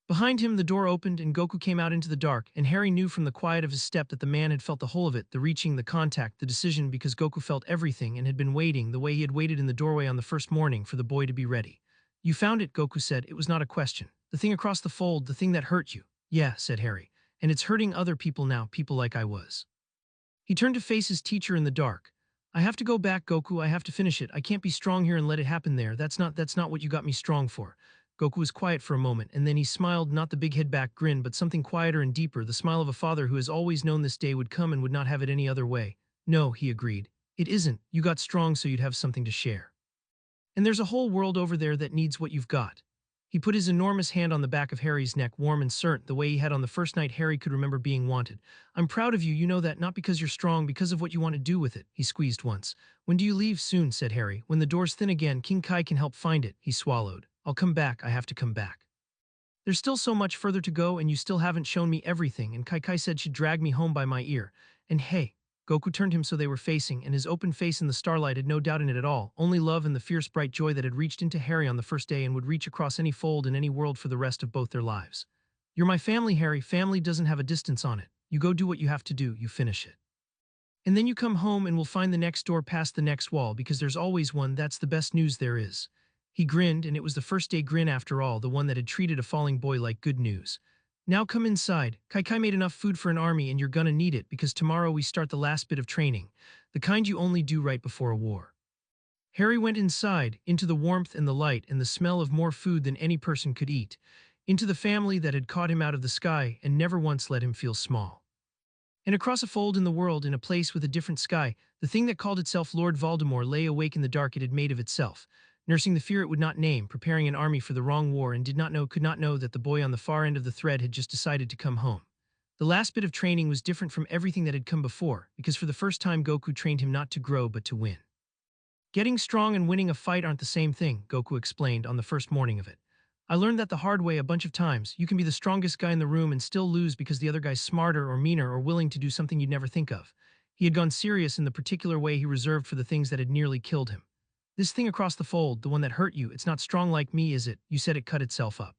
Behind him, the door opened and Goku came out into the dark, and Harry knew from the quiet of his step that the man had felt the whole of it, the reaching, the contact, the decision, because Goku felt everything and had been waiting, the way he had waited in the doorway on the first morning, for the boy to be ready. "You found it," Goku said. "It was not a question. The thing across the fold, the thing that hurt you." "Yeah," said Harry. "And it's hurting other people now, people like I was." He turned to face his teacher in the dark. "I have to go back, Goku. I have to finish it. I can't be strong here and let it happen there. That's not what you got me strong for." Goku was quiet for a moment, and then he smiled, not the big head-back grin, but something quieter and deeper, the smile of a father who has always known this day would come and would not have it any other way. "No," he agreed. "It isn't. You got strong so you'd have something to share. And there's a whole world over there that needs what you've got." He put his enormous hand on the back of Harry's neck, warm and certain, the way he had on the first night Harry could remember being wanted. "I'm proud of you, you know that, not because you're strong, because of what you want to do with it." He squeezed once. "When do you leave?" "Soon," said Harry. "When the door's thin again, King Kai can help find it." He swallowed. "I'll come back, I have to come back. There's still so much further to go, and you still haven't shown me everything, and Kai said she'd drag me home by my ear. And hey." Goku turned him so they were facing, and his open face in the starlight had no doubt in it at all, only love and the fierce bright joy that had reached into Harry on the first day and would reach across any fold in any world for the rest of both their lives. "You're my family, Harry. Family doesn't have a distance on it. You go do what you have to do, you finish it. And then you come home and we'll find the next door past the next wall, because there's always one. That's the best news there is." He grinned, and it was the first day grin after all, the one that had treated a falling boy like good news. "Now come inside. Kai made enough food for an army, and you're gonna need it, because tomorrow we start the last bit of training, the kind you only do right before a war." Harry went inside, into the warmth and the light and the smell of more food than any person could eat, into the family that had caught him out of the sky and never once let him feel small. And across a fold in the world, in a place with a different sky, the thing that called itself Lord Voldemort lay awake in the dark it had made of itself, nursing the fear it would not name, preparing an army for the wrong war, and could not know that the boy on the far end of the thread had just decided to come home. The last bit of training was different from everything that had come before, because for the first time Goku trained him not to grow but to win. "Getting strong and winning a fight aren't the same thing," Goku explained on the first morning of it. "I learned that the hard way a bunch of times. You can be the strongest guy in the room and still lose because the other guy's smarter or meaner or willing to do something you'd never think of." He had gone serious in the particular way he reserved for the things that had nearly killed him. "This thing across the fold, the one that hurt you, it's not strong like me, is it? You said it cut itself up.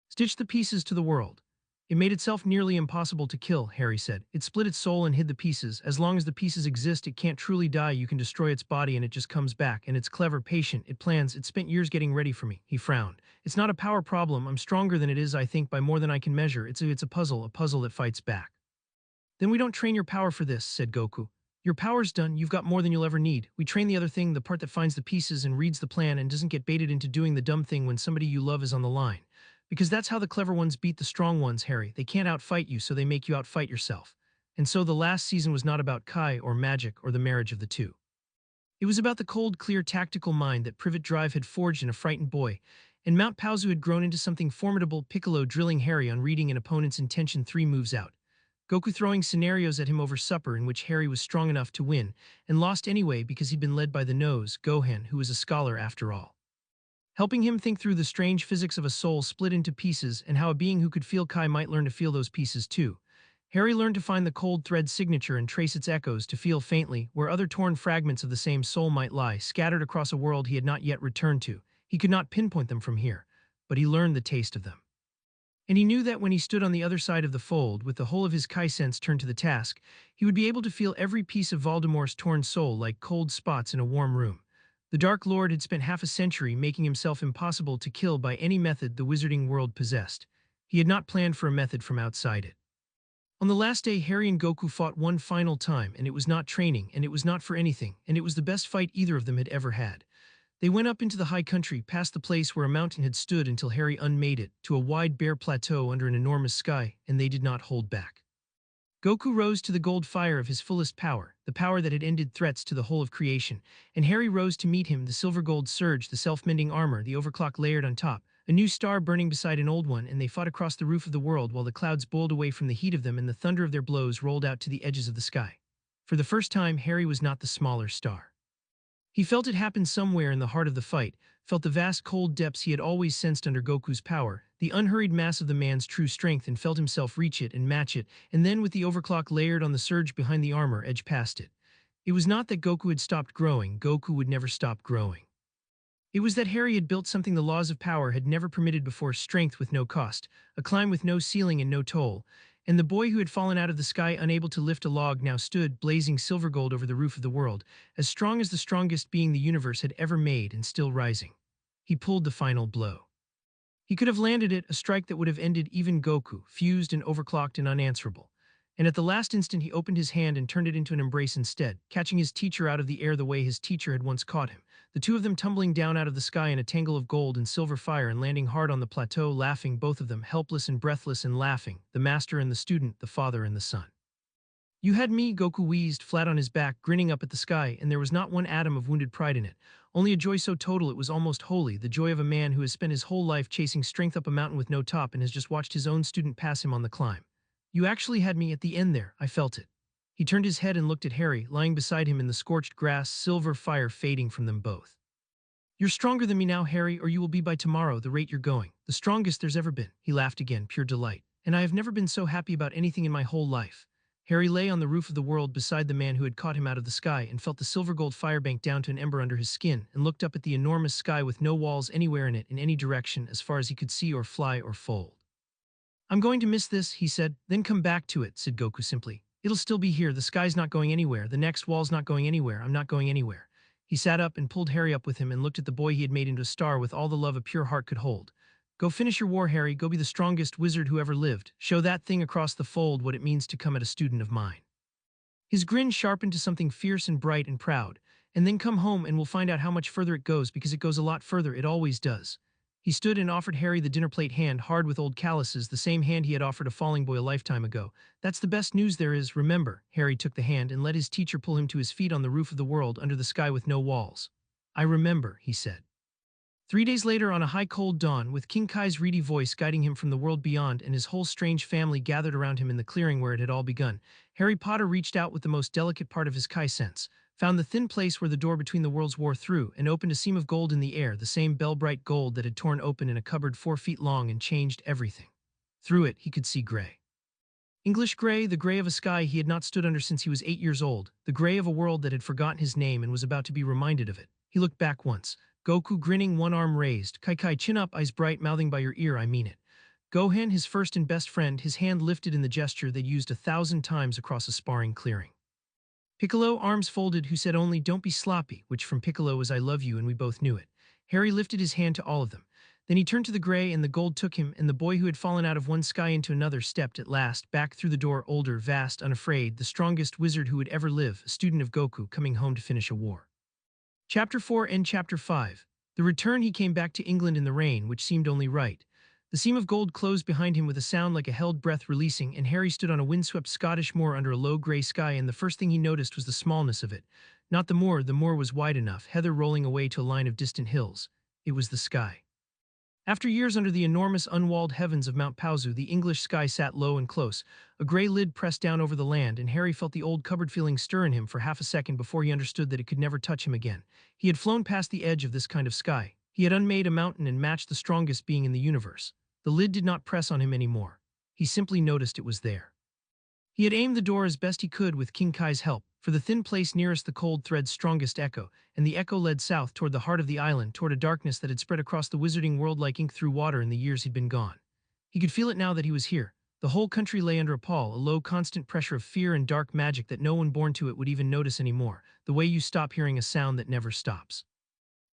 Stitched the pieces to the world. It made itself nearly impossible to kill," Harry said. "It split its soul and hid the pieces. As long as the pieces exist, it can't truly die. You can destroy its body and it just comes back. And it's clever, patient, it plans, it spent years getting ready for me." He frowned. "It's not a power problem. I'm stronger than it is, I think, by more than I can measure. It's a puzzle that fights back." "Then we don't train your power for this," said Goku. "Your power's done. You've got more than you'll ever need. We train the other thing, the part that finds the pieces and reads the plan and doesn't get baited into doing the dumb thing when somebody you love is on the line. Because that's how the clever ones beat the strong ones, Harry. They can't outfight you, so they make you outfight yourself." And so the last season was not about Kai or magic or the marriage of the two. It was about the cold, clear, tactical mind that Privet Drive had forged in a frightened boy, and Mount Paozu had grown into something formidable, Piccolo drilling Harry on reading an opponent's intention 3 moves out. Goku throwing scenarios at him over supper in which Harry was strong enough to win, and lost anyway because he'd been led by the nose, Gohan, who was a scholar after all. Helping him think through the strange physics of a soul split into pieces and how a being who could feel Kai might learn to feel those pieces too. Harry learned to find the cold thread's signature and trace its echoes, to feel faintly where other torn fragments of the same soul might lie, scattered across a world he had not yet returned to. He could not pinpoint them from here, but he learned the taste of them. And he knew that when he stood on the other side of the fold, with the whole of his Kai sense turned to the task, he would be able to feel every piece of Voldemort's torn soul like cold spots in a warm room. The Dark Lord had spent half a century making himself impossible to kill by any method the wizarding world possessed. He had not planned for a method from outside it. On the last day, Harry and Goku fought one final time, and it was not training, and it was not for anything, and it was the best fight either of them had ever had. They went up into the high country, past the place where a mountain had stood until Harry unmade it, to a wide bare plateau under an enormous sky, and they did not hold back. Goku rose to the gold fire of his fullest power, the power that had ended threats to the whole of creation, and Harry rose to meet him, the silver-gold surge, the self-mending armor, the overclock layered on top, a new star burning beside an old one, and they fought across the roof of the world while the clouds boiled away from the heat of them and the thunder of their blows rolled out to the edges of the sky. For the first time, Harry was not the smaller star. He felt it happen somewhere in the heart of the fight, felt the vast cold depths he had always sensed under Goku's power, the unhurried mass of the man's true strength, and felt himself reach it and match it, and then with the overclock layered on the surge behind the armor, edge past it. It was not that Goku had stopped growing. Goku would never stop growing. It was that Harry had built something the laws of power had never permitted before: strength with no cost, a climb with no ceiling and no toll. And the boy who had fallen out of the sky unable to lift a log now stood, blazing silver gold over the roof of the world, as strong as the strongest being the universe had ever made, and still rising. He pulled the final blow. He could have landed it, a strike that would have ended even Goku, fused and overclocked and unanswerable. And at the last instant he opened his hand and turned it into an embrace instead, catching his teacher out of the air the way his teacher had once caught him, the two of them tumbling down out of the sky in a tangle of gold and silver fire and landing hard on the plateau, laughing, both of them, helpless and breathless and laughing, the master and the student, the father and the son. "You had me," Goku wheezed, flat on his back, grinning up at the sky, and there was not one atom of wounded pride in it, only a joy so total it was almost holy, the joy of a man who has spent his whole life chasing strength up a mountain with no top and has just watched his own student pass him on the climb. "You actually had me at the end there, I felt it." He turned his head and looked at Harry, lying beside him in the scorched grass, silver fire fading from them both. "You're stronger than me now, Harry, or you will be by tomorrow, the rate you're going. The strongest there's ever been." He laughed again, pure delight. "And I have never been so happy about anything in my whole life." Harry lay on the roof of the world beside the man who had caught him out of the sky and felt the silver gold fire bank down to an ember under his skin, and looked up at the enormous sky with no walls anywhere in it, in any direction, as far as he could see or fly or fold. "I'm going to miss this," he said. "Then come back to it," said Goku simply. "It'll still be here. The sky's not going anywhere. The next wall's not going anywhere. I'm not going anywhere." He sat up and pulled Harry up with him and looked at the boy he had made into a star with all the love a pure heart could hold. "Go finish your war, Harry. Go be the strongest wizard who ever lived. Show that thing across the fold what it means to come at a student of mine." His grin sharpened to something fierce and bright and proud. "And then come home and we'll find out how much further it goes, because it goes a lot further. It always does." He stood and offered Harry the dinner plate hand, hard with old calluses, the same hand he had offered a falling boy a lifetime ago. "That's the best news there is, remember." Harry took the hand and let his teacher pull him to his feet on the roof of the world, under the sky with no walls. "I remember," he said. 3 days later, on a high cold dawn, with King Kai's reedy voice guiding him from the world beyond and his whole strange family gathered around him in the clearing where it had all begun, Harry Potter reached out with the most delicate part of his Kai sense, found the thin place where the door between the worlds wore through, and opened a seam of gold in the air, the same bell-bright gold that had torn open in a cupboard 4 feet long and changed everything. Through it, he could see gray. English gray, the gray of a sky he had not stood under since he was 8 years old, the gray of a world that had forgotten his name and was about to be reminded of it. He looked back once. Goku grinning, one arm raised, Kai chin up, eyes bright, mouthing, "By your ear, I mean it." Gohan, his first and best friend, his hand lifted in the gesture they'd used 1,000 times across a sparring clearing. Piccolo, arms folded, who said only, "Don't be sloppy," which from Piccolo was "I love you," and we both knew it. Harry lifted his hand to all of them. Then he turned to the gray, and the gold took him, and the boy who had fallen out of one sky into another stepped at last back through the door, older, vast, unafraid, the strongest wizard who would ever live, a student of Goku, coming home to finish a war. Chapter 4 and Chapter 5. The return. He came back to England in the rain, which seemed only right. The seam of gold closed behind him with a sound like a held breath releasing, and Harry stood on a windswept Scottish moor under a low grey sky, and the first thing he noticed was the smallness of it. Not the moor was wide enough, heather rolling away to a line of distant hills. It was the sky. After years under the enormous unwalled heavens of Mount Paozu, the English sky sat low and close, a grey lid pressed down over the land, and Harry felt the old cupboard feeling stir in him for half a second before he understood that it could never touch him again. He had flown past the edge of this kind of sky. He had unmade a mountain and matched the strongest being in the universe. The lid did not press on him anymore. He simply noticed it was there. He had aimed the door as best he could with King Kai's help, for the thin place nearest the cold thread's strongest echo, and the echo led south toward the heart of the island, toward a darkness that had spread across the wizarding world like ink through water in the years he'd been gone. He could feel it now that he was here. The whole country lay under a pall, a low, constant pressure of fear and dark magic that no one born to it would even notice anymore, the way you stop hearing a sound that never stops.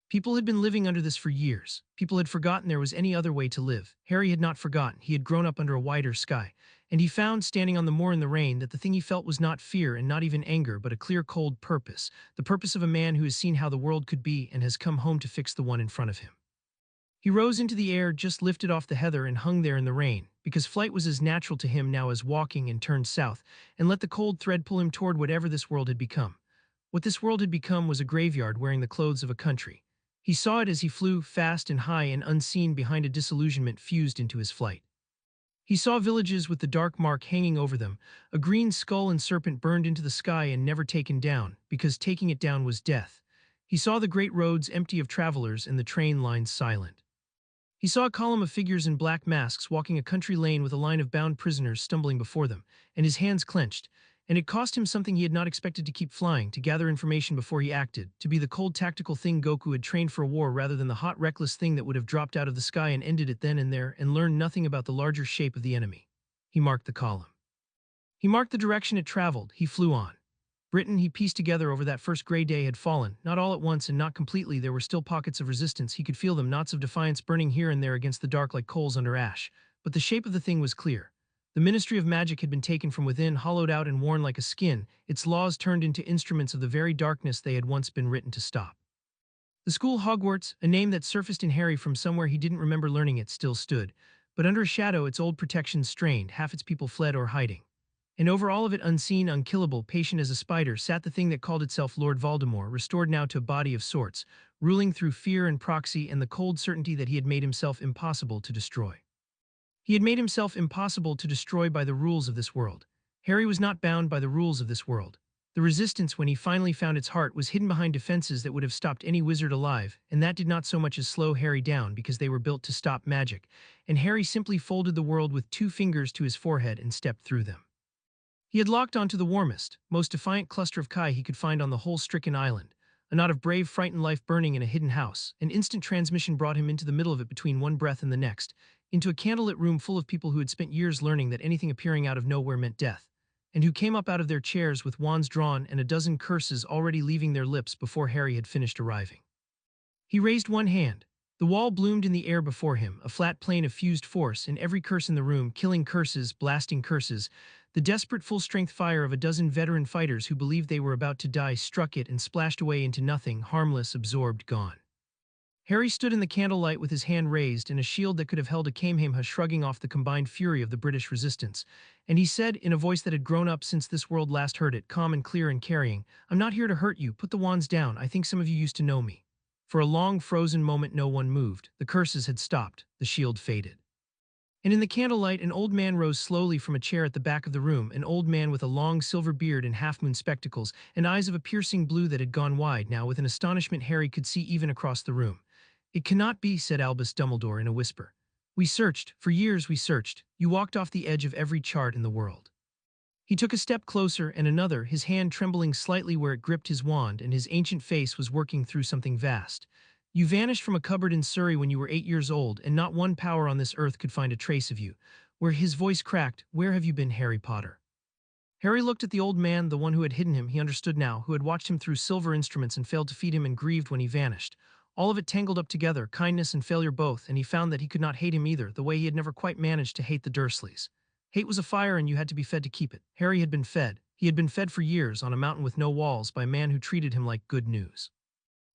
People had been living under this for years. People had forgotten there was any other way to live. Harry had not forgotten. He had grown up under a wider sky. And he found, standing on the moor in the rain, that the thing he felt was not fear and not even anger, but a clear, cold purpose. The purpose of a man who has seen how the world could be and has come home to fix the one in front of him. He rose into the air, just lifted off the heather, and hung there in the rain, because flight was as natural to him now as walking, and turned south, and let the cold thread pull him toward whatever this world had become. What this world had become was a graveyard wearing the clothes of a country. He saw it as he flew, fast and high and unseen behind a disillusionment fused into his flight. He saw villages with the dark mark hanging over them, a green skull and serpent burned into the sky and never taken down, because taking it down was death. He saw the great roads empty of travelers and the train lines silent. He saw a column of figures in black masks walking a country lane with a line of bound prisoners stumbling before them, and his hands clenched, and it cost him something he had not expected to keep flying, to gather information before he acted, to be the cold tactical thing Goku had trained for a war rather than the hot reckless thing that would have dropped out of the sky and ended it then and there and learned nothing about the larger shape of the enemy. He marked the column. He marked the direction it traveled. He flew on. Britain, he pieced together over that first gray day, had fallen, not all at once and not completely. There were still pockets of resistance. He could feel them, knots of defiance burning here and there against the dark like coals under ash. But the shape of the thing was clear. The Ministry of Magic had been taken from within, hollowed out and worn like a skin, its laws turned into instruments of the very darkness they had once been written to stop. The school Hogwarts, a name that surfaced in Harry from somewhere he didn't remember learning it, still stood. But under a shadow, its old protections strained, half its people fled or hiding. And over all of it, unseen, unkillable, patient as a spider, sat the thing that called itself Lord Voldemort, restored now to a body of sorts, ruling through fear and proxy and the cold certainty that he had made himself impossible to destroy. He had made himself impossible to destroy by the rules of this world. Harry was not bound by the rules of this world. The resistance, when he finally found its heart, was hidden behind defenses that would have stopped any wizard alive, and that did not so much as slow Harry down because they were built to stop magic, and Harry simply folded the world with 2 fingers to his forehead and stepped through them. He had locked onto the warmest, most defiant cluster of Kai he could find on the whole stricken island, a knot of brave, frightened life burning in a hidden house. An instant transmission brought him into the middle of it between one breath and the next, into a candlelit room full of people who had spent years learning that anything appearing out of nowhere meant death, and who came up out of their chairs with wands drawn and a dozen curses already leaving their lips before Harry had finished arriving. He raised one hand. The wall bloomed in the air before him, a flat plane of fused force, and every curse in the room, killing curses, blasting curses. The desperate full-strength fire of a dozen veteran fighters who believed they were about to die struck it and splashed away into nothing, harmless, absorbed, gone. Harry stood in the candlelight with his hand raised and a shield that could have held a Kamehameha, shrugging off the combined fury of the British resistance, and he said, in a voice that had grown up since this world last heard it, calm and clear and carrying, "I'm not here to hurt you. Put the wands down. I think some of you used to know me." For a long, frozen moment no one moved. The curses had stopped. The shield faded. And in the candlelight, an old man rose slowly from a chair at the back of the room, an old man with a long silver beard and half-moon spectacles, and eyes of a piercing blue that had gone wide now with an astonishment Harry could see even across the room. "It cannot be," said Albus Dumbledore in a whisper. "We searched. For years we searched. You walked off the edge of every chart in the world." He took a step closer and another, his hand trembling slightly where it gripped his wand, and his ancient face was working through something vast. "You vanished from a cupboard in Surrey when you were 8 years old, and not one power on this earth could find a trace of you." Where his voice cracked, "Where have you been, Harry Potter?" Harry looked at the old man, the one who had hidden him, he understood now, who had watched him through silver instruments and failed to feed him and grieved when he vanished. All of it tangled up together, kindness and failure both, and he found that he could not hate him either, the way he had never quite managed to hate the Dursleys. Hate was a fire and you had to be fed to keep it. Harry had been fed. He had been fed for years on a mountain with no walls by a man who treated him like good news.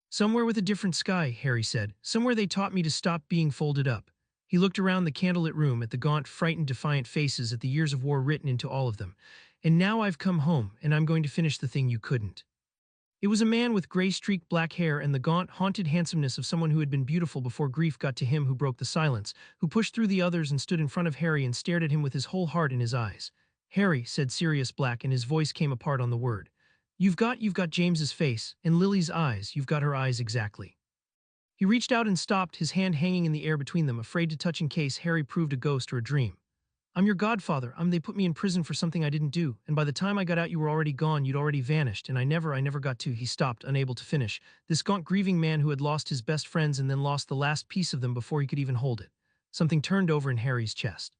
"Somewhere with a different sky," Harry said. "Somewhere they taught me to stop being folded up." He looked around the candlelit room at the gaunt, frightened, defiant faces, at the years of war written into all of them. "And now I've come home, and I'm going to finish the thing you couldn't." It was a man with gray-streaked black hair and the gaunt, haunted handsomeness of someone who had been beautiful before grief got to him, who broke the silence, who pushed through the others and stood in front of Harry and stared at him with his whole heart in his eyes. "Harry," said Sirius Black, and his voice came apart on the word. You've got James's face, and Lily's eyes, you've got her eyes exactly." He reached out and stopped, his hand hanging in the air between them, afraid to touch in case Harry proved a ghost or a dream. "I'm your godfather. They put me in prison for something I didn't do, and by the time I got out you were already gone, you'd already vanished, and I never got to." He stopped, unable to finish. This gaunt, grieving man who had lost his best friends and then lost the last piece of them before he could even hold it. Something turned over in Harry's chest.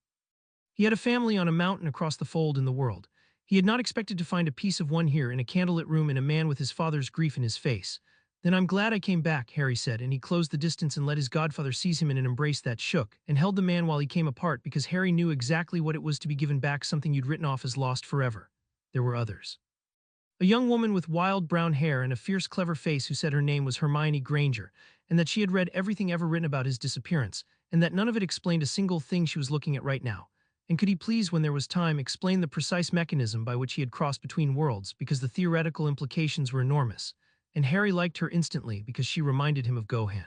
He had a family on a mountain across the fold in the world. He had not expected to find a piece of one here in a candlelit room in a man with his father's grief in his face. "Then I'm glad I came back," Harry said, and he closed the distance and let his godfather seize him in an embrace that shook, and held the man while he came apart, because Harry knew exactly what it was to be given back something you'd written off as lost forever. There were others. A young woman with wild brown hair and a fierce, clever face who said her name was Hermione Granger, and that she had read everything ever written about his disappearance, and that none of it explained a single thing she was looking at right now. And could he please, when there was time, explain the precise mechanism by which he had crossed between worlds, because the theoretical implications were enormous. And Harry liked her instantly because she reminded him of Gohan.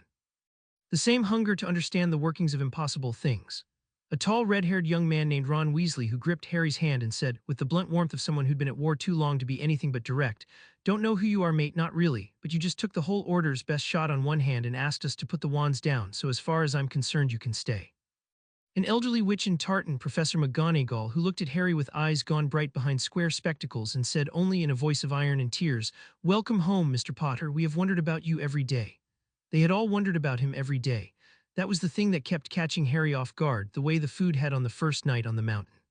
The same hunger to understand the workings of impossible things. A tall, red-haired young man named Ron Weasley who gripped Harry's hand and said, with the blunt warmth of someone who'd been at war too long to be anything but direct, "Don't know who you are, mate, not really, but you just took the whole Order's best shot on one hand and asked us to put the wands down, so as far as I'm concerned you can stay." An elderly witch in tartan, Professor McGonagall, who looked at Harry with eyes gone bright behind square spectacles and said only in a voice of iron and tears, "Welcome home, Mr. Potter, we have wondered about you every day." They had all wondered about him every day. That was the thing that kept catching Harry off guard, the way the food had on the first night on the mountain.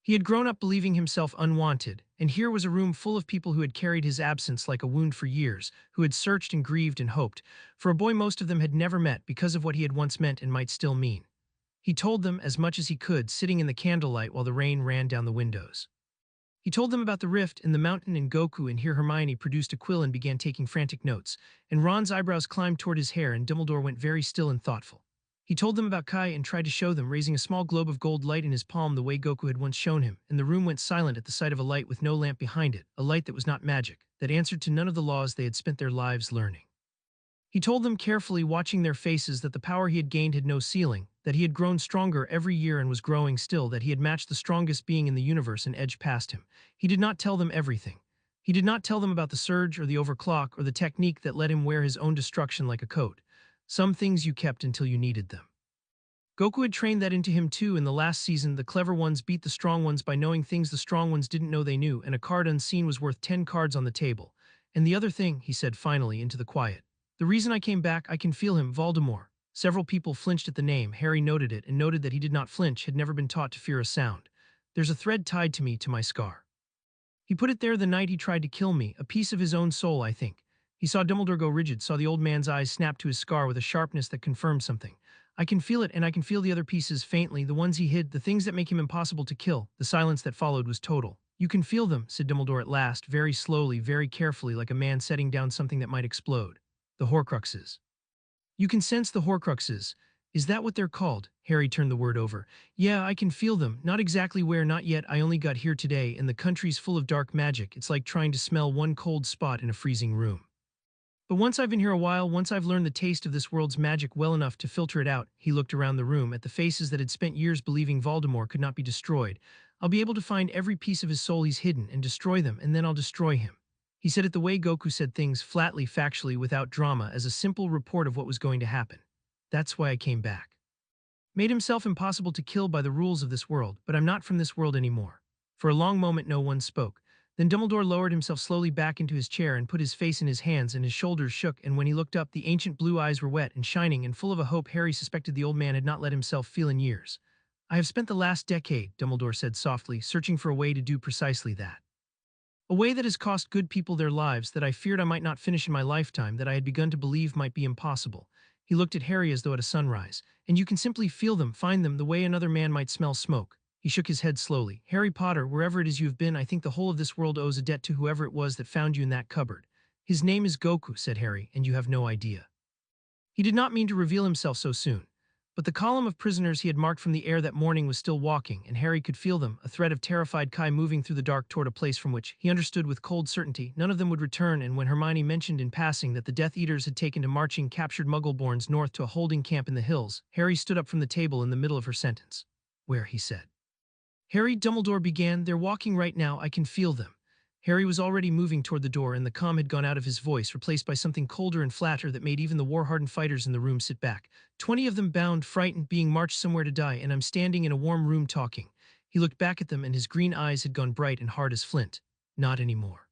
He had grown up believing himself unwanted, and here was a room full of people who had carried his absence like a wound for years, who had searched and grieved and hoped, for a boy most of them had never met because of what he had once meant and might still mean. He told them as much as he could, sitting in the candlelight while the rain ran down the windows. He told them about the rift in the mountain and Goku, and here Hermione produced a quill and began taking frantic notes, and Ron's eyebrows climbed toward his hair and Dumbledore went very still and thoughtful. He told them about Kai and tried to show them, raising a small globe of gold light in his palm the way Goku had once shown him, and the room went silent at the sight of a light with no lamp behind it, a light that was not magic, that answered to none of the laws they had spent their lives learning. He told them carefully, watching their faces, that the power he had gained had no ceiling, that he had grown stronger every year and was growing still, that he had matched the strongest being in the universe and edged past him. He did not tell them everything. He did not tell them about the surge or the overclock or the technique that let him wear his own destruction like a coat. Some things you kept until you needed them. Goku had trained that into him too in the last season. The clever ones beat the strong ones by knowing things the strong ones didn't know they knew, and a card unseen was worth 10 cards on the table. And the other thing, he said finally into the quiet. The reason I came back, I can feel him, Voldemort. Several people flinched at the name. Harry noted it and noted that he did not flinch, had never been taught to fear a sound. There's a thread tied to me, to my scar. He put it there the night he tried to kill me, a piece of his own soul, I think. He saw Dumbledore go rigid, saw the old man's eyes snap to his scar with a sharpness that confirmed something. I can feel it, and I can feel the other pieces faintly, the ones he hid, the things that make him impossible to kill. The silence that followed was total. You can feel them, said Dumbledore at last, very slowly, very carefully, like a man setting down something that might explode. The Horcruxes. You can sense the Horcruxes. Is that what they're called? Harry turned the word over. Yeah, I can feel them. Not exactly where, not yet. I only got here today, and the country's full of dark magic. It's like trying to smell one cold spot in a freezing room. But once I've been here a while, once I've learned the taste of this world's magic well enough to filter it out, he looked around the room at the faces that had spent years believing Voldemort could not be destroyed. I'll be able to find every piece of his soul he's hidden and destroy them, and then I'll destroy him. He said it the way Goku said things, flatly, factually, without drama, as a simple report of what was going to happen. That's why I came back. Made himself impossible to kill by the rules of this world, but I'm not from this world anymore. For a long moment no one spoke. Then Dumbledore lowered himself slowly back into his chair and put his face in his hands, and his shoulders shook, and when he looked up the ancient blue eyes were wet and shining and full of a hope Harry suspected the old man had not let himself feel in years. I have spent the last decade, Dumbledore said softly, searching for a way to do precisely that. A way that has cost good people their lives, that I feared I might not finish in my lifetime, that I had begun to believe might be impossible. He looked at Harry as though at a sunrise. And you can simply feel them, find them, the way another man might smell smoke. He shook his head slowly. Harry Potter, wherever it is you have been, I think the whole of this world owes a debt to whoever it was that found you in that cupboard. His name is Goku, said Harry, and you have no idea. He did not mean to reveal himself so soon. But the column of prisoners he had marked from the air that morning was still walking, and Harry could feel them, a thread of terrified Kai moving through the dark toward a place from which, he understood with cold certainty, none of them would return. And when Hermione mentioned in passing that the Death Eaters had taken to marching captured Muggleborns north to a holding camp in the hills, Harry stood up from the table in the middle of her sentence. Where, he said. Harry, Dumbledore began, they're walking right now, I can feel them. Harry was already moving toward the door, and the calm had gone out of his voice, replaced by something colder and flatter that made even the war-hardened fighters in the room sit back. 20 of them bound, frightened, being marched somewhere to die, and I'm standing in a warm room talking. He looked back at them, and his green eyes had gone bright and hard as flint. Not anymore.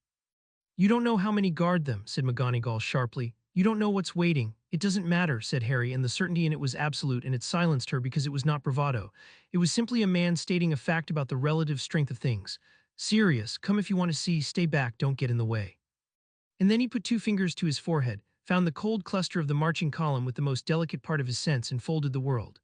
You don't know how many guard them, said McGonagall sharply. You don't know what's waiting. It doesn't matter, said Harry, and the certainty in it was absolute, and it silenced her because it was not bravado. It was simply a man stating a fact about the relative strength of things. Sirius, come if you want to see, stay back, don't get in the way. And then he put 2 fingers to his forehead, found the cold cluster of the marching column with the most delicate part of his sense, and folded the world.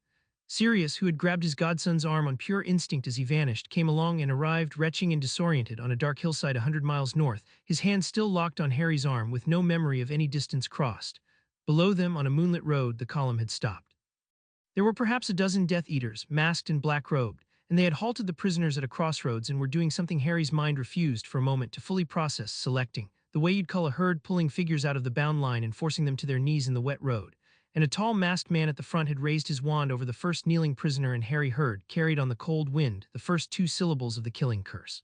Sirius, who had grabbed his godson's arm on pure instinct as he vanished, came along and arrived, retching and disoriented, on a dark hillside 100 miles north, his hand still locked on Harry's arm with no memory of any distance crossed. Below them, on a moonlit road, the column had stopped. There were perhaps a dozen Death Eaters, masked and black-robed, and they had halted the prisoners at a crossroads and were doing something Harry's mind refused for a moment to fully process, selecting, the way you'd call a herd pulling figures out of the bound line and forcing them to their knees in the wet road. and a tall masked man at the front had raised his wand over the first kneeling prisoner, and Harry heard, carried on the cold wind, the first two syllables of the killing curse.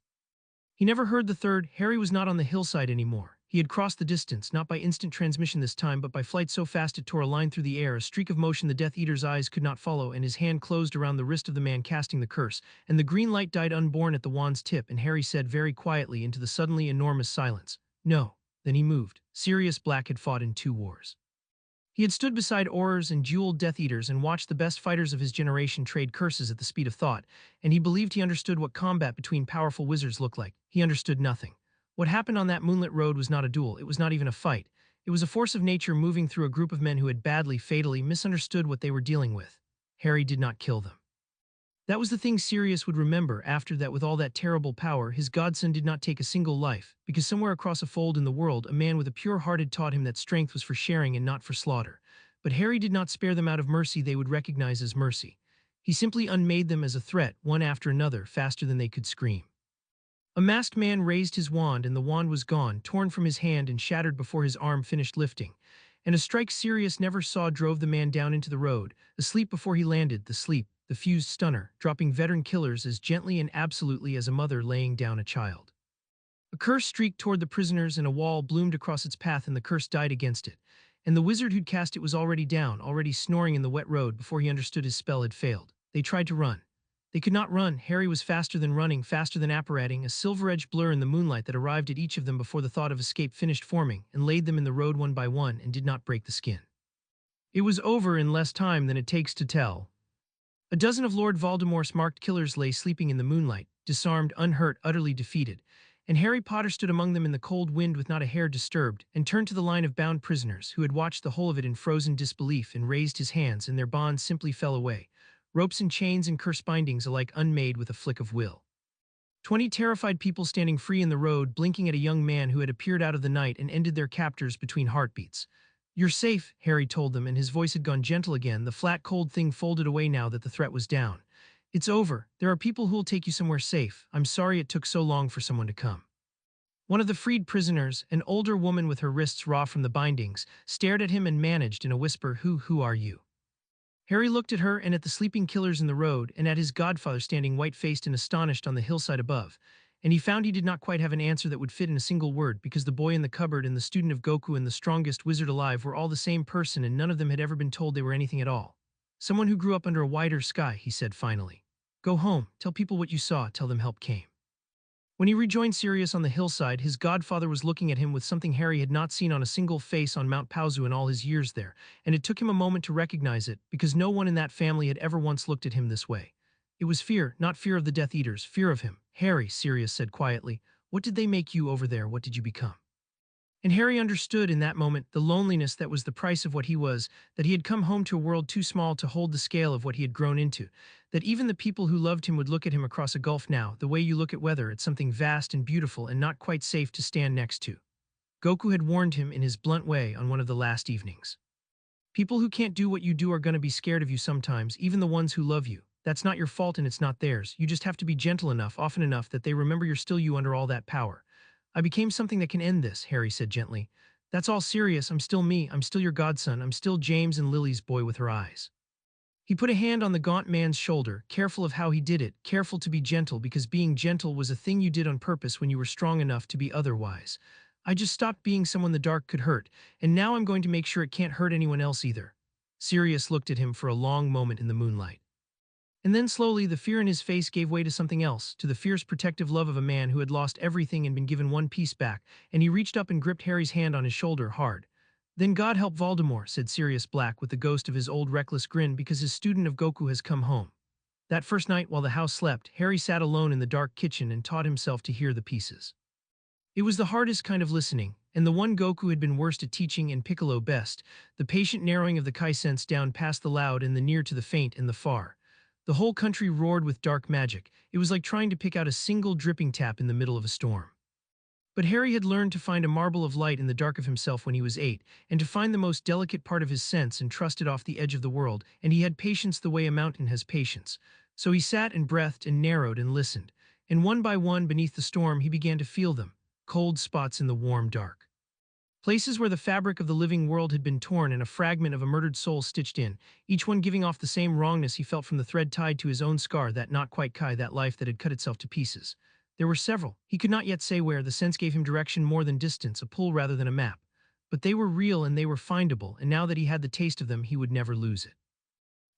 He never heard the third. Harry was not on the hillside anymore. He had crossed the distance, not by instant transmission this time, but by flight so fast it tore a line through the air, a streak of motion the Death Eater's eyes could not follow, and his hand closed around the wrist of the man casting the curse, and the green light died unborn at the wand's tip, and Harry said very quietly into the suddenly enormous silence, "No." Then he moved. Sirius Black had fought in 2 wars. He had stood beside Aurors and jeweled Death Eaters and watched the best fighters of his generation trade curses at the speed of thought, and he believed he understood what combat between powerful wizards looked like. He understood nothing. What happened on that moonlit road was not a duel, it was not even a fight. It was a force of nature moving through a group of men who had badly, fatally misunderstood what they were dealing with. Harry did not kill them. That was the thing Sirius would remember after that. With all that terrible power, his godson did not take a single life, because somewhere across a fold in the world a man with a pure heart taught him that strength was for sharing and not for slaughter. But Harry did not spare them out of mercy they would recognize as mercy. He simply unmade them as a threat, one after another, faster than they could scream. A masked man raised his wand, and the wand was gone, torn from his hand and shattered before his arm finished lifting. And a strike Sirius never saw drove the man down into the road, asleep before he landed, the sleep, the fused stunner, dropping veteran killers as gently and absolutely as a mother laying down a child. A curse streaked toward the prisoners, and a wall bloomed across its path, and the curse died against it. And the wizard who'd cast it was already down, already snoring in the wet road before he understood his spell had failed. They tried to run. They could not run. Harry was faster than running, faster than apparating, a silver-edged blur in the moonlight that arrived at each of them before the thought of escape finished forming, and laid them in the road one by one, and did not break the skin. It was over in less time than it takes to tell. A dozen of Lord Voldemort's marked killers lay sleeping in the moonlight, disarmed, unhurt, utterly defeated, and Harry Potter stood among them in the cold wind with not a hair disturbed, and turned to the line of bound prisoners, who had watched the whole of it in frozen disbelief, and raised his hands, and their bonds simply fell away, ropes and chains and curse bindings alike unmade with a flick of will. 20 terrified people standing free in the road, blinking at a young man who had appeared out of the night and ended their captors between heartbeats. "You're safe," Harry told them, and his voice had gone gentle again, the flat, cold thing folded away now that the threat was down. "It's over. There are people who'll take you somewhere safe. I'm sorry it took so long for someone to come." One of the freed prisoners, an older woman with her wrists raw from the bindings, stared at him and managed in a whisper, Who are you?" Harry looked at her and at the sleeping killers in the road, and at his godfather standing white-faced and astonished on the hillside above, and he found he did not quite have an answer that would fit in a single word, because the boy in the cupboard and the student of Goku and the strongest wizard alive were all the same person, and none of them had ever been told they were anything at all. "Someone who grew up under a wider sky," he said finally. "Go home, tell people what you saw, tell them help came." When he rejoined Sirius on the hillside, his godfather was looking at him with something Harry had not seen on a single face on Mount Paozu in all his years there, and it took him a moment to recognize it, because no one in that family had ever once looked at him this way. It was fear, not fear of the Death Eaters, fear of him. "Harry," Sirius said quietly, "what did they make you over there? What did you become?" And Harry understood in that moment the loneliness that was the price of what he was, that he had come home to a world too small to hold the scale of what he had grown into, that even the people who loved him would look at him across a gulf now, the way you look at weather, at something vast and beautiful and not quite safe to stand next to. Goku had warned him in his blunt way on one of the last evenings. "People who can't do what you do are going to be scared of you sometimes, even the ones who love you. That's not your fault and it's not theirs. You just have to be gentle enough, often enough, that they remember you're still you under all that power." "I became something that can end this," Harry said gently. "That's all serious. I'm still me. I'm still your godson. I'm still James and Lily's boy with her eyes." He put a hand on the gaunt man's shoulder, careful of how he did it, careful to be gentle, because being gentle was a thing you did on purpose when you were strong enough to be otherwise. "I just stopped being someone the dark could hurt, and now I'm going to make sure it can't hurt anyone else either." Sirius looked at him for a long moment in the moonlight. And then slowly the fear in his face gave way to something else, to the fierce protective love of a man who had lost everything and been given one piece back, and he reached up and gripped Harry's hand on his shoulder hard. "Then God help Voldemort," said Sirius Black with the ghost of his old reckless grin, "because his student of Goku has come home." That first night while the house slept, Harry sat alone in the dark kitchen and taught himself to hear the pieces. It was the hardest kind of listening, and the one Goku had been worst at teaching and Piccolo best, the patient narrowing of the Kai sense down past the loud and the near to the faint and the far. The whole country roared with dark magic. It was like trying to pick out a single dripping tap in the middle of a storm. But Harry had learned to find a marble of light in the dark of himself when he was 8, and to find the most delicate part of his sense and trust it off the edge of the world, and he had patience the way a mountain has patience. So he sat and breathed and narrowed and listened, and one by one beneath the storm he began to feel them, cold spots in the warm dark. Places where the fabric of the living world had been torn and a fragment of a murdered soul stitched in, each one giving off the same wrongness he felt from the thread tied to his own scar, that not quite Kai, that life that had cut itself to pieces. There were several. He could not yet say where. The sense gave him direction more than distance, a pull rather than a map. But they were real and they were findable, and now that he had the taste of them, he would never lose it.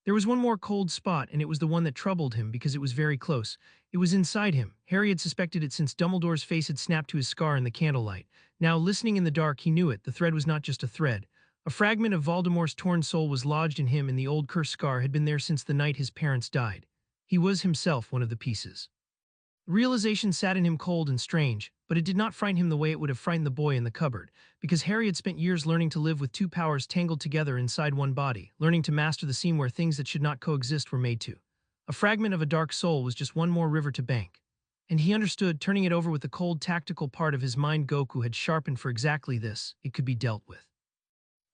There was one more cold spot, and it was the one that troubled him because it was very close. It was inside him. Harry had suspected it since Dumbledore's face had snapped to his scar in the candlelight. Now, listening in the dark, he knew it. The thread was not just a thread. A fragment of Voldemort's torn soul was lodged in him, and the old cursed scar had been there since the night his parents died. He was himself one of the pieces. Realization sat in him cold and strange, but it did not frighten him the way it would have frightened the boy in the cupboard, because Harry had spent years learning to live with two powers tangled together inside one body, learning to master the seam where things that should not coexist were made to. A fragment of a dark soul was just one more river to bank. And he understood, turning it over with the cold tactical part of his mind Goku had sharpened for exactly this. It could be dealt with.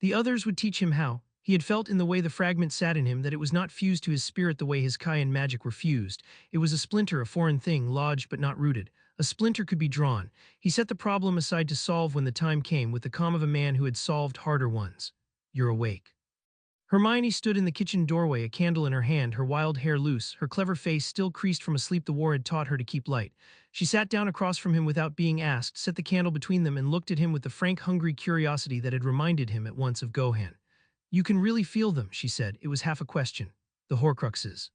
The others would teach him how. He had felt in the way the fragment sat in him that it was not fused to his spirit the way his Kai and magic were fused. It was a splinter, a foreign thing, lodged but not rooted. A splinter could be drawn. He set the problem aside to solve when the time came, with the calm of a man who had solved harder ones. "You're awake." Hermione stood in the kitchen doorway, a candle in her hand, her wild hair loose, her clever face still creased from a sleep the war had taught her to keep light. She sat down across from him without being asked, set the candle between them, and looked at him with the frank, hungry curiosity that had reminded him at once of Gohan. "You can really feel them," she said. It was half a question. "The Horcruxes.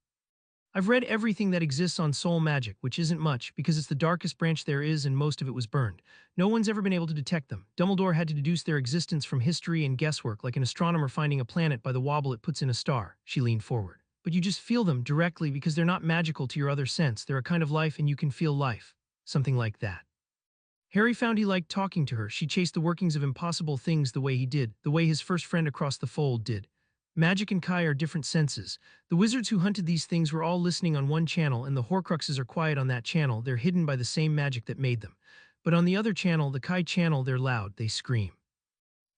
I've read everything that exists on soul magic, which isn't much, because it's the darkest branch there is and most of it was burned. No one's ever been able to detect them. Dumbledore had to deduce their existence from history and guesswork, like an astronomer finding a planet by the wobble it puts in a star." She leaned forward. "But you just feel them directly because they're not magical to your other sense. They're a kind of life and you can feel life." Something like that. Harry found he liked talking to her. She chased the workings of impossible things the way he did, the way his first friend across the fold did. Magic and Kai are different senses. The wizards who hunted these things were all listening on one channel, and the Horcruxes are quiet on that channel. They're hidden by the same magic that made them. But on the other channel, the Kai channel, they're loud, they scream.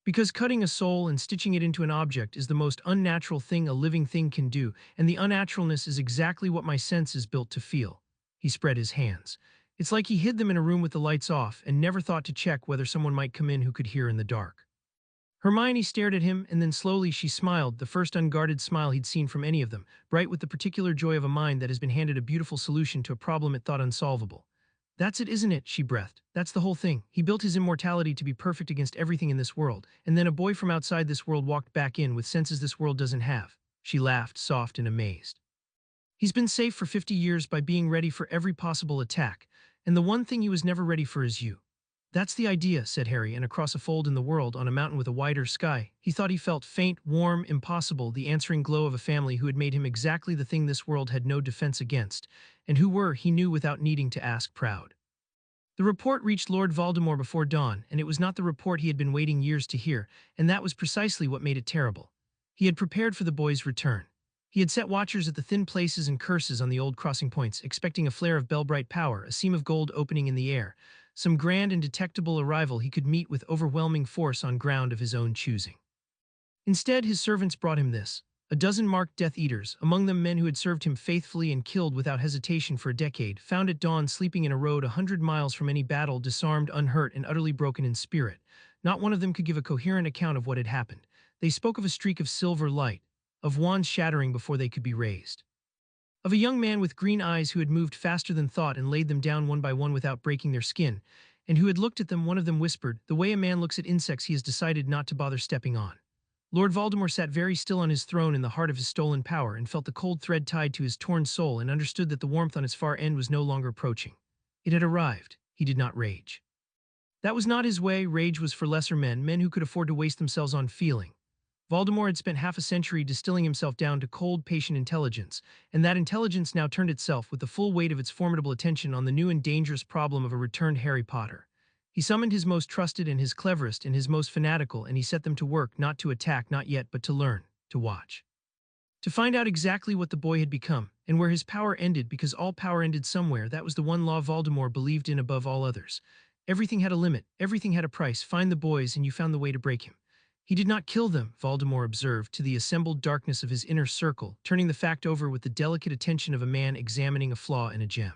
Because cutting a soul and stitching it into an object is the most unnatural thing a living thing can do, and the unnaturalness is exactly what my sense is built to feel. He spread his hands. It's like he hid them in a room with the lights off and never thought to check whether someone might come in who could hear in the dark. Hermione stared at him, and then slowly she smiled, the first unguarded smile he'd seen from any of them, bright with the particular joy of a mind that has been handed a beautiful solution to a problem it thought unsolvable. "That's it, isn't it?" she breathed. "That's the whole thing. He built his immortality to be perfect against everything in this world, and then a boy from outside this world walked back in with senses this world doesn't have." She laughed, soft and amazed. "He's been safe for 50 years by being ready for every possible attack, and the one thing he was never ready for is you." "That's the idea," said Harry, and across a fold in the world, on a mountain with a wider sky, he thought he felt faint, warm, impossible, the answering glow of a family who had made him exactly the thing this world had no defense against, and who were, he knew without needing to ask, proud. The report reached Lord Voldemort before dawn, and it was not the report he had been waiting years to hear, and that was precisely what made it terrible. He had prepared for the boy's return. He had set watchers at the thin places and curses on the old crossing points, expecting a flare of bell-bright power, a seam of gold opening in the air, some grand and detectable arrival he could meet with overwhelming force on ground of his own choosing. Instead, his servants brought him this: a dozen marked Death Eaters, among them men who had served him faithfully and killed without hesitation for a decade, found at dawn sleeping in a road 100 miles from any battle, disarmed, unhurt, and utterly broken in spirit. Not one of them could give a coherent account of what had happened. They spoke of a streak of silver light, of wands shattering before they could be raised, of a young man with green eyes who had moved faster than thought and laid them down one by one without breaking their skin, and who had looked at them. One of them whispered, "The way a man looks at insects he has decided not to bother stepping on." Lord Voldemort sat very still on his throne in the heart of his stolen power, and felt the cold thread tied to his torn soul, and understood that the warmth on its far end was no longer approaching. It had arrived. He did not rage. That was not his way. Rage was for lesser men, men who could afford to waste themselves on feeling. Voldemort had spent half a century distilling himself down to cold, patient intelligence, and that intelligence now turned itself with the full weight of its formidable attention on the new and dangerous problem of a returned Harry Potter. He summoned his most trusted and his cleverest and his most fanatical, and he set them to work, not to attack, not yet, but to learn, to watch. To find out exactly what the boy had become, and where his power ended, because all power ended somewhere. That was the one law Voldemort believed in above all others. Everything had a limit, everything had a price. Find the boys and you found the way to break him. He did not kill them, Voldemort observed to the assembled darkness of his inner circle, turning the fact over with the delicate attention of a man examining a flaw in a gem.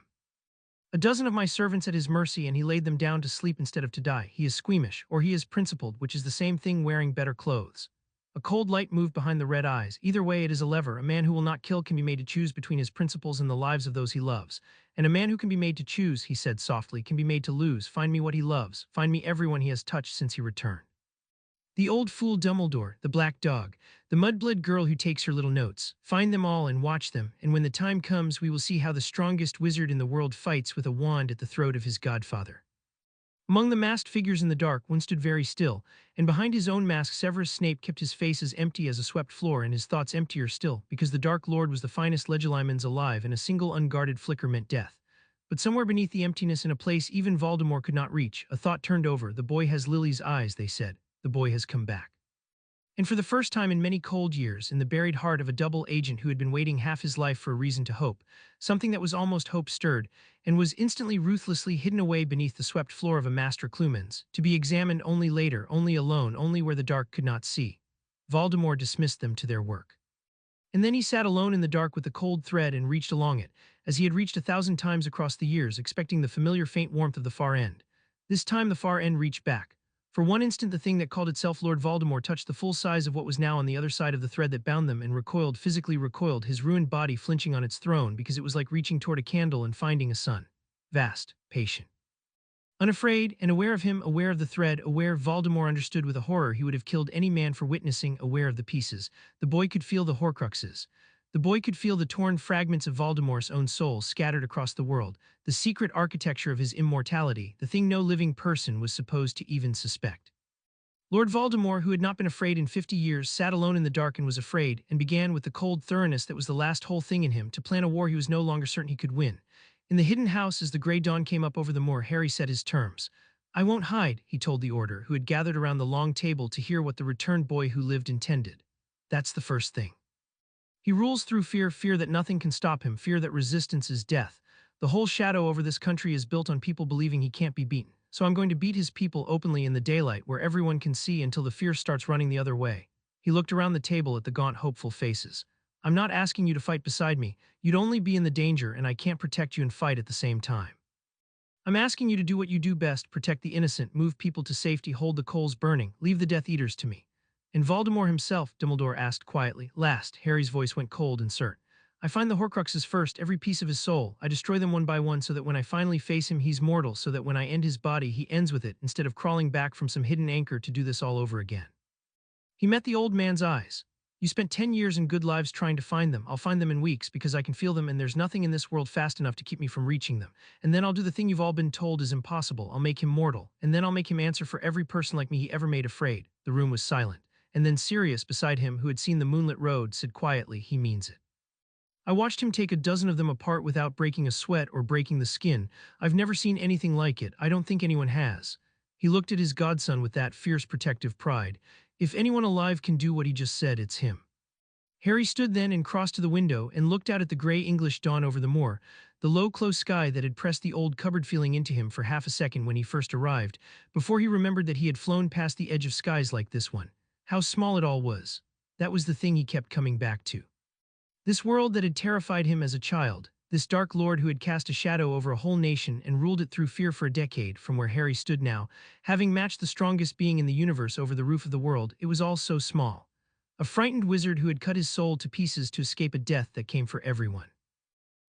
A dozen of my servants at his mercy, and he laid them down to sleep instead of to die. He is squeamish, or he is principled, which is the same thing, wearing better clothes. A cold light moved behind the red eyes. Either way, it is a lever. A man who will not kill can be made to choose between his principles and the lives of those he loves. And a man who can be made to choose, he said softly, can be made to lose. Find me what he loves. Find me everyone he has touched since he returned. The old fool Dumbledore, the black dog, the mudblood girl who takes her little notes. Find them all and watch them, and when the time comes, we will see how the strongest wizard in the world fights with a wand at the throat of his godfather. Among the masked figures in the dark, one stood very still, and behind his own mask Severus Snape kept his face as empty as a swept floor and his thoughts emptier still, because the Dark Lord was the finest legilimens alive, and a single unguarded flicker meant death. But somewhere beneath the emptiness, in a place even Voldemort could not reach, a thought turned over. The boy has Lily's eyes, they said. The boy has come back. And for the first time in many cold years, in the buried heart of a double agent who had been waiting half his life for a reason to hope, something that was almost hope stirred, and was instantly ruthlessly hidden away beneath the swept floor of a master Clumens, to be examined only later, only alone, only where the dark could not see. Voldemort dismissed them to their work. And then he sat alone in the dark with the cold thread and reached along it, as he had reached 1,000 times across the years, expecting the familiar faint warmth of the far end. This time the far end reached back. For one instant the thing that called itself Lord Voldemort touched the full size of what was now on the other side of the thread that bound them, and recoiled, physically recoiled, his ruined body flinching on its throne, because it was like reaching toward a candle and finding a sun. Vast, patient. Unafraid, and aware of him, aware of the thread, aware. Voldemort understood with a horror he would have killed any man for witnessing, aware of the pieces. The boy could feel the Horcruxes. The boy could feel the torn fragments of Voldemort's own soul scattered across the world, the secret architecture of his immortality, the thing no living person was supposed to even suspect. Lord Voldemort, who had not been afraid in 50 years, sat alone in the dark and was afraid, and began with the cold thoroughness that was the last whole thing in him to plan a war he was no longer certain he could win. In the hidden house, as the gray dawn came up over the moor, Harry set his terms. I won't hide, he told the Order, who had gathered around the long table to hear what the returned boy who lived intended. That's the first thing. He rules through fear, fear that nothing can stop him, fear that resistance is death. The whole shadow over this country is built on people believing he can't be beaten. So I'm going to beat his people openly in the daylight where everyone can see until the fear starts running the other way. He looked around the table at the gaunt, hopeful faces. I'm not asking you to fight beside me. You'd only be in the danger, and I can't protect you and fight at the same time. I'm asking you to do what you do best, protect the innocent, move people to safety, hold the coals burning, leave the Death Eaters to me. And Voldemort himself, Dumbledore asked quietly. Last, Harry's voice went cold and curt. I find the Horcruxes first, every piece of his soul. I destroy them one by one so that when I finally face him, he's mortal, so that when I end his body, he ends with it, instead of crawling back from some hidden anchor to do this all over again. He met the old man's eyes. You spent 10 years and good lives trying to find them. I'll find them in weeks because I can feel them, and there's nothing in this world fast enough to keep me from reaching them. And then I'll do the thing you've all been told is impossible. I'll make him mortal, and then I'll make him answer for every person like me he ever made afraid. The room was silent. And then Sirius, beside him, who had seen the moonlit road, said quietly, he means it. I watched him take a dozen of them apart without breaking a sweat or breaking the skin. I've never seen anything like it. I don't think anyone has. He looked at his godson with that fierce protective pride. If anyone alive can do what he just said, it's him. Harry stood then and crossed to the window and looked out at the gray English dawn over the moor, the low, close sky that had pressed the old cupboard feeling into him for half a second when he first arrived, before he remembered that he had flown past the edge of skies like this one. How small it all was. That was the thing he kept coming back to. This world that had terrified him as a child, this dark lord who had cast a shadow over a whole nation and ruled it through fear for a decade, from where Harry stood now, having matched the strongest being in the universe over the roof of the world, it was all so small. A frightened wizard who had cut his soul to pieces to escape a death that came for everyone.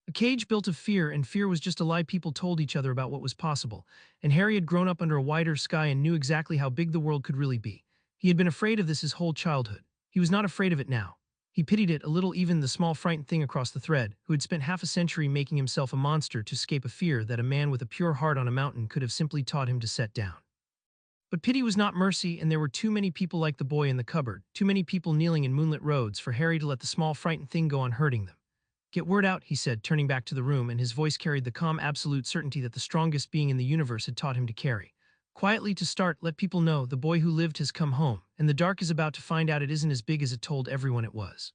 A cage built of fear, and fear was just a lie people told each other about what was possible, and Harry had grown up under a wider sky and knew exactly how big the world could really be. He had been afraid of this his whole childhood. He was not afraid of it now. He pitied it a little, even the small frightened thing across the thread, who had spent half a century making himself a monster to escape a fear that a man with a pure heart on a mountain could have simply taught him to set down. But pity was not mercy, and there were too many people like the boy in the cupboard, too many people kneeling in moonlit roads for Harry to let the small frightened thing go on hurting them. Get word out, he said, turning back to the room, and his voice carried the calm, absolute certainty that the strongest being in the universe had taught him to carry. Quietly to start, let people know the boy who lived has come home, and the dark is about to find out it isn't as big as it told everyone it was.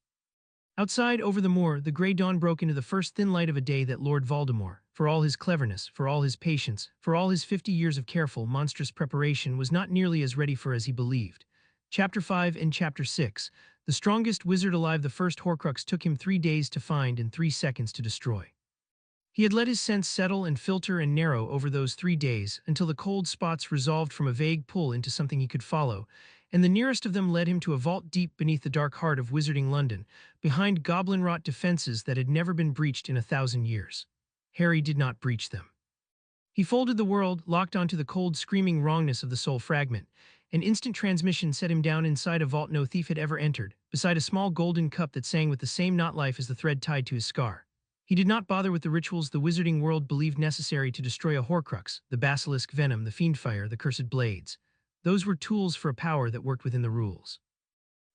Outside, over the moor, the gray dawn broke into the first thin light of a day that Lord Voldemort, for all his cleverness, for all his patience, for all his 50 years of careful, monstrous preparation, was not nearly as ready for as he believed. Chapter 5 and Chapter 6. The strongest wizard alive, the first Horcrux, took him 3 days to find and 3 seconds to destroy. He had let his sense settle and filter and narrow over those 3 days until the cold spots resolved from a vague pull into something he could follow, and the nearest of them led him to a vault deep beneath the dark heart of wizarding London, behind goblin-wrought defenses that had never been breached in 1,000 years. Harry did not breach them. He folded the world, locked onto the cold, screaming wrongness of the soul fragment. An instant transmission set him down inside a vault no thief had ever entered, beside a small golden cup that sang with the same knot life as the thread tied to his scar. He did not bother with the rituals the wizarding world believed necessary to destroy a Horcrux, the basilisk venom, the fiendfire, the cursed blades. Those were tools for a power that worked within the rules.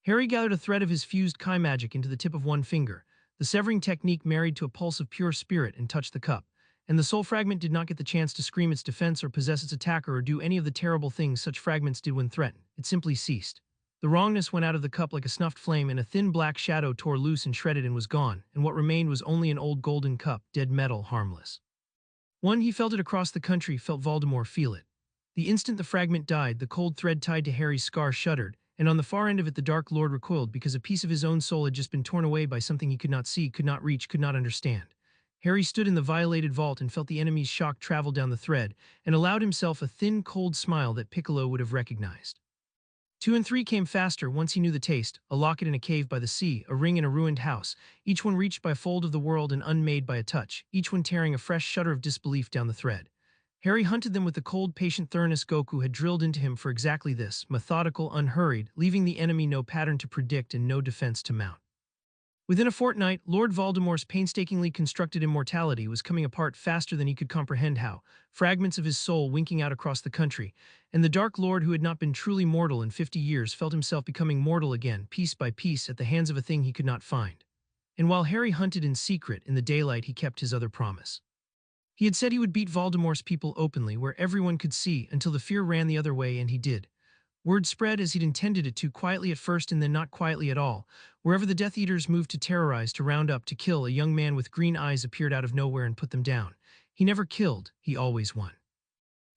Harry gathered a thread of his fused Kai magic into the tip of one finger, the severing technique married to a pulse of pure spirit, and touched the cup. And the soul fragment did not get the chance to scream its defense or possess its attacker or do any of the terrible things such fragments did when threatened. It simply ceased. The wrongness went out of the cup like a snuffed flame, and a thin black shadow tore loose and shredded and was gone, and what remained was only an old golden cup, dead metal, harmless. One, he felt it across the country, felt Voldemort feel it. The instant the fragment died, the cold thread tied to Harry's scar shuddered, and on the far end of it the Dark Lord recoiled because a piece of his own soul had just been torn away by something he could not see, could not reach, could not understand. Harry stood in the violated vault and felt the enemy's shock travel down the thread, and allowed himself a thin, cold smile that Piccolo would have recognized. 2 and 3 came faster once he knew the taste: a locket in a cave by the sea, a ring in a ruined house, each one reached by a fold of the world and unmade by a touch, each one tearing a fresh shudder of disbelief down the thread. Harry hunted them with the cold, patient thoroughness Goku had drilled into him for exactly this, methodical, unhurried, leaving the enemy no pattern to predict and no defense to mount. Within a fortnight, Lord Voldemort's painstakingly constructed immortality was coming apart faster than he could comprehend how, fragments of his soul winking out across the country, and the Dark Lord, who had not been truly mortal in 50 years, felt himself becoming mortal again, piece by piece, at the hands of a thing he could not find. And while Harry hunted in secret, in the daylight he kept his other promise. He had said he would beat Voldemort's people openly, where everyone could see, until the fear ran the other way, and he did. Word spread as he'd intended it to, quietly at first and then not quietly at all. Wherever the Death Eaters moved to terrorize, to round up, to kill, a young man with green eyes appeared out of nowhere and put them down. He never killed, he always won.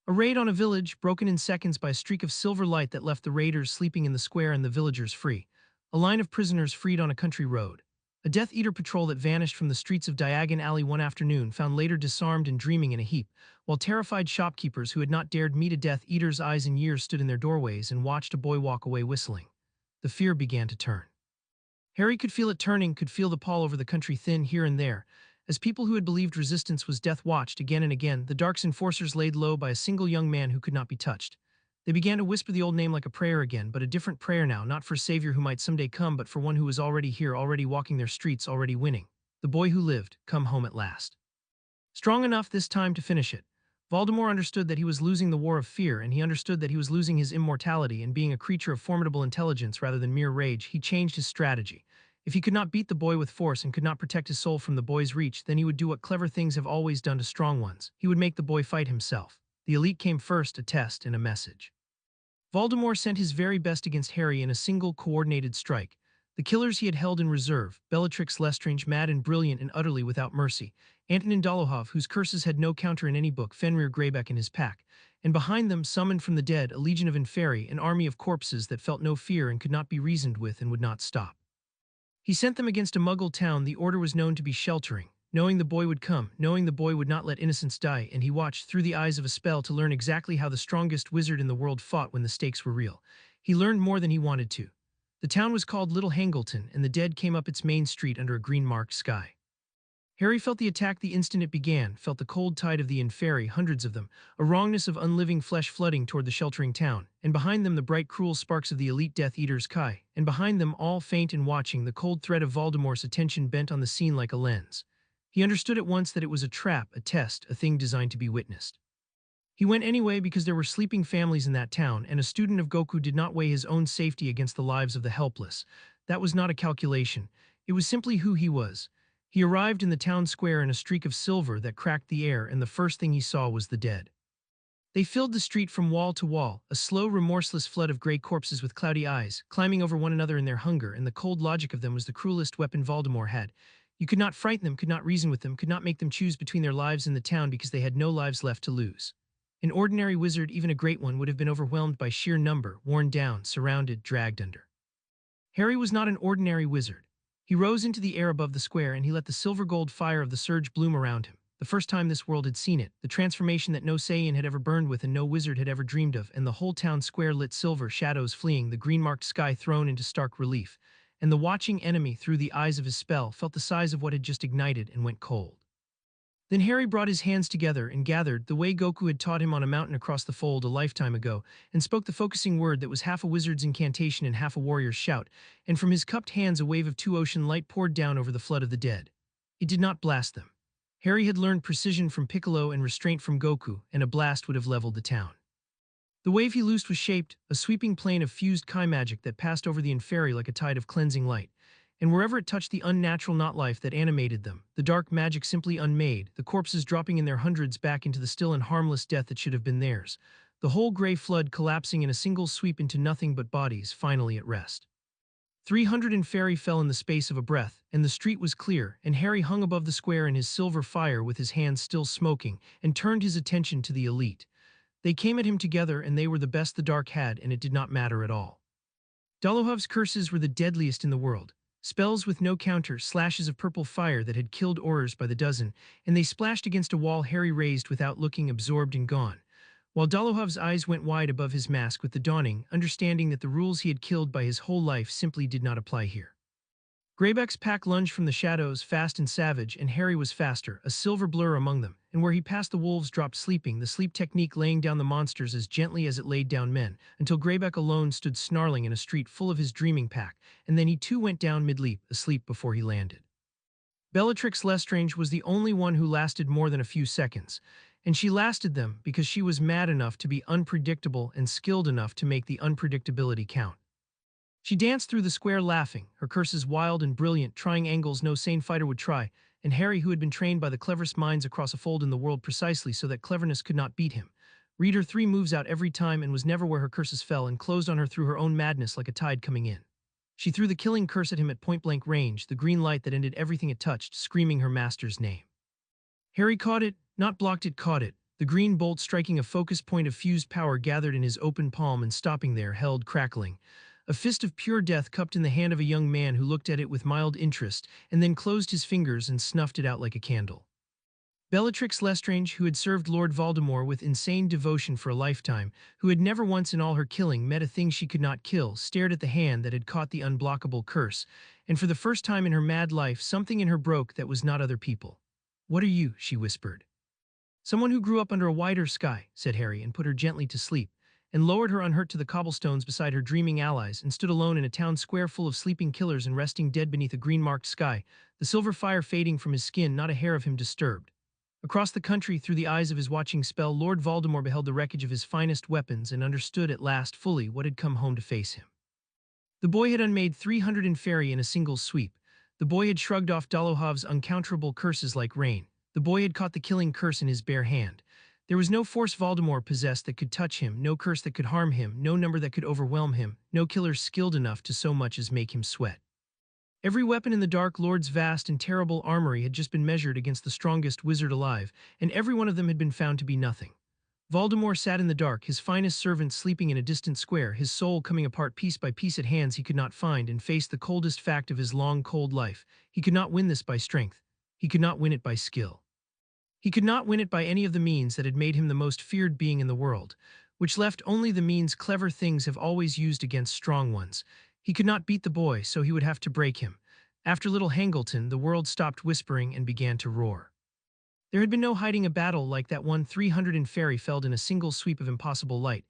A raid on a village, broken in seconds by a streak of silver light that left the raiders sleeping in the square and the villagers free. A line of prisoners freed on a country road. A Death Eater patrol that vanished from the streets of Diagon Alley one afternoon, found later disarmed and dreaming in a heap, while terrified shopkeepers who had not dared meet a Death Eater's eyes in years stood in their doorways and watched a boy walk away whistling. The fear began to turn. Harry could feel it turning, could feel the pall over the country thin here and there. As people who had believed resistance was death watched again and again, the Dark's enforcers laid low by a single young man who could not be touched. They began to whisper the old name like a prayer again, but a different prayer now, not for a savior who might someday come, but for one who was already here, already walking their streets, already winning. The boy who lived, come home at last. Strong enough this time to finish it. Voldemort understood that he was losing the war of fear, and he understood that he was losing his immortality, and being a creature of formidable intelligence rather than mere rage, he changed his strategy. If he could not beat the boy with force and could not protect his soul from the boy's reach, then he would do what clever things have always done to strong ones. He would make the boy fight himself. The elite came first, a test and a message. Voldemort sent his very best against Harry in a single, coordinated strike. The killers he had held in reserve, Bellatrix Lestrange, mad and brilliant and utterly without mercy, Antonin Dolohov, whose curses had no counter in any book, Fenrir Greyback in his pack, and behind them, summoned from the dead, a legion of Inferi, an army of corpses that felt no fear and could not be reasoned with and would not stop. He sent them against a Muggle town the Order was known to be sheltering, knowing the boy would come, knowing the boy would not let innocents die, and he watched through the eyes of a spell to learn exactly how the strongest wizard in the world fought when the stakes were real. He learned more than he wanted to. The town was called Little Hangleton, and the dead came up its main street under a green-marked sky. Harry felt the attack the instant it began, felt the cold tide of the Inferi, hundreds of them, a wrongness of unliving flesh flooding toward the sheltering town, and behind them the bright, cruel sparks of the elite Death Eaters Kai, and behind them, all faint and watching, the cold thread of Voldemort's attention bent on the scene like a lens. He understood at once that it was a trap, a test, a thing designed to be witnessed. He went anyway because there were sleeping families in that town, and a student of Goku did not weigh his own safety against the lives of the helpless. That was not a calculation. It was simply who he was. He arrived in the town square in a streak of silver that cracked the air, and the first thing he saw was the dead. They filled the street from wall to wall, a slow, remorseless flood of gray corpses with cloudy eyes, climbing over one another in their hunger, and the cold logic of them was the cruelest weapon Voldemort had. You could not frighten them, could not reason with them, could not make them choose between their lives and the town because they had no lives left to lose. An ordinary wizard, even a great one, would have been overwhelmed by sheer number, worn down, surrounded, dragged under. Harry was not an ordinary wizard. He rose into the air above the square, and he let the silver-gold fire of the surge bloom around him. the first time this world had seen it, the transformation that no Saiyan had ever burned with and no wizard had ever dreamed of, and the whole town square lit silver, shadows fleeing, the green-marked sky thrown into stark relief, and the watching enemy through the eyes of his spell felt the size of what had just ignited and went cold. Then Harry brought his hands together and gathered, the way Goku had taught him on a mountain across the fold a lifetime ago, and spoke the focusing word that was half a wizard's incantation and half a warrior's shout, and from his cupped hands a wave of two-ocean light poured down over the flood of the dead. It did not blast them. Harry had learned precision from Piccolo and restraint from Goku, and a blast would have leveled the town. The wave he loosed was shaped, a sweeping plane of fused Kai magic that passed over the Inferi like a tide of cleansing light, and wherever it touched the unnatural not-life that animated them, the dark magic simply unmade, the corpses dropping in their hundreds back into the still and harmless death that should have been theirs, the whole gray flood collapsing in a single sweep into nothing but bodies finally at rest. 300 Inferi fell in the space of a breath, and the street was clear, and Harry hung above the square in his silver fire with his hands still smoking, and turned his attention to the elite. They came at him together, and they were the best the dark had, and it did not matter at all. Dolohov's curses were the deadliest in the world. Spells with no counter, slashes of purple fire that had killed Aurors by the dozen, and they splashed against a wall Harry raised without looking, absorbed and gone. While Dolohov's eyes went wide above his mask with the dawning, understanding that the rules he had killed by his whole life simply did not apply here. Greyback's pack lunged from the shadows, fast and savage, and Harry was faster, a silver blur among them, and where he passed the wolves dropped sleeping, the sleep technique laying down the monsters as gently as it laid down men, until Greyback alone stood snarling in a street full of his dreaming pack, and then he too went down mid-leap, asleep before he landed. Bellatrix Lestrange was the only one who lasted more than a few seconds, and she lasted them because she was mad enough to be unpredictable and skilled enough to make the unpredictability count. She danced through the square laughing, her curses wild and brilliant, trying angles no sane fighter would try, and Harry, who had been trained by the cleverest minds across a fold in the world precisely so that cleverness could not beat him, read her 3 moves out every time and was never where her curses fell and closed on her through her own madness like a tide coming in. She threw the killing curse at him at point-blank range, the green light that ended everything it touched, screaming her master's name. Harry caught it, not blocked it, caught it, the green bolt striking a focus point of fused power gathered in his open palm and stopping there, held crackling. A fist of pure death cupped in the hand of a young man who looked at it with mild interest and then closed his fingers and snuffed it out like a candle. Bellatrix Lestrange, who had served Lord Voldemort with insane devotion for a lifetime, who had never once in all her killing met a thing she could not kill, stared at the hand that had caught the unblockable curse, and for the first time in her mad life something in her broke that was not other people. "What are you?" she whispered. "Someone who grew up under a wider sky," said Harry, and put her gently to sleep, and lowered her unhurt to the cobblestones beside her dreaming allies, and stood alone in a town square full of sleeping killers and resting dead beneath a green-marked sky, the silver fire fading from his skin, not a hair of him disturbed. Across the country, through the eyes of his watching spell, Lord Voldemort beheld the wreckage of his finest weapons and understood at last fully what had come home to face him. The boy had unmade 300 Inferi in a single sweep. The boy had shrugged off Dolohov's uncounterable curses like rain. The boy had caught the killing curse in his bare hand. There was no force Voldemort possessed that could touch him, no curse that could harm him, no number that could overwhelm him, no killer skilled enough to so much as make him sweat. Every weapon in the Dark Lord's vast and terrible armory had just been measured against the strongest wizard alive, and every one of them had been found to be nothing. Voldemort sat in the dark, his finest servant sleeping in a distant square, his soul coming apart piece by piece at hands he could not find, and faced the coldest fact of his long, cold life. He could not win this by strength. He could not win it by skill. He could not win it by any of the means that had made him the most feared being in the world, which left only the means clever things have always used against strong ones. He could not beat the boy, so he would have to break him. After little Hangleton, the world stopped whispering and began to roar. There had been no hiding a battle like that one. 300 Inferi felled in a single sweep of impossible light.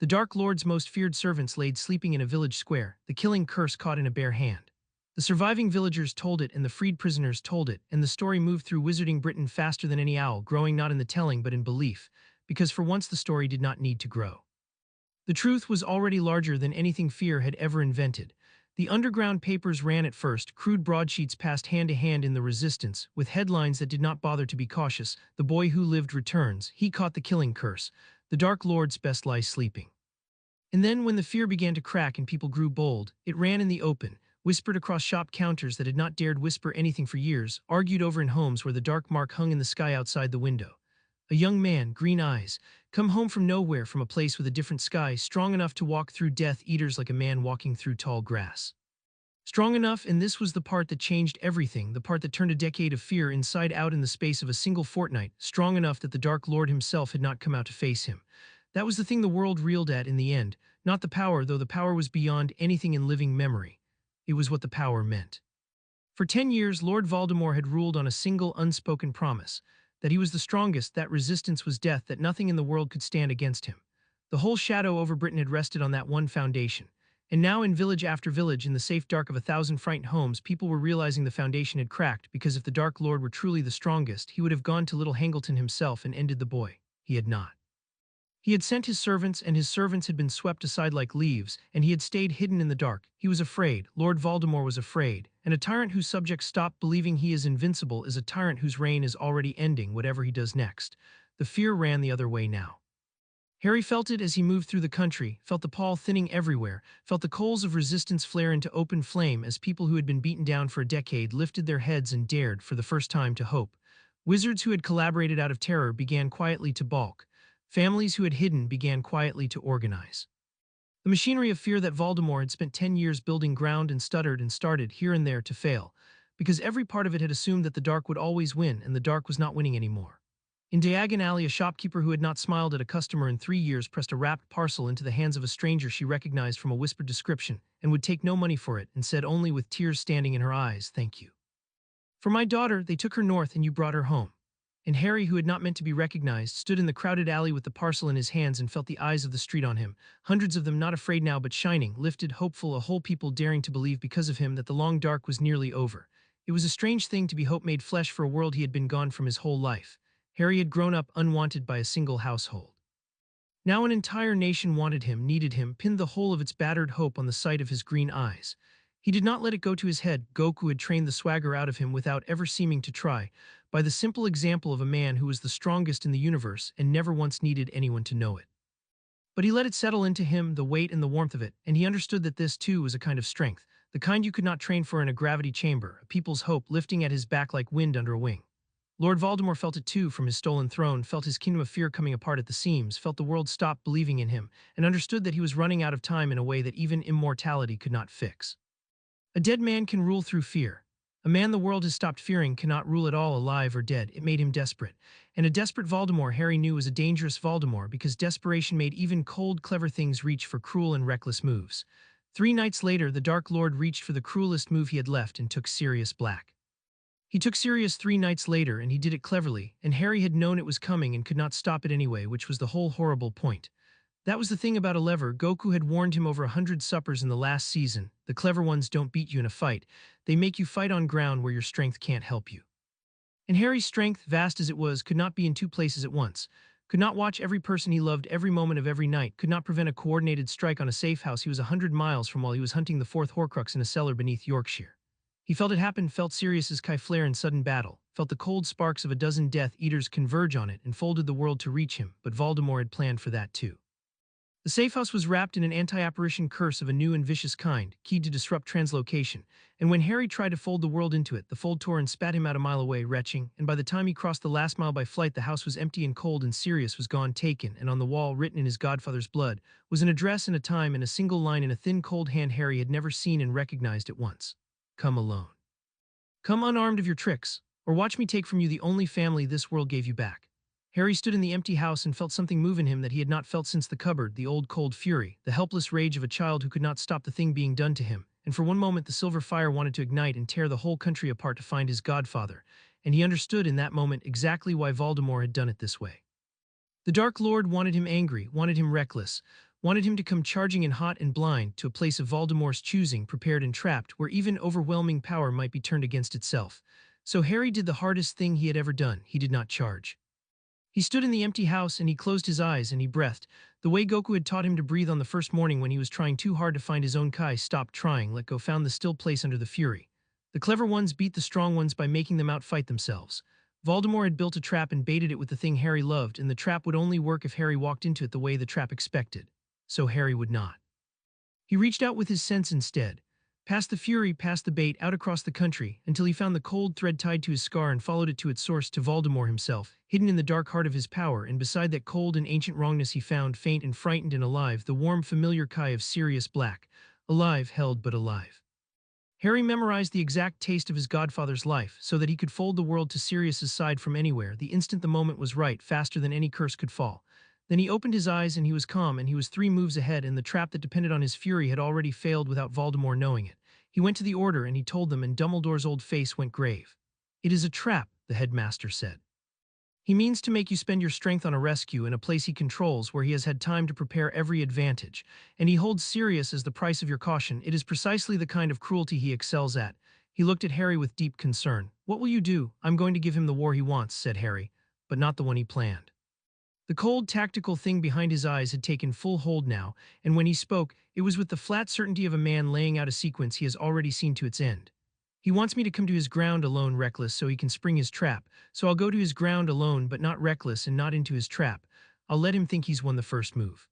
The Dark Lord's most feared servants laid sleeping in a village square, the killing curse caught in a bare hand. The surviving villagers told it, and the freed prisoners told it, and the story moved through wizarding Britain faster than any owl, growing not in the telling but in belief, because for once the story did not need to grow. The truth was already larger than anything fear had ever invented. The underground papers ran at first, crude broadsheets passed hand to hand in the resistance, with headlines that did not bother to be cautious. The boy who lived returns, he caught the killing curse. The Dark Lord's best lies sleeping. And then when the fear began to crack and people grew bold, it ran in the open, whispered across shop counters that had not dared whisper anything for years, argued over in homes where the dark mark hung in the sky outside the window. A young man, green eyes, come home from nowhere, from a place with a different sky, strong enough to walk through Death Eaters like a man walking through tall grass. Strong enough, and this was the part that changed everything, the part that turned a decade of fear inside out in the space of a single fortnight, strong enough that the Dark Lord himself had not come out to face him. That was the thing the world reeled at in the end, not the power, though the power was beyond anything in living memory. It was what the power meant. For 10 years, Lord Voldemort had ruled on a single unspoken promise, that he was the strongest, that resistance was death, that nothing in the world could stand against him. The whole shadow over Britain had rested on that one foundation. And now in village after village, in the safe dark of 1,000 frightened homes, people were realizing the foundation had cracked, because if the Dark Lord were truly the strongest, he would have gone to little Hangleton himself and ended the boy. He had not. He had sent his servants, and his servants had been swept aside like leaves, and he had stayed hidden in the dark. He was afraid. Lord Voldemort was afraid. And a tyrant whose subjects stop believing he is invincible is a tyrant whose reign is already ending, whatever he does next. The fear ran the other way now. Harry felt it as he moved through the country, felt the pall thinning everywhere, felt the coals of resistance flare into open flame as people who had been beaten down for a decade lifted their heads and dared, for the first time, to hope. Wizards who had collaborated out of terror began quietly to balk. Families who had hidden began quietly to organize. The machinery of fear that Voldemort had spent 10 years building ground and stuttered and started here and there to fail, because every part of it had assumed that the dark would always win, and the dark was not winning anymore. In Diagon Alley, a shopkeeper who had not smiled at a customer in 3 years pressed a wrapped parcel into the hands of a stranger she recognized from a whispered description, and would take no money for it, and said only with tears standing in her eyes, "Thank you. For my daughter, they took her north and you brought her home." And Harry, who had not meant to be recognized, stood in the crowded alley with the parcel in his hands and felt the eyes of the street on him, hundreds of them not afraid now but shining, lifted, hopeful, a whole people daring to believe because of him that the long dark was nearly over. It was a strange thing to be hope made flesh for a world he had been gone from his whole life. Harry had grown up unwanted by a single household. Now an entire nation wanted him, needed him, pinned the whole of its battered hope on the sight of his green eyes. He did not let it go to his head. Goku had trained the swagger out of him without ever seeming to try, by the simple example of a man who was the strongest in the universe and never once needed anyone to know it. But he let it settle into him, the weight and the warmth of it, and he understood that this too was a kind of strength, the kind you could not train for in a gravity chamber, a people's hope lifting at his back like wind under a wing. Lord Voldemort felt it too from his stolen throne, felt his kingdom of fear coming apart at the seams, felt the world stop believing in him, and understood that he was running out of time in a way that even immortality could not fix. A dead man can rule through fear. A man the world has stopped fearing cannot rule at all, alive or dead. It made him desperate. And a desperate Voldemort Harry knew was a dangerous Voldemort, because desperation made even cold, clever things reach for cruel and reckless moves. 3 nights later, the Dark Lord reached for the cruelest move he had left and took Sirius Black. He took Sirius 3 nights later, and he did it cleverly, and Harry had known it was coming and could not stop it anyway, which was the whole horrible point. That was the thing about a lever. Goku had warned him over 100 suppers in the last season. The clever ones don't beat you in a fight. They make you fight on ground where your strength can't help you. And Harry's strength, vast as it was, could not be in 2 places at once. Could not watch every person he loved every moment of every night. Could not prevent a coordinated strike on a safe house he was 100 miles from while he was hunting the 4th Horcrux in a cellar beneath Yorkshire. He felt it happen, felt Sirius's Kai flare in sudden battle, felt the cold sparks of a dozen Death Eaters converge on it and folded the world to reach him, but Voldemort had planned for that too. The safe house was wrapped in an anti-apparition curse of a new and vicious kind, keyed to disrupt translocation, and when Harry tried to fold the world into it, the fold tore and spat him out a mile away, retching, and by the time he crossed the last mile by flight, the house was empty and cold and Sirius was gone, taken, and on the wall, written in his godfather's blood, was an address and a time and a single line in a thin cold hand Harry had never seen and recognized at once. Come alone. Come unarmed of your tricks, or watch me take from you the only family this world gave you back. Harry stood in the empty house and felt something move in him that he had not felt since the cupboard, the old cold fury, the helpless rage of a child who could not stop the thing being done to him, and for one moment the silver fire wanted to ignite and tear the whole country apart to find his godfather, and he understood in that moment exactly why Voldemort had done it this way. The Dark Lord wanted him angry, wanted him reckless, wanted him to come charging in hot and blind to a place of Voldemort's choosing, prepared and trapped, where even overwhelming power might be turned against itself. So Harry did the hardest thing he had ever done. He did not charge. He stood in the empty house and he closed his eyes and he breathed, the way Goku had taught him to breathe on the first morning when he was trying too hard to find his own Kai. Stopped trying, let go, found the still place under the fury. The clever ones beat the strong ones by making them outfight themselves. Voldemort had built a trap and baited it with the thing Harry loved, and the trap would only work if Harry walked into it the way the trap expected. So Harry would not. He reached out with his sense instead. Past the fury, past the bait, out across the country, until he found the cold thread tied to his scar and followed it to its source, to Voldemort himself, hidden in the dark heart of his power, and beside that cold and ancient wrongness he found, faint and frightened and alive, the warm, familiar Kai of Sirius Black. Alive, held but alive. Harry memorized the exact taste of his godfather's life so that he could fold the world to Sirius's side from anywhere the instant the moment was right, faster than any curse could fall. Then he opened his eyes and he was calm and he was 3 moves ahead and the trap that depended on his fury had already failed without Voldemort knowing it. He went to the Order and he told them and Dumbledore's old face went grave. "It is a trap," the headmaster said. "He means to make you spend your strength on a rescue in a place he controls where he has had time to prepare every advantage, and he holds Sirius as the price of your caution. It is precisely the kind of cruelty he excels at." He looked at Harry with deep concern. "What will you do?" "I'm going to give him the war he wants," said Harry, "but not the one he planned." The cold, tactical thing behind his eyes had taken full hold now, and when he spoke, it was with the flat certainty of a man laying out a sequence he has already seen to its end. "He wants me to come to his ground alone, reckless, so he can spring his trap. So I'll go to his ground alone, but not reckless and not into his trap. I'll let him think he's won the first move.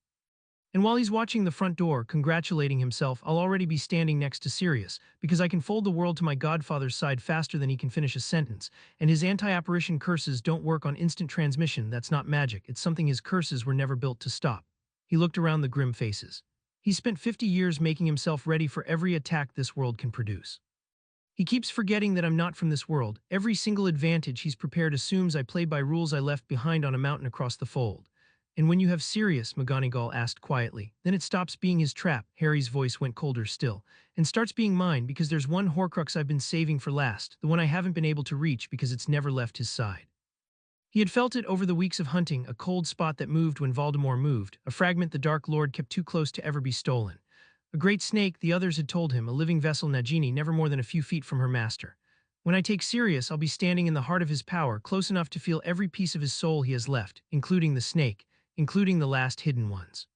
And while he's watching the front door, congratulating himself, I'll already be standing next to Sirius, because I can fold the world to my godfather's side faster than he can finish a sentence, and his anti-apparition curses don't work on instant transmission. That's not magic, it's something his curses were never built to stop." He looked around the grim faces. "He spent 50 years making himself ready for every attack this world can produce. He keeps forgetting that I'm not from this world. Every single advantage he's prepared assumes I played by rules I left behind on a mountain across the fold. And when you have Sirius," McGonagall asked quietly, "then it stops being his trap." Harry's voice went colder still. "And starts being mine, because there's one Horcrux I've been saving for last, the one I haven't been able to reach because it's never left his side." He had felt it over the weeks of hunting, a cold spot that moved when Voldemort moved, a fragment the Dark Lord kept too close to ever be stolen. A great snake, the others had told him, a living vessel, Nagini, never more than a few feet from her master. "When I take Sirius, I'll be standing in the heart of his power, close enough to feel every piece of his soul he has left, including the snake, including the last hidden ones.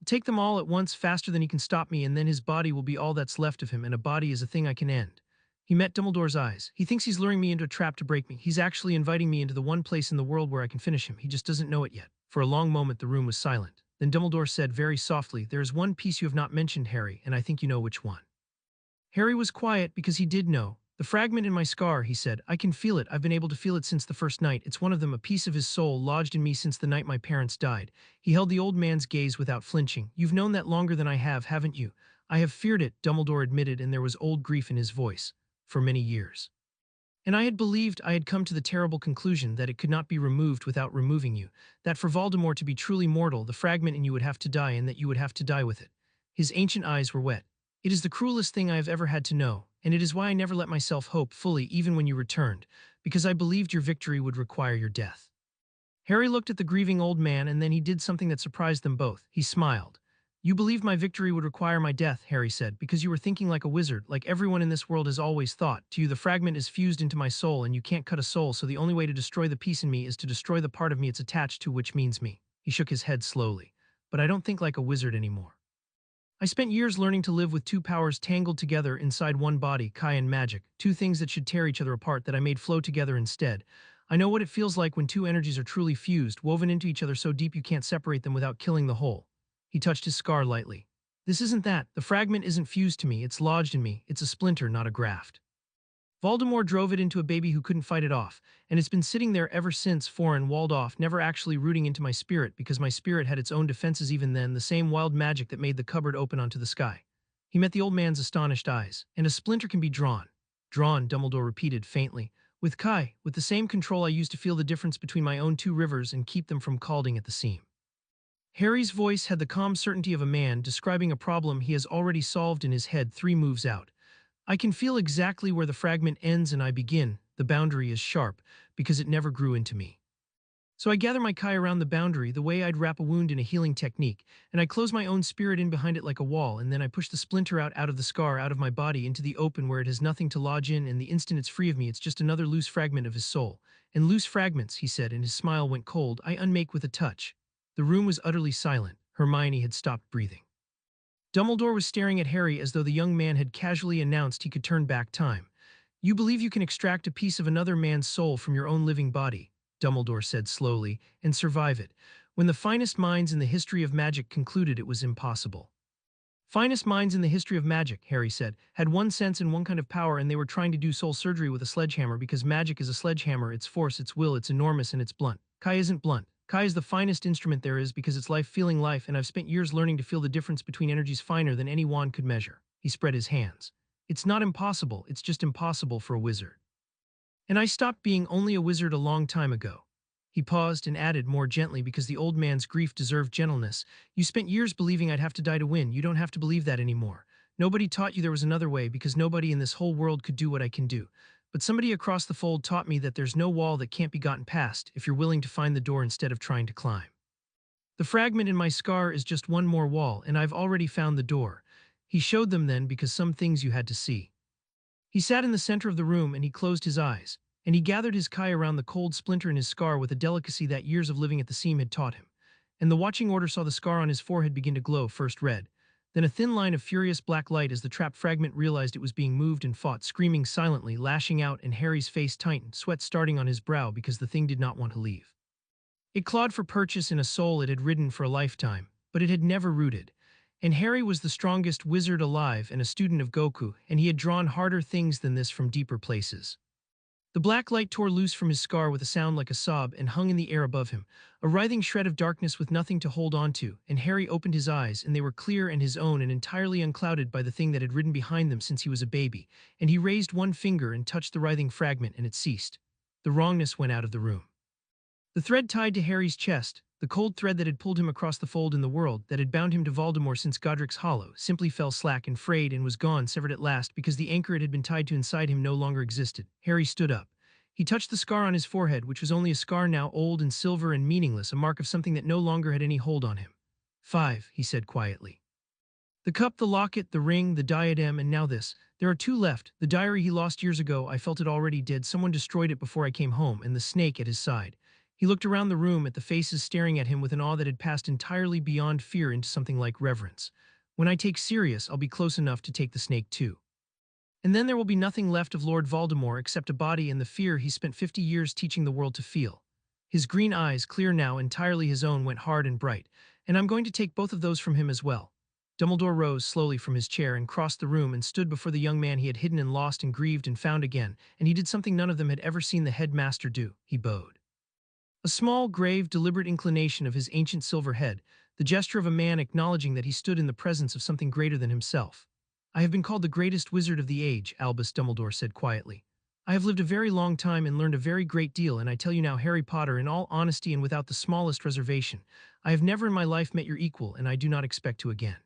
I'll take them all at once, faster than he can stop me, and then his body will be all that's left of him, and a body is a thing I can end." He met Dumbledore's eyes. "He thinks he's luring me into a trap to break me. He's actually inviting me into the one place in the world where I can finish him. He just doesn't know it yet." For a long moment the room was silent. Then Dumbledore said very softly, "There is one piece you have not mentioned, Harry, and I think you know which one." Harry was quiet because he did know. "The fragment in my scar," he said. "I can feel it. I've been able to feel it since the first night. It's one of them, a piece of his soul lodged in me since the night my parents died." He held the old man's gaze without flinching. "You've known that longer than I have, haven't you?" "I have feared it," Dumbledore admitted, and there was old grief in his voice. "For many years. And I had believed, I had come to the terrible conclusion that it could not be removed without removing you, that for Voldemort to be truly mortal, the fragment in you would have to die and that you would have to die with it." His ancient eyes were wet. "It is the cruelest thing I have ever had to know, and it is why I never let myself hope fully even when you returned, because I believed your victory would require your death." Harry looked at the grieving old man and then he did something that surprised them both. He smiled. "You believed my victory would require my death," Harry said, "because you were thinking like a wizard, like everyone in this world has always thought. To you the fragment is fused into my soul and you can't cut a soul, so the only way to destroy the piece in me is to destroy the part of me it's attached to, which means me." He shook his head slowly. "But I don't think like a wizard anymore. I spent years learning to live with two powers tangled together inside one body, Kai and magic, two things that should tear each other apart that I made flow together instead. I know what it feels like when two energies are truly fused, woven into each other so deep you can't separate them without killing the whole." He touched his scar lightly. "This isn't that. The fragment isn't fused to me, it's lodged in me. It's a splinter, not a graft. Voldemort drove it into a baby who couldn't fight it off, and it's been sitting there ever since, foreign, walled off, never actually rooting into my spirit because my spirit had its own defenses even then, the same wild magic that made the cupboard open onto the sky." He met the old man's astonished eyes. "And a splinter can be drawn." "Drawn," Dumbledore repeated faintly. "With Kai, with the same control I used to feel the difference between my own two rivers and keep them from calding at the seam." Harry's voice had the calm certainty of a man describing a problem he has already solved in his head 3 moves out. "I can feel exactly where the fragment ends and I begin. The boundary is sharp, because it never grew into me. So I gather my Kai around the boundary the way I'd wrap a wound in a healing technique, and I close my own spirit in behind it like a wall, and then I push the splinter out of the scar, out of my body, into the open where it has nothing to lodge in, and the instant it's free of me, it's just another loose fragment of his soul. And loose fragments," he said, and his smile went cold, "I unmake with a touch." The room was utterly silent. Hermione had stopped breathing. Dumbledore was staring at Harry as though the young man had casually announced he could turn back time. "You believe you can extract a piece of another man's soul from your own living body," Dumbledore said slowly, "and survive it, when the finest minds in the history of magic concluded it was impossible." "Finest minds in the history of magic," Harry said, "had one sense and one kind of power, and they were trying to do soul surgery with a sledgehammer because magic is a sledgehammer, its force, its will, it's enormous and it's blunt. Kai isn't blunt. Kai is the finest instrument there is because it's life feeling life, and I've spent years learning to feel the difference between energies finer than any wand could measure." He spread his hands. It's not impossible, it's just impossible for a wizard. And I stopped being only a wizard a long time ago. He paused and added more gently because the old man's grief deserved gentleness. You spent years believing I'd have to die to win. You don't have to believe that anymore. Nobody taught you there was another way because nobody in this whole world could do what I can do. But somebody across the fold taught me that there's no wall that can't be gotten past if you're willing to find the door instead of trying to climb. The fragment in my scar is just one more wall, and I've already found the door. He showed them then because some things you had to see. He sat in the center of the room and he closed his eyes, and he gathered his kai around the cold splinter in his scar with a delicacy that years of living at the seam had taught him. And the watching order saw the scar on his forehead begin to glow, first red, then a thin line of furious black light as the trapped fragment realized it was being moved and fought, screaming silently, lashing out, and Harry's face tightened, sweat starting on his brow because the thing did not want to leave. It clawed for purchase in a soul it had ridden for a lifetime, but it had never rooted. And Harry was the strongest wizard alive and a student of Goku, and he had drawn harder things than this from deeper places. The black light tore loose from his scar with a sound like a sob and hung in the air above him, a writhing shred of darkness with nothing to hold on to, and Harry opened his eyes, and they were clear and his own and entirely unclouded by the thing that had ridden behind them since he was a baby, and he raised one finger and touched the writhing fragment, and it ceased. The wrongness went out of the room. The thread tied to Harry's chest, the cold thread that had pulled him across the fold in the world, that had bound him to Voldemort since Godric's Hollow, simply fell slack and frayed and was gone, severed at last, because the anchor it had been tied to inside him no longer existed. Harry stood up. He touched the scar on his forehead, which was only a scar now, old and silver and meaningless, a mark of something that no longer had any hold on him. 5, he said quietly. The cup, the locket, the ring, the diadem, and now this. There are 2 left. The diary he lost years ago, I felt it already dead. Someone destroyed it before I came home, and the snake at his side. He looked around the room at the faces staring at him with an awe that had passed entirely beyond fear into something like reverence. When I take Sirius, I'll be close enough to take the snake too. And then there will be nothing left of Lord Voldemort except a body and the fear he spent 50 years teaching the world to feel. His green eyes, clear now, entirely his own, went hard and bright, and I'm going to take both of those from him as well. Dumbledore rose slowly from his chair and crossed the room and stood before the young man he had hidden and lost and grieved and found again, and he did something none of them had ever seen the headmaster do. He bowed. A small, grave, deliberate inclination of his ancient silver head, the gesture of a man acknowledging that he stood in the presence of something greater than himself. I have been called the greatest wizard of the age, Albus Dumbledore said quietly. I have lived a very long time and learned a very great deal, and I tell you now, Harry Potter, in all honesty and without the smallest reservation, I have never in my life met your equal, and I do not expect to again.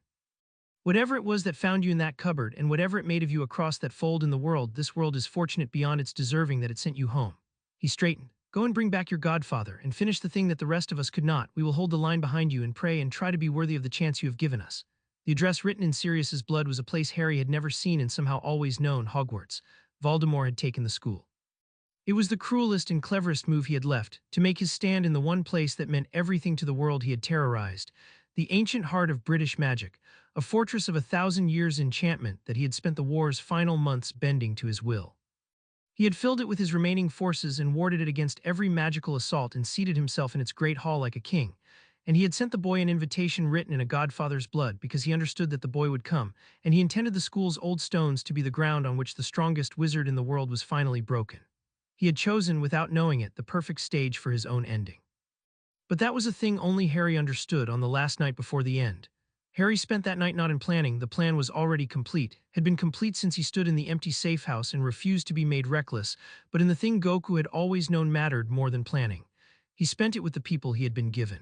Whatever it was that found you in that cupboard, and whatever it made of you across that fold in the world, this world is fortunate beyond its deserving that it sent you home. He straightened. Go and bring back your godfather, and finish the thing that the rest of us could not. We will hold the line behind you and pray and try to be worthy of the chance you have given us. The address written in Sirius's blood was a place Harry had never seen and somehow always known, Hogwarts. Voldemort had taken the school. It was the cruelest and cleverest move he had left, to make his stand in the one place that meant everything to the world he had terrorized, the ancient heart of British magic, a fortress of 1,000 years' enchantment that he had spent the war's final months bending to his will. He had filled it with his remaining forces and warded it against every magical assault and seated himself in its great hall like a king. And he had sent the boy an invitation written in a godfather's blood because he understood that the boy would come, and he intended the school's old stones to be the ground on which the strongest wizard in the world was finally broken. He had chosen, without knowing it, the perfect stage for his own ending. But that was a thing only Harry understood on the last night before the end. Harry spent that night not in planning, the plan was already complete, had been complete since he stood in the empty safe house and refused to be made reckless, but in the thing Goku had always known mattered more than planning. He spent it with the people he had been given.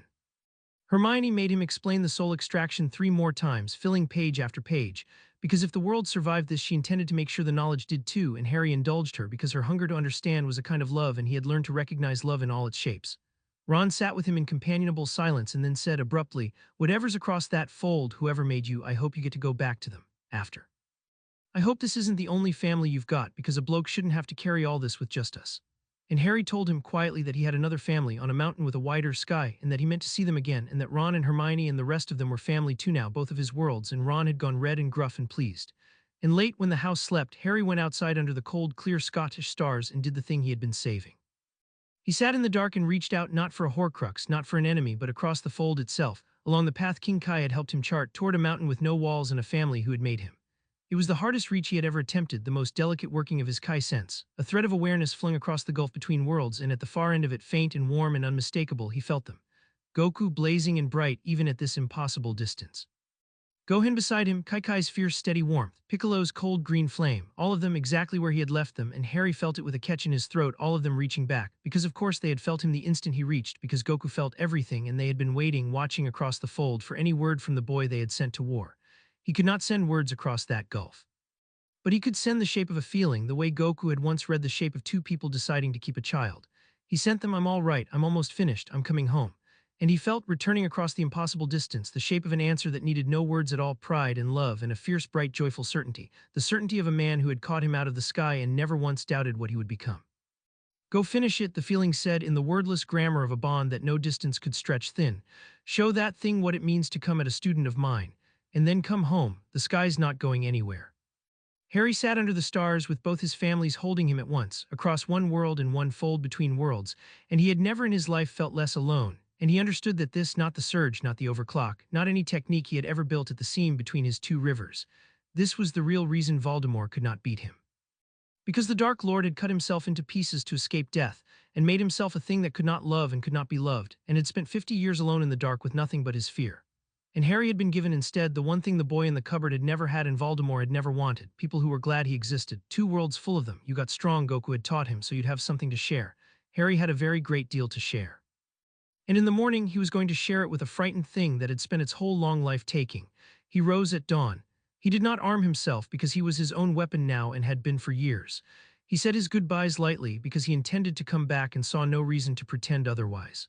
Hermione made him explain the soul extraction 3 more times, filling page after page, because if the world survived this she intended to make sure the knowledge did too, and Harry indulged her because her hunger to understand was a kind of love and he had learned to recognize love in all its shapes. Ron sat with him in companionable silence and then said abruptly, "Whatever's across that fold, whoever made you, I hope you get to go back to them, after. I hope this isn't the only family you've got, because a bloke shouldn't have to carry all this with just us." And Harry told him quietly that he had another family on a mountain with a wider sky, and that he meant to see them again, and that Ron and Hermione and the rest of them were family too now, both of his worlds, and Ron had gone red and gruff and pleased. And late, when the house slept, Harry went outside under the cold, clear Scottish stars and did the thing he had been saving. He sat in the dark and reached out, not for a Horcrux, not for an enemy, but across the fold itself, along the path King Kai had helped him chart, toward a mountain with no walls and a family who had made him. It was the hardest reach he had ever attempted, the most delicate working of his Kai sense, a thread of awareness flung across the gulf between worlds, and at the far end of it, faint and warm and unmistakable, he felt them. Goku blazing and bright even at this impossible distance. Gohan beside him, Kaikai's fierce steady warmth, Piccolo's cold green flame, all of them exactly where he had left them, and Harry felt it with a catch in his throat, all of them reaching back, because of course they had felt him the instant he reached, because Goku felt everything and they had been waiting, watching across the fold for any word from the boy they had sent to war. He could not send words across that gulf. But he could send the shape of a feeling, the way Goku had once read the shape of two people deciding to keep a child. He sent them, "I'm all right, I'm almost finished, I'm coming home." And he felt, returning across the impossible distance, the shape of an answer that needed no words at all, pride and love and a fierce, bright, joyful certainty, the certainty of a man who had caught him out of the sky and never once doubted what he would become. Go finish it, the feeling said in the wordless grammar of a bond that no distance could stretch thin. Show that thing what it means to come at a student of mine. And then come home, the sky's not going anywhere. Harry sat under the stars with both his families holding him at once, across one world and one fold between worlds, and he had never in his life felt less alone, and he understood that this, not the surge, not the overclock, not any technique he had ever built at the seam between his two rivers, this was the real reason Voldemort could not beat him. Because the Dark Lord had cut himself into pieces to escape death, and made himself a thing that could not love and could not be loved, and had spent 50 years alone in the dark with nothing but his fear. And Harry had been given instead the one thing the boy in the cupboard had never had and Voldemort had never wanted, people who were glad he existed, two worlds full of them. You got strong, Goku had taught him, so you'd have something to share. Harry had a very great deal to share. And in the morning he was going to share it with a frightened thing that had spent its whole long life taking. He rose at dawn. He did not arm himself because he was his own weapon now and had been for years. He said his goodbyes lightly because he intended to come back and saw no reason to pretend otherwise.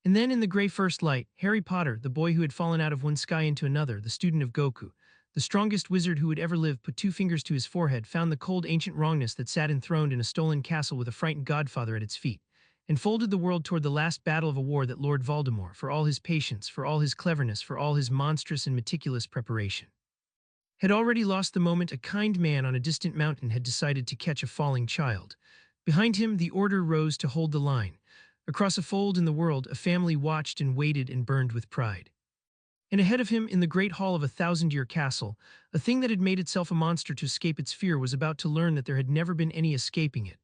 And then in the gray first light, Harry Potter, the boy who had fallen out of one sky into another, the student of Goku, the strongest wizard who had ever lived, put two fingers to his forehead, found the cold ancient wrongness that sat enthroned in a stolen castle with a frightened godfather at its feet, and folded the world toward the last battle of a war that Lord Voldemort, for all his patience, for all his cleverness, for all his monstrous and meticulous preparation, had already lost the moment a kind man on a distant mountain had decided to catch a falling child. Behind him, the Order rose to hold the line. Across a fold in the world, a family watched and waited and burned with pride. And ahead of him, in the great hall of a thousand-year castle, a thing that had made itself a monster to escape its fear was about to learn that there had never been any escaping it,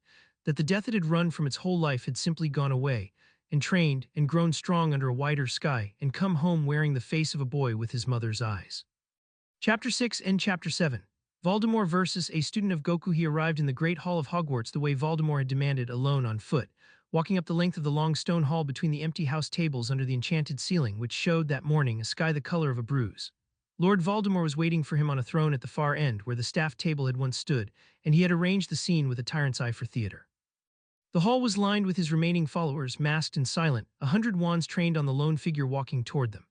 that the death it had run from its whole life had simply gone away, and trained and grown strong under a wider sky, and come home wearing the face of a boy with his mother's eyes. Chapter 6 and Chapter 7. Voldemort versus a student of Goku. He arrived in the great hall of Hogwarts the way Voldemort had demanded, alone on foot, walking up the length of the long stone hall between the empty house tables under the enchanted ceiling, which showed that morning a sky the color of a bruise. Lord Voldemort was waiting for him on a throne at the far end where the staff table had once stood, and he had arranged the scene with a tyrant's eye for theater. The hall was lined with his remaining followers, masked and silent, 100 wands trained on the lone figure walking toward them.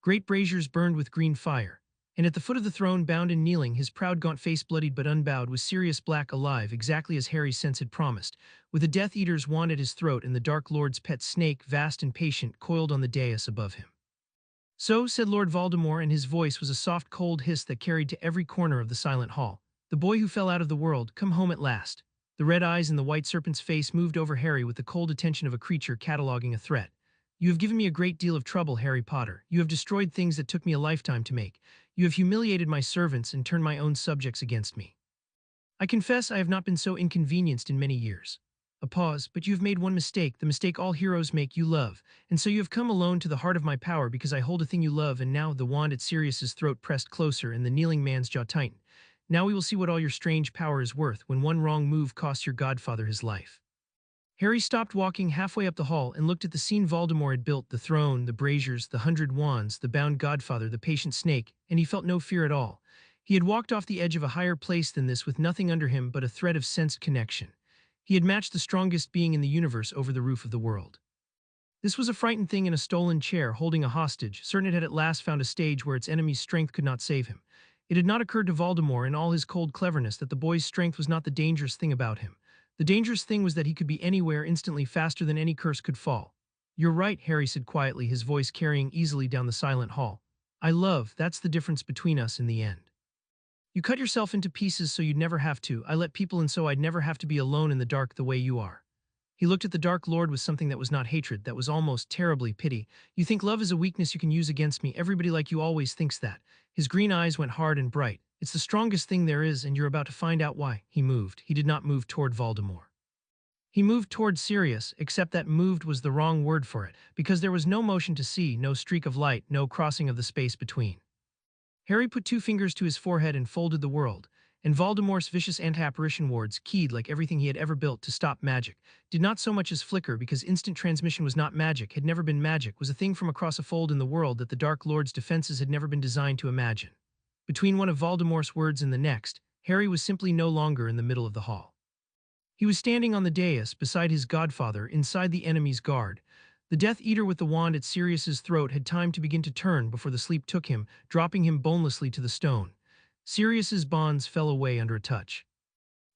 Great braziers burned with green fire, and at the foot of the throne, bound and kneeling, his proud gaunt face bloodied but unbowed, was Sirius Black, alive exactly as Harry's sense had promised, with a Death Eater's wand at his throat and the Dark Lord's pet snake, vast and patient, coiled on the dais above him. "So," said Lord Voldemort, and his voice was a soft cold hiss that carried to every corner of the silent hall. "The boy who fell out of the world, come home at last." The red eyes in the white serpent's face moved over Harry with the cold attention of a creature cataloging a threat. "You have given me a great deal of trouble, Harry Potter. You have destroyed things that took me a lifetime to make. You have humiliated my servants and turned my own subjects against me. I confess I have not been so inconvenienced in many years." A pause. "But you have made one mistake, the mistake all heroes make, you love. And so you have come alone to the heart of my power because I hold a thing you love, and now," the wand at Sirius's throat pressed closer and the kneeling man's jaw tightened. "Now we will see what all your strange power is worth when one wrong move costs your godfather his life." Harry stopped walking halfway up the hall and looked at the scene Voldemort had built, the throne, the braziers, the 100 wands, the bound godfather, the patient snake, and he felt no fear at all. He had walked off the edge of a higher place than this with nothing under him but a thread of sensed connection. He had matched the strongest being in the universe over the roof of the world. This was a frightened thing in a stolen chair, holding a hostage, certain it had at last found a stage where its enemy's strength could not save him. It had not occurred to Voldemort in all his cold cleverness that the boy's strength was not the dangerous thing about him. The dangerous thing was that he could be anywhere instantly, faster than any curse could fall. "You're right," Harry said quietly, his voice carrying easily down the silent hall. "I love, that's the difference between us in the end. You cut yourself into pieces so you'd never have to. I let people in so I'd never have to be alone in the dark the way you are." He looked at the Dark Lord with something that was not hatred, that was almost terribly pity. "You think love is a weakness you can use against me. Everybody like you always thinks that." His green eyes went hard and bright. "It's the strongest thing there is, and you're about to find out why." He moved. He did not move toward Voldemort. He moved toward Sirius, except that moved was the wrong word for it, because there was no motion to see, no streak of light, no crossing of the space between. Harry put two fingers to his forehead and folded the world, and Voldemort's vicious anti-apparition wards, keyed like everything he had ever built to stop magic, did not so much as flicker because instant transmission was not magic, had never been magic, was a thing from across a fold in the world that the Dark Lord's defenses had never been designed to imagine. Between one of Voldemort's words and the next, Harry was simply no longer in the middle of the hall. He was standing on the dais beside his godfather inside the enemy's guard. The Death Eater with the wand at Sirius's throat had time to begin to turn before the sleep took him, dropping him bonelessly to the stone. Sirius's bonds fell away under a touch.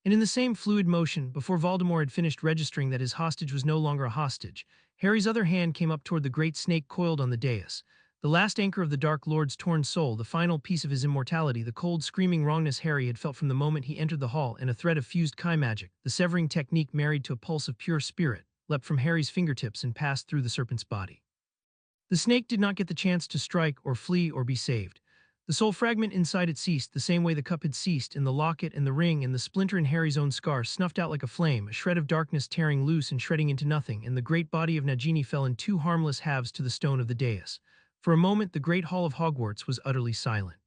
And in the same fluid motion, before Voldemort had finished registering that his hostage was no longer a hostage, Harry's other hand came up toward the great snake coiled on the dais. The last anchor of the Dark Lord's torn soul, the final piece of his immortality, the cold, screaming wrongness Harry had felt from the moment he entered the hall, and a thread of fused Chi magic, the severing technique married to a pulse of pure spirit, leapt from Harry's fingertips and passed through the serpent's body. The snake did not get the chance to strike or flee or be saved. The soul fragment inside it ceased, the same way the cup had ceased, and the locket and the ring and the splinter in Harry's own scar snuffed out like a flame, a shred of darkness tearing loose and shredding into nothing, and the great body of Nagini fell in two harmless halves to the stone of the dais. For a moment, the great hall of Hogwarts was utterly silent.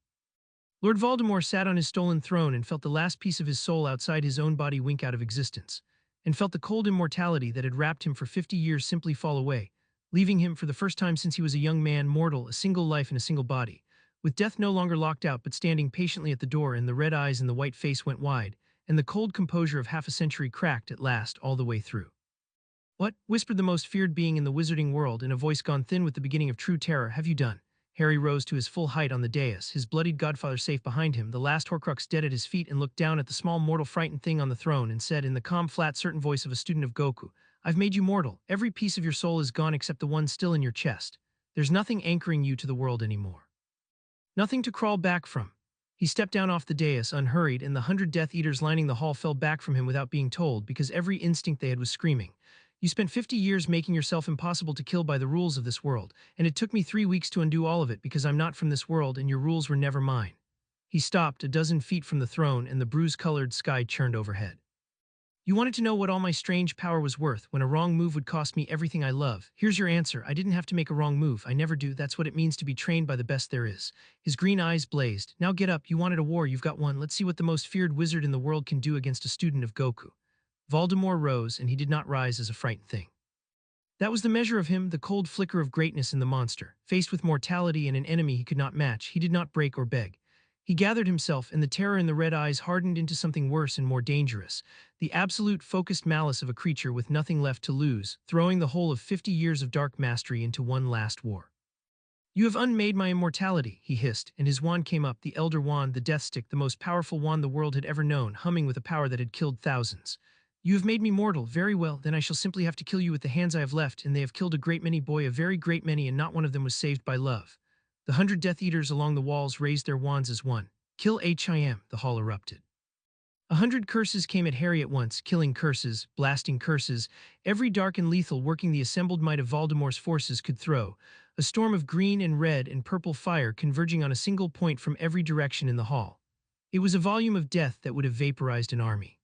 Lord Voldemort sat on his stolen throne and felt the last piece of his soul outside his own body wink out of existence, and felt the cold immortality that had wrapped him for 50 years simply fall away, leaving him for the first time since he was a young man mortal, a single life in a single body, with death no longer locked out but standing patiently at the door, and the red eyes and the white face went wide, and the cold composure of half a century cracked at last all the way through. "What," whispered the most feared being in the wizarding world in a voice gone thin with the beginning of true terror, "have you done?" Harry rose to his full height on the dais, his bloodied godfather safe behind him, the last Horcrux dead at his feet, and looked down at the small mortal frightened thing on the throne and said in the calm, flat, certain voice of a student of Goku, "I've made you mortal. Every piece of your soul is gone except the one still in your chest. There's nothing anchoring you to the world anymore. Nothing to crawl back from." He stepped down off the dais, unhurried, and the 100 Death Eaters lining the hall fell back from him without being told, because every instinct they had was screaming, "You spent 50 years making yourself impossible to kill by the rules of this world, and it took me 3 weeks to undo all of it because I'm not from this world and your rules were never mine." He stopped a dozen feet from the throne, and the bruise-colored sky churned overhead. "You wanted to know what all my strange power was worth when a wrong move would cost me everything I love. Here's your answer. I didn't have to make a wrong move. I never do. That's what it means to be trained by the best there is." His green eyes blazed. "Now get up. You wanted a war. You've got one. Let's see what the most feared wizard in the world can do against a student of Goku." Voldemort rose, and he did not rise as a frightened thing. That was the measure of him, the cold flicker of greatness in the monster. Faced with mortality and an enemy he could not match, he did not break or beg. He gathered himself, and the terror in the red eyes hardened into something worse and more dangerous, the absolute focused malice of a creature with nothing left to lose, throwing the whole of 50 years of dark mastery into one last war. "You have unmade my immortality," he hissed, and his wand came up, the Elder Wand, the Death Stick, the most powerful wand the world had ever known, humming with a power that had killed thousands. "You have made me mortal. Very well, then I shall simply have to kill you with the hands I have left, and they have killed a great many, boy, a very great many, and not one of them was saved by love." The 100 Death Eaters along the walls raised their wands as one. "Kill HIM," the hall erupted. 100 curses came at Harry at once, killing curses, blasting curses, every dark and lethal working the assembled might of Voldemort's forces could throw, a storm of green and red and purple fire converging on a single point from every direction in the hall. It was a volume of death that would have vaporized an army.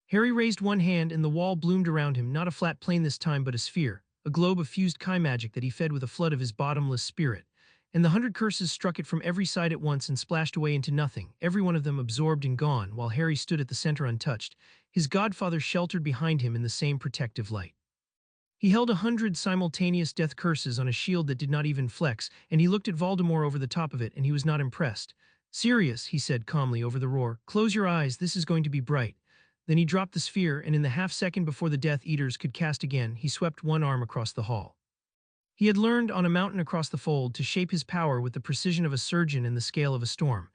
Harry raised one hand, and the wall bloomed around him, not a flat plane this time but a sphere, a globe of fused Chi magic that he fed with a flood of his bottomless spirit. And the 100 curses struck it from every side at once and splashed away into nothing, every one of them absorbed and gone, while Harry stood at the center untouched, his godfather sheltered behind him in the same protective light. He held 100 simultaneous death curses on a shield that did not even flex, and he looked at Voldemort over the top of it, and he was not impressed. "Sirius," he said calmly over the roar, "close your eyes, this is going to be bright." Then he dropped the sphere, and in the half-second before the Death Eaters could cast again, he swept one arm across the hall. He had learned on a mountain across the fold to shape his power with the precision of a surgeon and the scale of a storm,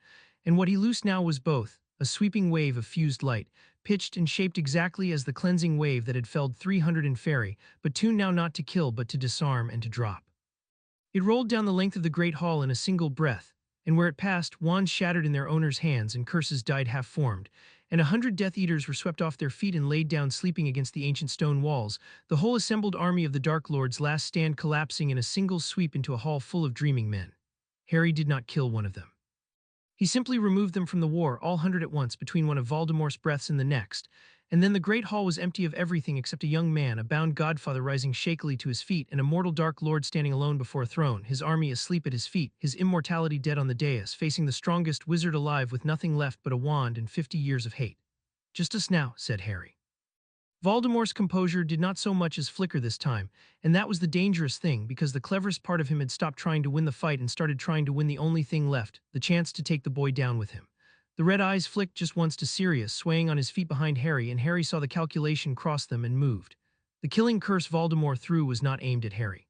and what he loosed now was both, a sweeping wave of fused light, pitched and shaped exactly as the cleansing wave that had felled 300 in Fairy, but tuned now not to kill but to disarm and to drop. It rolled down the length of the great hall in a single breath, and where it passed, wands shattered in their owners' hands and curses died half-formed, and 100 Death Eaters were swept off their feet and laid down sleeping against the ancient stone walls, the whole assembled army of the Dark Lord's last stand collapsing in a single sweep into a hall full of dreaming men. Harry did not kill one of them. He simply removed them from the war, all 100 at once, between one of Voldemort's breaths and the next, And then the great hall was empty of everything except a young man, a bound godfather rising shakily to his feet, and a mortal dark lord standing alone before a throne, his army asleep at his feet, his immortality dead on the dais, facing the strongest wizard alive with nothing left but a wand and 50 years of hate. "Just us now," said Harry. Voldemort's composure did not so much as flicker this time, and that was the dangerous thing, because the cleverest part of him had stopped trying to win the fight and started trying to win the only thing left, the chance to take the boy down with him. The red eyes flicked just once to Sirius, swaying on his feet behind Harry, and Harry saw the calculation cross them and moved. The killing curse Voldemort threw was not aimed at Harry.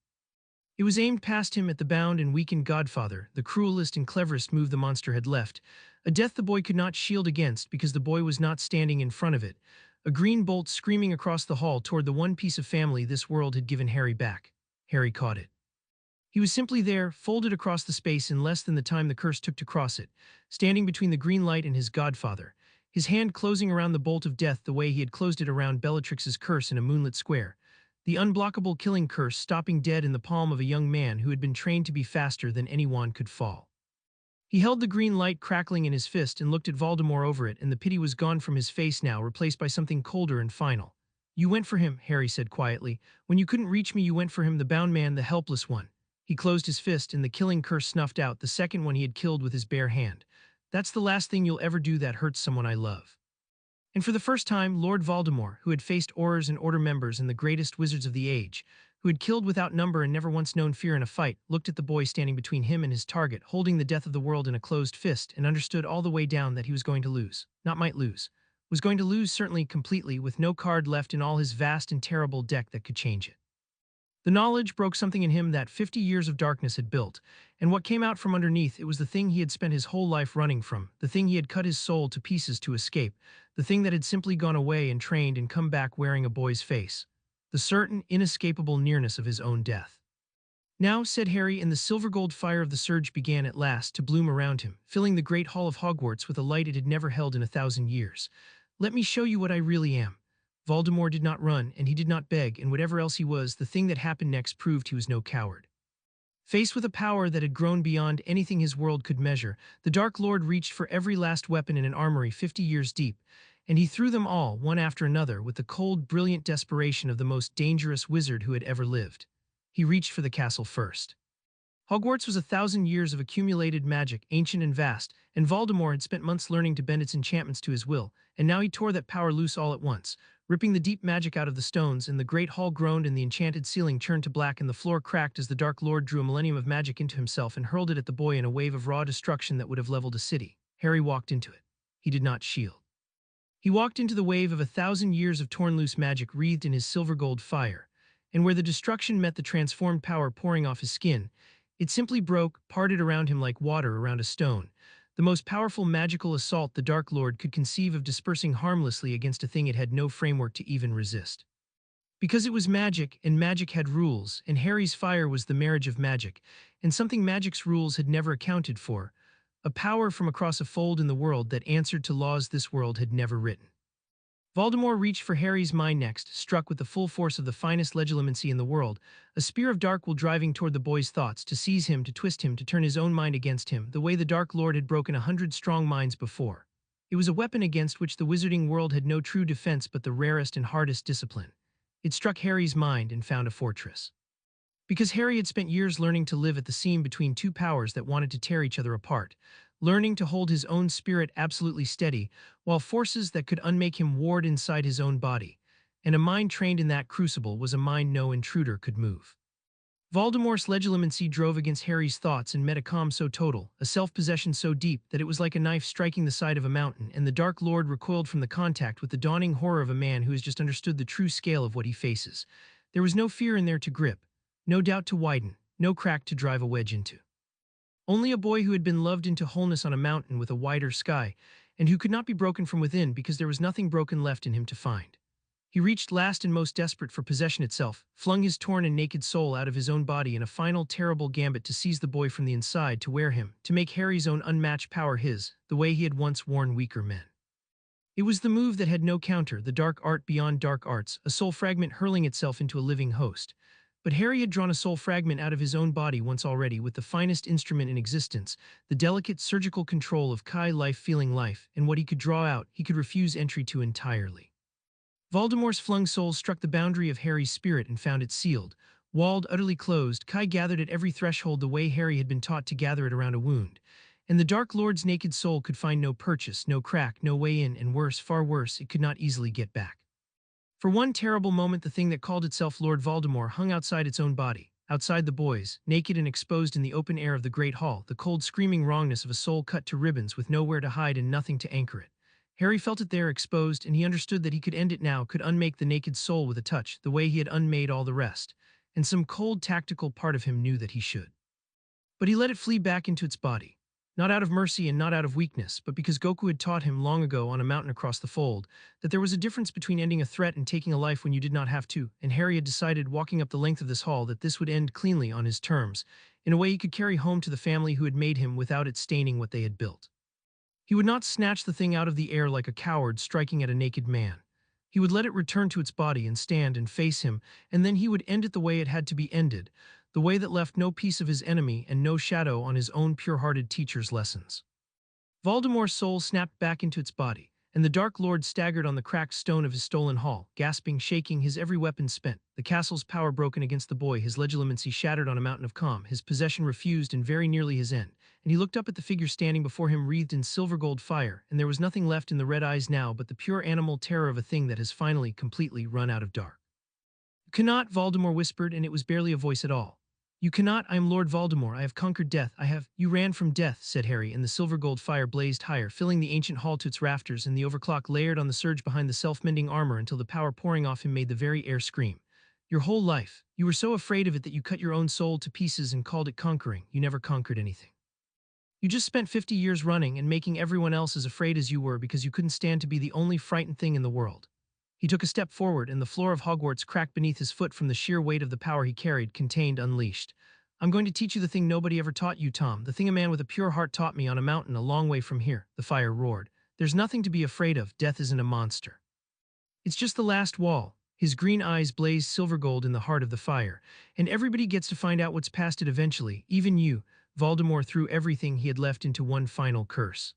It was aimed past him at the bound and weakened godfather, the cruelest and cleverest move the monster had left, a death the boy could not shield against because the boy was not standing in front of it, a green bolt screaming across the hall toward the one piece of family this world had given Harry back. Harry caught it. He was simply there, folded across the space in less than the time the curse took to cross it, standing between the green light and his godfather, his hand closing around the bolt of death the way he had closed it around Bellatrix's curse in a moonlit square, the unblockable killing curse stopping dead in the palm of a young man who had been trained to be faster than any wand could fall. He held the green light crackling in his fist and looked at Voldemort over it, and the pity was gone from his face now, replaced by something colder and final. "You went for him," Harry said quietly. "When you couldn't reach me, you went for him, the bound man, the helpless one." He closed his fist, and the killing curse snuffed out, the second one he had killed with his bare hand. "That's the last thing you'll ever do that hurts someone I love." And for the first time, Lord Voldemort, who had faced Aurors and Order members and the greatest wizards of the age, who had killed without number and never once known fear in a fight, looked at the boy standing between him and his target, holding the death of the world in a closed fist, and understood all the way down that he was going to lose. Not might lose. Was going to lose certainly completely, with no card left in all his vast and terrible deck that could change it. The knowledge broke something in him that 50 years of darkness had built, and what came out from underneath it was the thing he had spent his whole life running from, the thing he had cut his soul to pieces to escape, the thing that had simply gone away and trained and come back wearing a boy's face, the certain, inescapable nearness of his own death. "Now," said Harry, and the silver-gold fire of the surge began at last to bloom around him, filling the great hall of Hogwarts with a light it had never held in 1,000 years. "Let me show you what I really am." Voldemort did not run, and he did not beg, and whatever else he was, the thing that happened next proved he was no coward. Faced with a power that had grown beyond anything his world could measure, the Dark Lord reached for every last weapon in an armory 50 years deep, and he threw them all, one after another, with the cold, brilliant desperation of the most dangerous wizard who had ever lived. He reached for the castle first. Hogwarts was 1,000 years of accumulated magic, ancient and vast, and Voldemort had spent months learning to bend its enchantments to his will, and now he tore that power loose all at once, ripping the deep magic out of the stones, and the great hall groaned and the enchanted ceiling turned to black and the floor cracked as the Dark Lord drew a millennium of magic into himself and hurled it at the boy in a wave of raw destruction that would have leveled a city. Harry walked into it. He did not shield. He walked into the wave of 1,000 years of torn loose magic wreathed in his silver-gold fire, and where the destruction met the transformed power pouring off his skin, it simply broke, parted around him like water around a stone, the most powerful magical assault the Dark Lord could conceive of dispersing harmlessly against a thing it had no framework to even resist. Because it was magic, and magic had rules, and Harry's fire was the marriage of magic, and something magic's rules had never accounted for, a power from across a fold in the world that answered to laws this world had never written. Voldemort reached for Harry's mind next, struck with the full force of the finest legilimency in the world, a spear of dark will driving toward the boy's thoughts, to seize him, to twist him, to turn his own mind against him, the way the Dark Lord had broken 100 strong minds before. It was a weapon against which the wizarding world had no true defense but the rarest and hardest discipline. It struck Harry's mind and found a fortress. Because Harry had spent years learning to live at the seam between two powers that wanted to tear each other apart, learning to hold his own spirit absolutely steady, while forces that could unmake him warred inside his own body, and a mind trained in that crucible was a mind no intruder could move. Voldemort's legilimency drove against Harry's thoughts and met a calm so total, a self-possession so deep, that it was like a knife striking the side of a mountain, and the Dark Lord recoiled from the contact with the dawning horror of a man who has just understood the true scale of what he faces. There was no fear in there to grip, no doubt to widen, no crack to drive a wedge into. Only a boy who had been loved into wholeness on a mountain with a wider sky, and who could not be broken from within because there was nothing broken left in him to find. He reached last and most desperate for possession itself, flung his torn and naked soul out of his own body in a final terrible gambit to seize the boy from the inside, to wear him, to make Harry's own unmatched power his, the way he had once worn weaker men. It was the move that had no counter, the dark art beyond dark arts, a soul fragment hurling itself into a living host. But Harry had drawn a soul fragment out of his own body once already with the finest instrument in existence, the delicate surgical control of Kai life feeling life, and what he could draw out, he could refuse entry to entirely. Voldemort's flung soul struck the boundary of Harry's spirit and found it sealed. Walled, utterly closed, Kai gathered at every threshold the way Harry had been taught to gather it around a wound. And the Dark Lord's naked soul could find no purchase, no crack, no way in, and worse, far worse, it could not easily get back. For one terrible moment the thing that called itself Lord Voldemort hung outside its own body, outside the boys, naked and exposed in the open air of the Great Hall, the cold screaming wrongness of a soul cut to ribbons with nowhere to hide and nothing to anchor it. Harry felt it there exposed, and he understood that he could end it now, could unmake the naked soul with a touch, the way he had unmade all the rest. And some cold tactical part of him knew that he should. But he let it flee back into its body. Not out of mercy and not out of weakness, but because Goku had taught him long ago on a mountain across the fold that there was a difference between ending a threat and taking a life when you did not have to, and Harry had decided, walking up the length of this hall, that this would end cleanly on his terms, in a way he could carry home to the family who had made him without it staining what they had built. He would not snatch the thing out of the air like a coward striking at a naked man. He would let it return to its body and stand and face him, and then he would end it the way it had to be ended, the way that left no piece of his enemy and no shadow on his own pure-hearted teacher's lessons. Voldemort's soul snapped back into its body, and the Dark Lord staggered on the cracked stone of his stolen hall, gasping, shaking, his every weapon spent, the castle's power broken against the boy, his legitimacy shattered on a mountain of calm, his possession refused and very nearly his end. And he looked up at the figure standing before him wreathed in silver-gold fire, and there was nothing left in the red eyes now but the pure animal terror of a thing that has finally, completely run out of dark. "You cannot," Voldemort whispered, and it was barely a voice at all. "You cannot, I am Lord Voldemort, I have conquered death, I have—" "You ran from death," said Harry, and the silver-gold fire blazed higher, filling the ancient hall to its rafters, and the overclock layered on the surge behind the self-mending armor until the power pouring off him made the very air scream. "Your whole life. You were so afraid of it that you cut your own soul to pieces and called it conquering. You never conquered anything. You just spent 50 years running and making everyone else as afraid as you were because you couldn't stand to be the only frightened thing in the world." He took a step forward, and the floor of Hogwarts cracked beneath his foot from the sheer weight of the power he carried, contained, unleashed. "I'm going to teach you the thing nobody ever taught you, Tom, the thing a man with a pure heart taught me on a mountain a long way from here," the fire roared. "There's nothing to be afraid of. Death isn't a monster. It's just the last wall." His green eyes blazed silver gold in the heart of the fire. "And everybody gets to find out what's past it eventually, even you." Voldemort threw everything he had left into one final curse.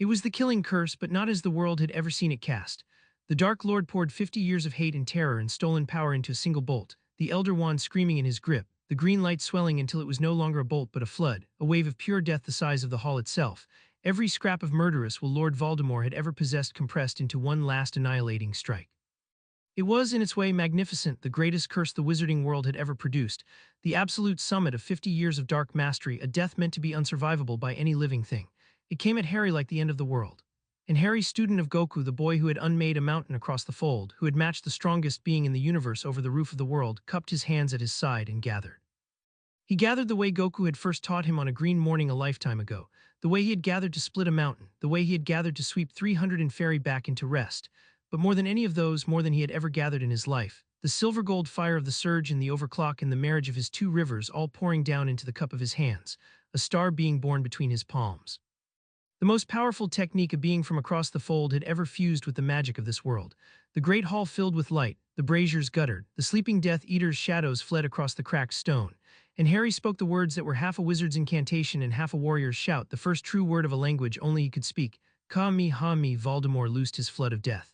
It was the killing curse, but not as the world had ever seen it cast. The Dark Lord poured 50 years of hate and terror and stolen power into a single bolt, the Elder Wand screaming in his grip, the green light swelling until it was no longer a bolt but a flood, a wave of pure death the size of the hall itself. Every scrap of murderous will Lord Voldemort had ever possessed compressed into one last annihilating strike. It was, in its way, magnificent, the greatest curse the wizarding world had ever produced, the absolute summit of 50 years of dark mastery, a death meant to be unsurvivable by any living thing. It came at Harry like the end of the world. And Harry, student of Goku, the boy who had unmade a mountain across the fold, who had matched the strongest being in the universe over the roof of the world, cupped his hands at his side and gathered. He gathered the way Goku had first taught him on a green morning a lifetime ago, the way he had gathered to split a mountain, the way he had gathered to sweep 300 and fairy back into rest. But more than any of those, more than he had ever gathered in his life, the silver-gold fire of the surge and the overclock and the marriage of his two rivers all pouring down into the cup of his hands, a star being born between his palms. The most powerful technique a being from across the fold had ever fused with the magic of this world. The great hall filled with light, the braziers guttered, the sleeping Death Eater's shadows fled across the cracked stone, and Harry spoke the words that were half a wizard's incantation and half a warrior's shout, the first true word of a language only he could speak. Ka-mi-ha-mi. Voldemort loosed his flood of death.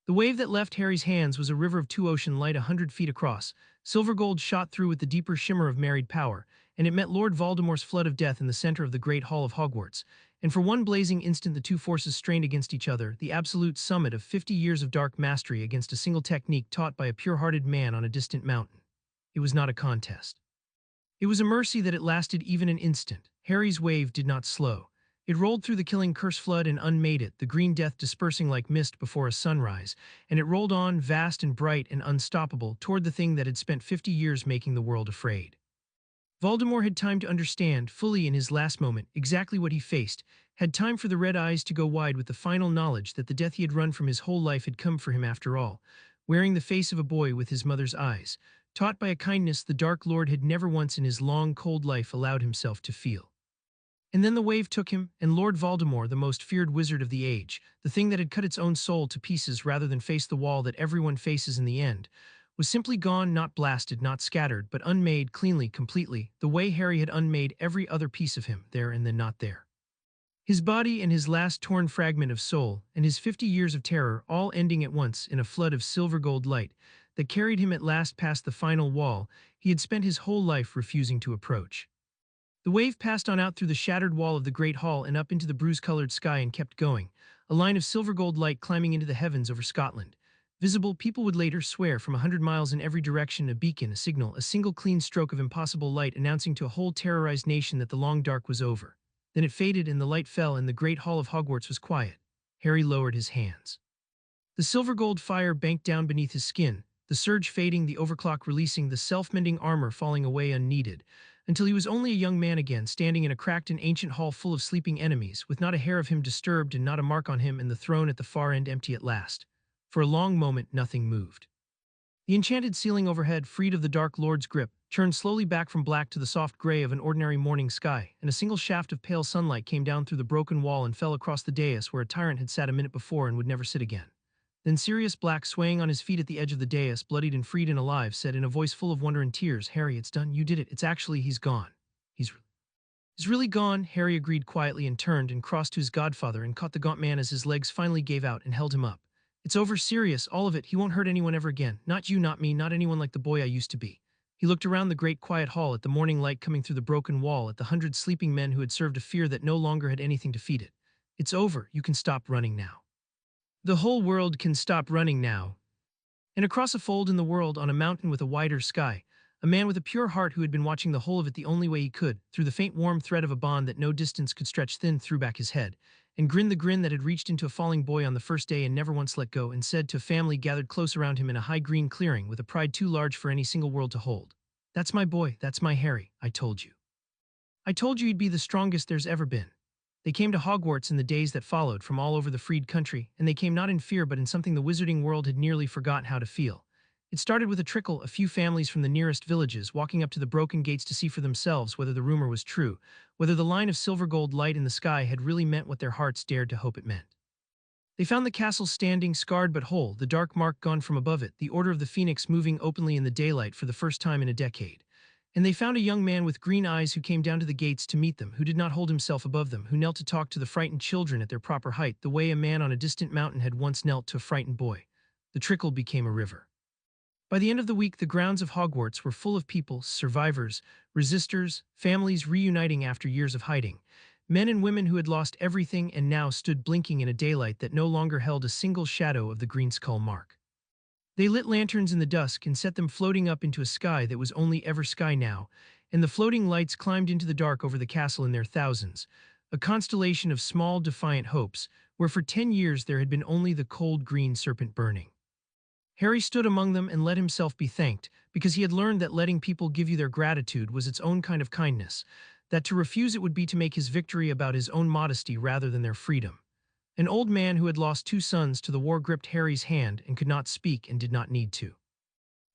The wave that left Harry's hands was a river of two-ocean light 100 feet across. Silver gold shot through with the deeper shimmer of married power, and it met Lord Voldemort's flood of death in the center of the Great Hall of Hogwarts. And for one blazing instant the two forces strained against each other, the absolute summit of 50 years of dark mastery against a single technique taught by a pure-hearted man on a distant mountain. It was not a contest. It was a mercy that it lasted even an instant. Harry's wave did not slow. It rolled through the killing curse flood and unmade it, the green death dispersing like mist before a sunrise, and it rolled on, vast and bright and unstoppable, toward the thing that had spent 50 years making the world afraid. Voldemort had time to understand, fully in his last moment, exactly what he faced, had time for the red eyes to go wide with the final knowledge that the death he had run from his whole life had come for him after all, wearing the face of a boy with his mother's eyes, taught by a kindness the Dark Lord had never once in his long, cold life allowed himself to feel. And then the wave took him, and Lord Voldemort, the most feared wizard of the age, the thing that had cut its own soul to pieces rather than face the wall that everyone faces in the end, was simply gone, not blasted, not scattered, but unmade cleanly, completely, the way Harry had unmade every other piece of him, there and then not there. His body and his last torn fragment of soul, and his 50 years of terror, all ending at once in a flood of silver-gold light that carried him at last past the final wall he had spent his whole life refusing to approach. The wave passed on out through the shattered wall of the great hall and up into the bruise-colored sky and kept going, a line of silver-gold light climbing into the heavens over Scotland. Visible, people would later swear, from 100 miles in every direction, a beacon, a signal, a single clean stroke of impossible light announcing to a whole terrorized nation that the long dark was over. Then it faded and the light fell and the great hall of Hogwarts was quiet. Harry lowered his hands. The silver-gold fire banked down beneath his skin, the surge fading, the overclock releasing, the self-mending armor falling away unneeded, until he was only a young man again, standing in a cracked and ancient hall full of sleeping enemies, with not a hair of him disturbed and not a mark on him, and the throne at the far end empty at last. For a long moment nothing moved. The enchanted ceiling overhead, freed of the Dark Lord's grip, turned slowly back from black to the soft gray of an ordinary morning sky, and a single shaft of pale sunlight came down through the broken wall and fell across the dais where a tyrant had sat a minute before and would never sit again. Then Sirius Black, swaying on his feet at the edge of the dais, bloodied and freed and alive, said in a voice full of wonder and tears, "Harry, it's done. You did it. He's gone. He's really gone," Harry agreed quietly, and turned and crossed to his godfather and caught the gaunt man as his legs finally gave out and held him up. "It's over, Sirius, all of it. He won't hurt anyone ever again. Not you, not me, not anyone like the boy I used to be." He looked around the great quiet hall, at the morning light coming through the broken wall, at the 100 sleeping men who had served a fear that no longer had anything to feed it. "It's over. You can stop running now. The whole world can stop running now." And across a fold in the world, on a mountain with a wider sky, a man with a pure heart who had been watching the whole of it the only way he could, through the faint warm thread of a bond that no distance could stretch thin, threw back his head, and grinned the grin that had reached into a falling boy on the first day and never once let go, and said to a family gathered close around him in a high green clearing with a pride too large for any single world to hold, "That's my boy, that's my Harry, I told you. I told you he'd be the strongest there's ever been." They came to Hogwarts in the days that followed from all over the freed country, and they came not in fear but in something the wizarding world had nearly forgotten how to feel. It started with a trickle, a few families from the nearest villages walking up to the broken gates to see for themselves whether the rumor was true, whether the line of silver-gold light in the sky had really meant what their hearts dared to hope it meant. They found the castle standing, scarred but whole, the dark mark gone from above it, the Order of the Phoenix moving openly in the daylight for the first time in a decade. And they found a young man with green eyes who came down to the gates to meet them, who did not hold himself above them, who knelt to talk to the frightened children at their proper height, the way a man on a distant mountain had once knelt to a frightened boy. The trickle became a river. By the end of the week, the grounds of Hogwarts were full of people, survivors, resistors, families reuniting after years of hiding, men and women who had lost everything and now stood blinking in a daylight that no longer held a single shadow of the green skull mark. They lit lanterns in the dusk and set them floating up into a sky that was only ever sky now, and the floating lights climbed into the dark over the castle in their thousands, a constellation of small, defiant hopes, where for 10 years there had been only the cold green serpent burning. Harry stood among them and let himself be thanked, because he had learned that letting people give you their gratitude was its own kind of kindness, that to refuse it would be to make his victory about his own modesty rather than their freedom. An old man who had lost 2 sons to the war gripped Harry's hand and could not speak and did not need to.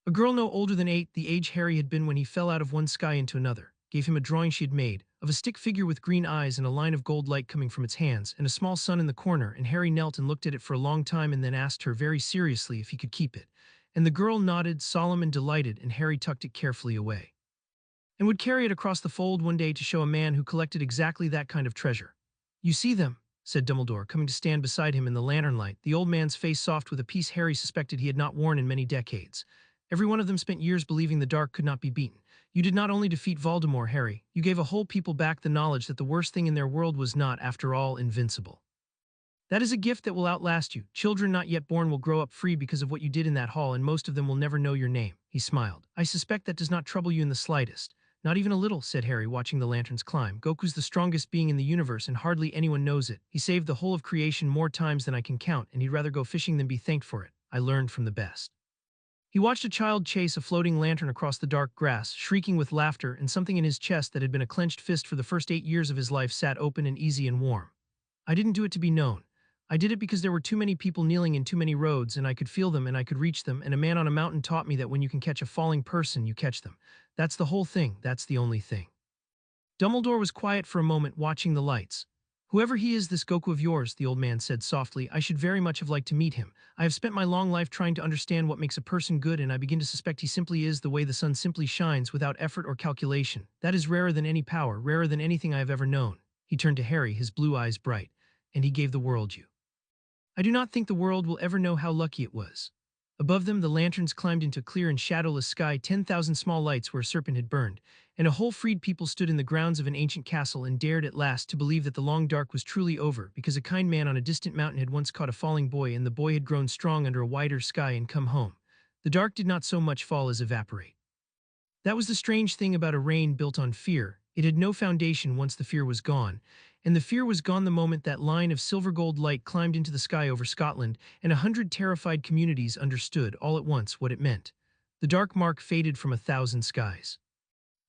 A girl no older than 8, the age Harry had been when he fell out of one sky into another, gave him a drawing she had made, of a stick figure with green eyes and a line of gold light coming from its hands, and a small sun in the corner, and Harry knelt and looked at it for a long time and then asked her very seriously if he could keep it. And the girl nodded, solemn and delighted, and Harry tucked it carefully away. And would carry it across the fold one day to show a man who collected exactly that kind of treasure. "You see them?" said Dumbledore, coming to stand beside him in the lantern light, the old man's face soft with a peace Harry suspected he had not worn in many decades. "Every one of them spent years believing the dark could not be beaten. You did not only defeat Voldemort, Harry, you gave a whole people back the knowledge that the worst thing in their world was not, after all, invincible. That is a gift that will outlast you. Children not yet born will grow up free because of what you did in that hall, and most of them will never know your name." He smiled. "I suspect that does not trouble you in the slightest." "Not even a little," said Harry, watching the lanterns climb. "Goku's the strongest being in the universe, and hardly anyone knows it. He saved the whole of creation more times than I can count, and he'd rather go fishing than be thanked for it. I learned from the best." He watched a child chase a floating lantern across the dark grass, shrieking with laughter, and something in his chest that had been a clenched fist for the first 8 years of his life sat open and easy and warm. "I didn't do it to be known. I did it because there were too many people kneeling in too many roads, and I could feel them and I could reach them, and a man on a mountain taught me that when you can catch a falling person, you catch them. That's the whole thing, that's the only thing." Dumbledore was quiet for a moment, watching the lights. "Whoever he is, this Goku of yours," the old man said softly, "I should very much have liked to meet him. I have spent my long life trying to understand what makes a person good, and I begin to suspect he simply is the way the sun simply shines, without effort or calculation. That is rarer than any power, rarer than anything I have ever known." He turned to Harry, his blue eyes bright. And he gave the world you. I do not think the world will ever know how lucky it was. Above them, the lanterns climbed into clear and shadowless sky, 10,000 small lights where a serpent had burned, and a whole freed people stood in the grounds of an ancient castle and dared at last to believe that the long dark was truly over, because a kind man on a distant mountain had once caught a falling boy, and the boy had grown strong under a wider sky and come home. The dark did not so much fall as evaporate. That was the strange thing about a reign built on fear. It had no foundation once the fear was gone, and the fear was gone the moment that line of silver-gold light climbed into the sky over Scotland, and 100 terrified communities understood all at once what it meant. The dark mark faded from 1,000 skies.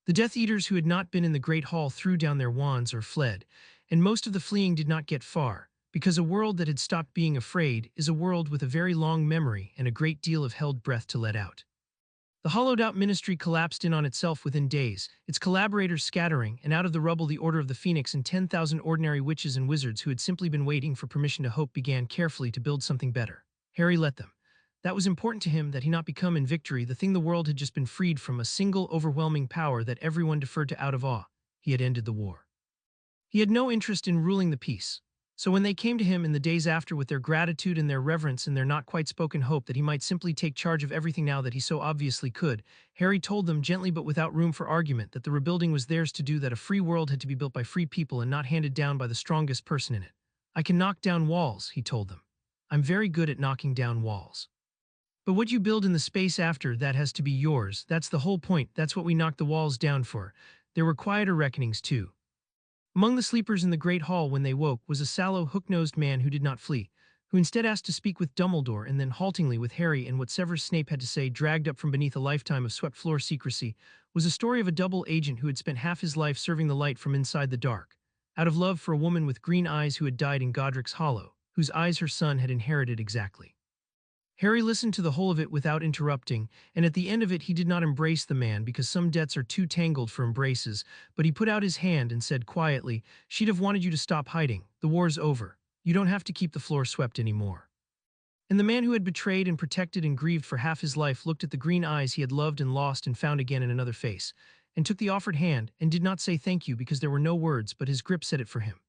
The Death Eaters who had not been in the Great Hall threw down their wands or fled, and most of the fleeing did not get far, because a world that had stopped being afraid is a world with a very long memory and a great deal of held breath to let out. The hollowed-out ministry collapsed in on itself within days, its collaborators scattering, and out of the rubble the Order of the Phoenix and 10,000 ordinary witches and wizards who had simply been waiting for permission to hope began carefully to build something better. Harry let them. That was important to him, that he not become in victory the thing the world had just been freed from, a single overwhelming power that everyone deferred to out of awe. He had ended the war. He had no interest in ruling the peace. So when they came to him in the days after with their gratitude and their reverence and their not quite spoken hope that he might simply take charge of everything now that he so obviously could, Harry told them gently but without room for argument that the rebuilding was theirs to do, that a free world had to be built by free people and not handed down by the strongest person in it. I can knock down walls, he told them. I'm very good at knocking down walls. But what you build in the space after that has to be yours. That's the whole point. That's what we knocked the walls down for. There were quieter reckonings too. Among the sleepers in the great hall when they woke was a sallow, hook-nosed man who did not flee, who instead asked to speak with Dumbledore and then haltingly with Harry, and what Severus Snape had to say, dragged up from beneath a lifetime of swept-floor secrecy, was a story of a double agent who had spent half his life serving the light from inside the dark, out of love for a woman with green eyes who had died in Godric's Hollow, whose eyes her son had inherited exactly. Harry listened to the whole of it without interrupting, and at the end of it he did not embrace the man because some debts are too tangled for embraces, but he put out his hand and said quietly, "She'd have wanted you to stop hiding. The war's over. You don't have to keep the floor swept anymore." And the man who had betrayed and protected and grieved for half his life looked at the green eyes he had loved and lost and found again in another face, and took the offered hand and did not say thank you because there were no words, but his grip said it for him.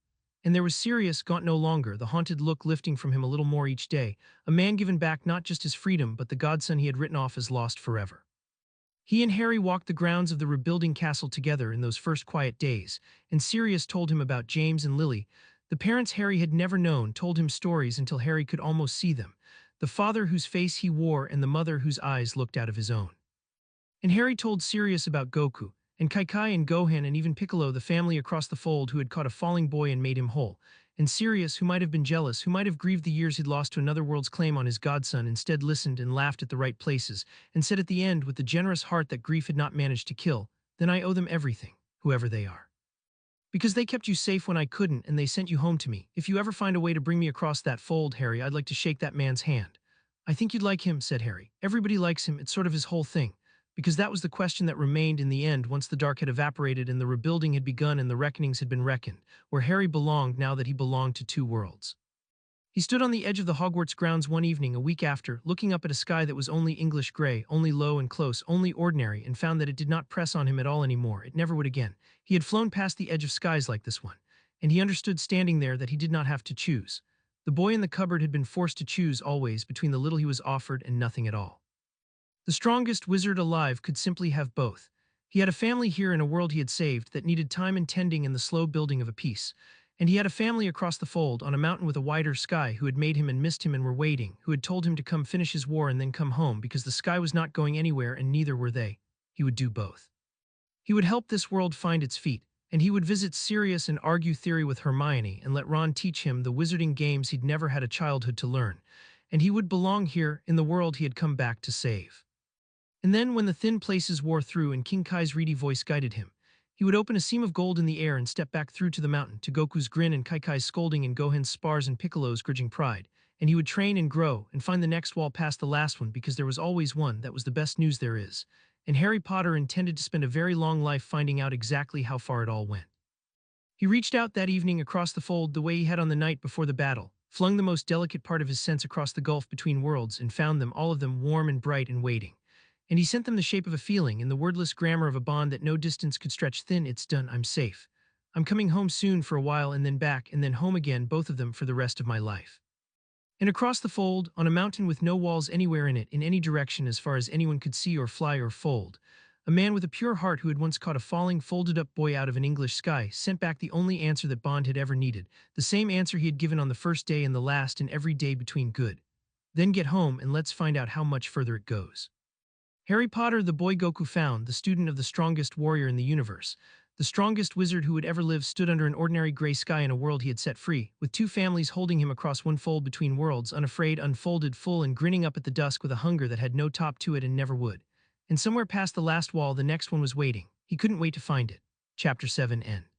And there was Sirius, gaunt no longer, the haunted look lifting from him a little more each day, a man given back not just his freedom but the godson he had written off as lost forever. He and Harry walked the grounds of the rebuilding castle together in those first quiet days, and Sirius told him about James and Lily. The parents Harry had never known told him stories until Harry could almost see them, the father whose face he wore and the mother whose eyes looked out of his own. And Harry told Sirius about Goku, and Kaikai and Gohan and even Piccolo, the family across the fold who had caught a falling boy and made him whole, and Sirius, who might have been jealous, who might have grieved the years he'd lost to another world's claim on his godson, instead listened and laughed at the right places, and said at the end with the generous heart that grief had not managed to kill, "Then I owe them everything, whoever they are. Because they kept you safe when I couldn't, and they sent you home to me. If you ever find a way to bring me across that fold, Harry, I'd like to shake that man's hand." "I think you'd like him," said Harry. "Everybody likes him, it's sort of his whole thing." Because that was the question that remained in the end once the dark had evaporated and the rebuilding had begun and the reckonings had been reckoned, where Harry belonged now that he belonged to two worlds. He stood on the edge of the Hogwarts grounds one evening a week after, looking up at a sky that was only English gray, only low and close, only ordinary, and found that it did not press on him at all anymore. It never would again. He had flown past the edge of skies like this one, and he understood standing there that he did not have to choose. The boy in the cupboard had been forced to choose always between the little he was offered and nothing at all. The strongest wizard alive could simply have both. He had a family here in a world he had saved that needed time and tending and the slow building of a peace. And he had a family across the fold on a mountain with a wider sky who had made him and missed him and were waiting, who had told him to come finish his war and then come home because the sky was not going anywhere and neither were they. He would do both. He would help this world find its feet, and he would visit Sirius and argue theory with Hermione and let Ron teach him the wizarding games he'd never had a childhood to learn. And he would belong here in the world he had come back to save. And then, when the thin places wore through and King Kai's reedy voice guided him, he would open a seam of gold in the air and step back through to the mountain, to Goku's grin and Kaikai's scolding and Gohan's spars and Piccolo's grudging pride, and he would train and grow and find the next wall past the last one because there was always one that was the best news there is. And Harry Potter intended to spend a very long life finding out exactly how far it all went. He reached out that evening across the fold the way he had on the night before the battle, flung the most delicate part of his sense across the gulf between worlds and found them, all of them, warm and bright and waiting. And he sent them the shape of a feeling in the wordless grammar of a bond that no distance could stretch thin. "It's done. I'm safe. I'm coming home soon for a while and then back and then home again, both of them for the rest of my life. And across the fold, on a mountain with no walls anywhere in it, in any direction as far as anyone could see or fly or fold, a man with a pure heart who had once caught a falling, folded-up boy out of an English sky sent back the only answer that Bond had ever needed, the same answer he had given on the first day and the last and every day between good. Then get home and let's find out how much further it goes. Harry Potter, the boy Goku found, the student of the strongest warrior in the universe, the strongest wizard who would ever live, stood under an ordinary gray sky in a world he had set free, with two families holding him across one fold between worlds, unafraid, unfolded, full, and grinning up at the dusk with a hunger that had no top to it and never would. And somewhere past the last wall, the next one was waiting. He couldn't wait to find it. Chapter 7 End.